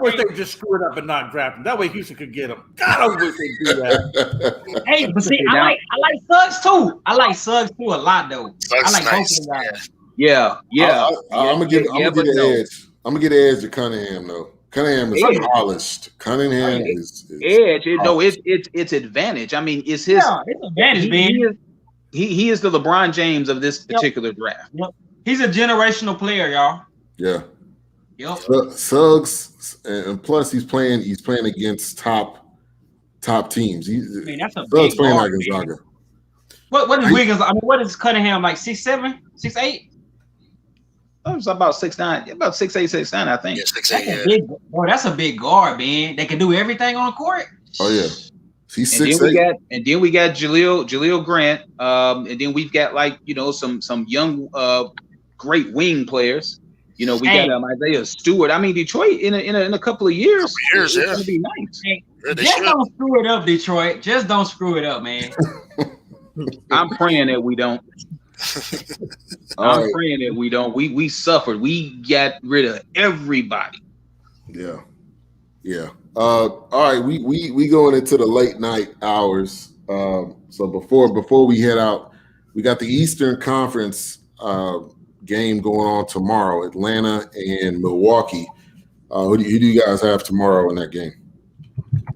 wish they just screw it up and not draft him. That way Houston could get him. God, I wish they do that. Hey, but see, I like Suggs too. I like Suggs too a lot though. Suggs I like nice. both of them guys. Yeah. I'm gonna get the edge. I'm gonna get the edge to Cunningham though. Cunningham is polished. Cunningham is edge. It's advantage. I mean, it's his it's advantage, man. He is the LeBron James of this particular draft. Yep. He's a generational player, y'all. Yeah. Yep. Suggs, and plus he's playing against top teams. That's a Suggs big playing guard, like Gonzaga. What is Wiggins? I mean, what is Cunningham like? 6'7", 6'8"? It was about 6'9", about 6'8", 6'9", I think. Yeah, 6'8". That's a big guard, man. They can do everything on the court. Oh yeah, he's 6'8". And then we got Jaleel Grant. And then we've got some young great wing players. We got Isaiah Stewart. I mean, Detroit in a couple of years, it's going to be nice. Hey, just don't screw it up, Detroit. Just don't screw it up, man. I'm praying that we don't. Praying that we don't. We suffered. We got rid of everybody. Yeah. All right. We going into the late night hours. So before we head out, we got the Eastern Conference game going on tomorrow. Atlanta and Milwaukee. Who do you guys have tomorrow in that game?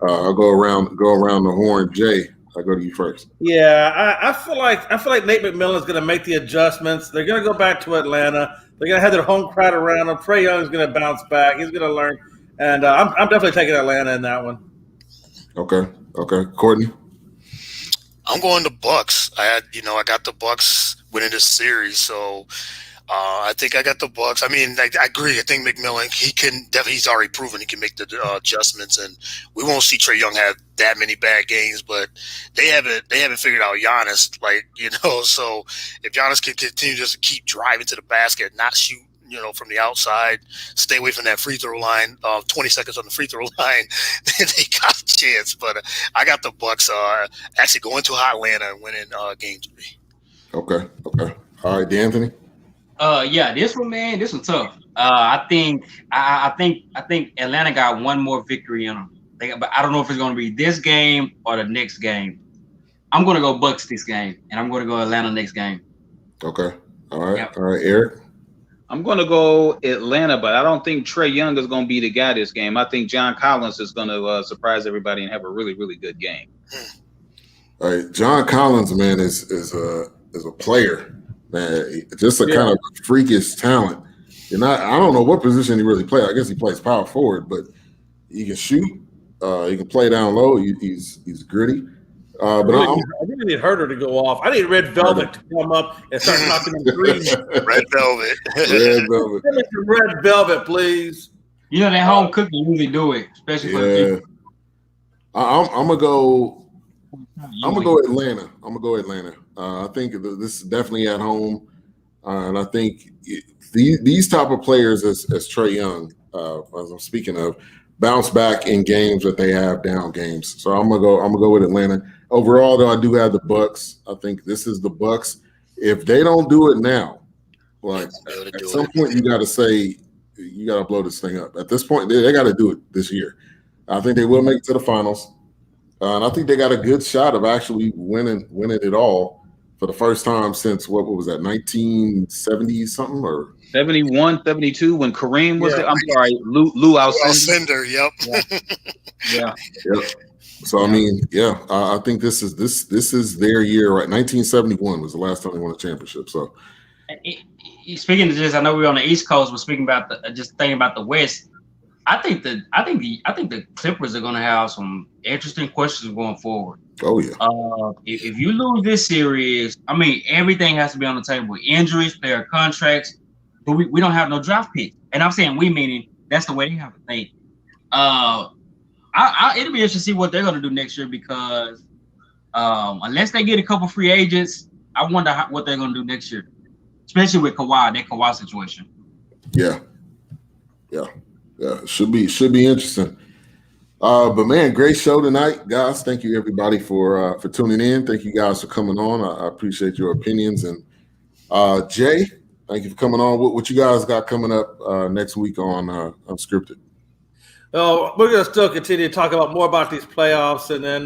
I'll go around the horn. Jay, I'll go to you first. Yeah, I feel like Nate McMillan's going to make the adjustments. They're going to go back to Atlanta. They're going to have their home crowd around them. Trae Young's going to bounce back. He's going to learn, and I'm definitely taking Atlanta in that one. Okay, Courtney. I'm going to Bucks. I got the Bucks winning this series, so I think I got the Bucks. I mean, I agree. I think McMillan, he's already proven he can make the adjustments, and we won't see Trae Young have that many bad games, but they haven't figured out Giannis, so if Giannis can continue just to keep driving to the basket, not shoot, from the outside, stay away from that free throw line, 20 seconds on the free throw line, they got a chance. But I got the Bucks actually going to Atlanta and winning game 3. Okay. All right, D'Anthony. This one tough. I think Atlanta got one more victory in them. But I don't know if it's going to be this game or the next game. I'm going to go Bucks this game, and I'm going to go Atlanta next game. Okay. All right. Yep. All right, Eric. I'm going to go Atlanta, but I don't think Trae Young is going to be the guy this game. I think John Collins is going to surprise everybody and have a really, really good game. All right, John Collins, man, is a player, man. Just a kind of freakish talent. I don't know what position he really plays. I guess he plays power forward, but he can shoot. He can play down low. He's gritty. But I didn't need Herter to go off. I need Red Velvet to come up and start knocking them threes. Red Velvet. Red Velvet, please. That home cooking usually do it, especially for the people. I'm gonna go Atlanta. I think this is definitely at home, and I think these type of players as Trae Young, as I'm speaking of, bounce back in games that they have down games. So I'm gonna go with Atlanta. Overall, though, I do have the Bucks. I think this is the Bucks. If they don't do it now, at some point you got to say you got to blow this thing up. At this point, they got to do it this year. I think they will make it to the finals, and I think they got a good shot of actually winning it all for the first time since what was that, 1970 something or 71, 72 when Kareem was there. I'm sorry, Lou Alcindor. Yep. Yeah. So I mean, I think this is their year, right? 1971 was the last time they won a championship. So, speaking of this, I know we're on the East Coast. We're speaking about just thinking about the West. I think the Clippers are going to have some interesting questions going forward. Oh yeah. If you lose this series, I mean, everything has to be on the table. Injuries, player contracts. but we don't have no draft pick. And I'm saying we, meaning that's the way they have to think. It'll be interesting to see what they're going to do next year because unless they get a couple free agents, I wonder what they're going to do next year, especially with Kawhi, that Kawhi situation. Yeah. Should be interesting. But man, great show tonight, guys. Thank you everybody for tuning in. Thank you guys for coming on. I appreciate your opinions. And Jay, thank you for coming on. What you guys got coming up next week on Unscripted? Oh, we're going to still continue to talk about more about these playoffs, and then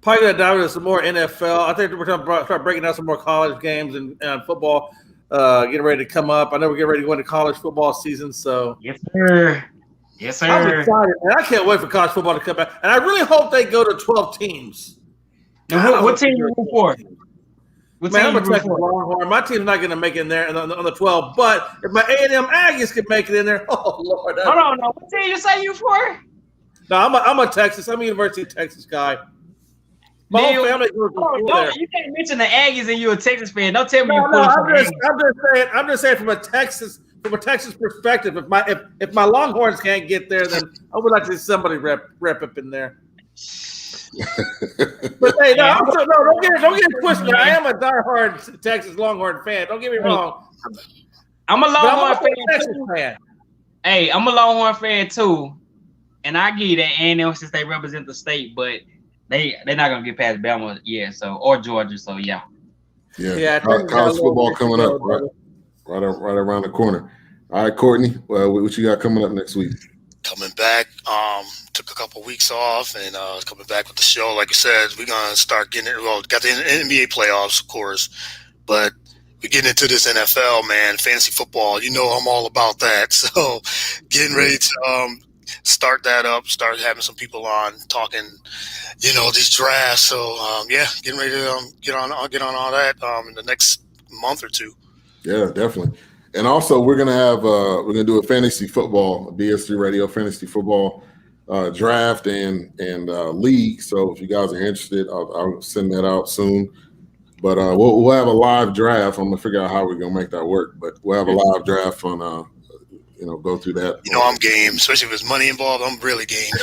probably going to dive into some more NFL. I think we're going to start breaking down some more college games and football getting ready to come up. I know we're getting ready to go into college football season. So yes, sir. Yes, sir. I'm excited, man. I can't wait for college football to come back, and I really hope they go to 12 teams. Now, what team you root for? Man, I'm a Texas Longhorn. My team's not going to make it in there on the 12, but if my A&M Aggies can make it in there, oh Lord! Hold on, no. What team you say you for? No, I'm a Texas. I'm a University of Texas guy. My whole family grew up there. You can't mention the Aggies and you're a Texas fan. Don't tell me you're I'm just saying from a Texas perspective. If my Longhorns can't get there, then I would like to see somebody rep up in there. But hey, don't get it twisted. I am a diehard Texas Longhorn fan. Don't get me wrong. I'm a Longhorn fan. Hey, I'm a Longhorn fan too, and I give you that A&M since they represent the state, but they're not gonna get past Bama, or Georgia, so yeah. College football coming up right around the corner. All right, Courtney, what you got coming up next week? Coming back, took a couple weeks off, and coming back with the show. Like I said, we're gonna start getting it. Well, got the NBA playoffs, of course, but we're getting into this NFL, man. Fantasy football, you know, I'm all about that. So, getting ready to start that up. Start having some people on talking, you know, these drafts. So, getting ready to get on all that in the next month or two. Yeah, definitely. And also, we're gonna do a fantasy football, BS3 Radio fantasy football draft and league. So if you guys are interested, I'll send that out soon. But we'll have a live draft. I'm gonna figure out how we're gonna make that work. But we'll have a live draft on go through that. You know, I'm game, especially if there's money involved. I'm really game.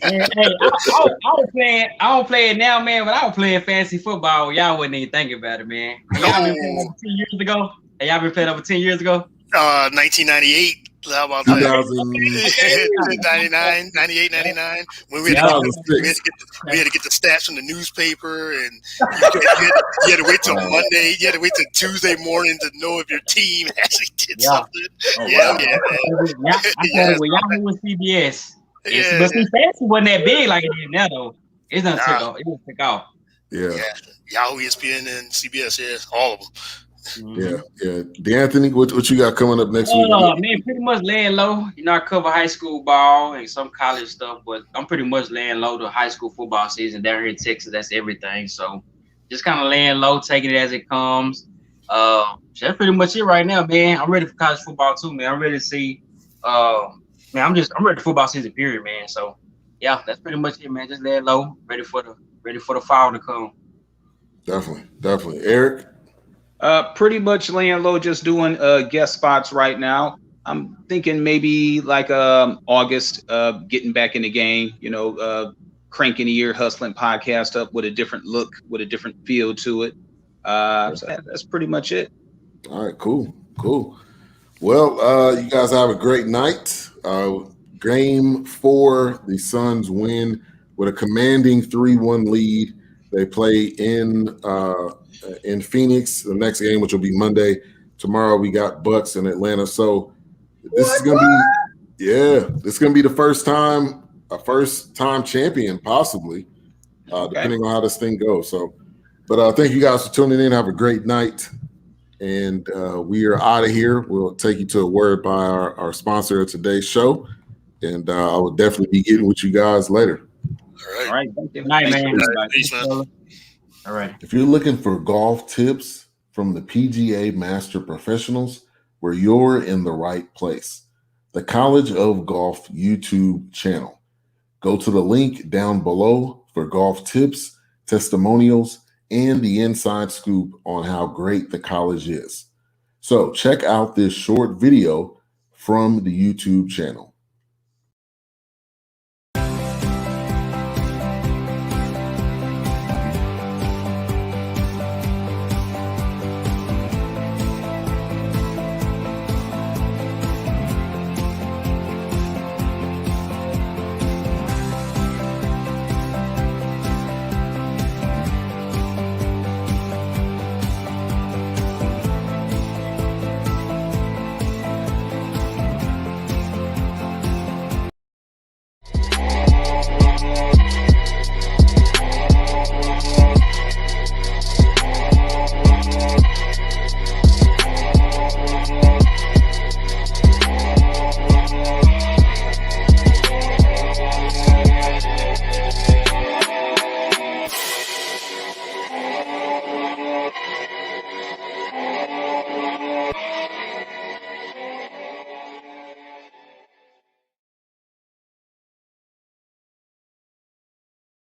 I don't play it now, man. But I was playing fantasy football. Y'all wouldn't even think about it, man. Y'all been playing over 10 years ago. Hey, y'all been playing over 10 years ago? 1998. How about that? 99, 98, 99. When we had to get the stats from the newspaper, and you had to wait till Monday. You had to wait till Tuesday morning to know if your team actually did something. Oh, wow. Yahoo and CBS. But see, fantasy wasn't that big like it is now, though. It doesn't take off. It doesn't take off. Yeah. Yahoo, ESPN, and CBS. Yeah, all of them. Yeah. D'Anthony, what you got coming up next week? Man, pretty much laying low. You know, I cover high school ball and some college stuff, but I'm pretty much laying low to high school football season down here in Texas. That's everything. So just kind of laying low, taking it as it comes. That's pretty much it right now, man. I'm ready for college football too, man. I'm ready to see. I'm ready for football season, period, man. So yeah, that's pretty much it, man. Just laying low, ready for the fall to come. Definitely. Eric? Pretty much laying low, just doing guest spots right now. I'm thinking maybe like August, getting back in the game, cranking the Ear Hustling podcast up with a different look, with a different feel to it. So that's pretty much it. All right, cool. Well, you guys have a great night. Game 4, the Suns win with a commanding 3-1 lead. They play in Phoenix, the next game, which will be Monday. Tomorrow we got Bucks in Atlanta. So this is gonna be the first time champion, possibly, depending on how this thing goes. So, but thank you guys for tuning in. Have a great night, and we are out of here. We'll take you to a word by our sponsor of today's show, and I will definitely be getting with you guys later. All right. Good night, man. Peace, man. All right. If you're looking for golf tips from the PGA Master Professionals, where you're in the right place. The College of Golf YouTube channel. Go to the link down below for golf tips, testimonials, and the inside scoop on how great the college is. So check out this short video from the YouTube channel.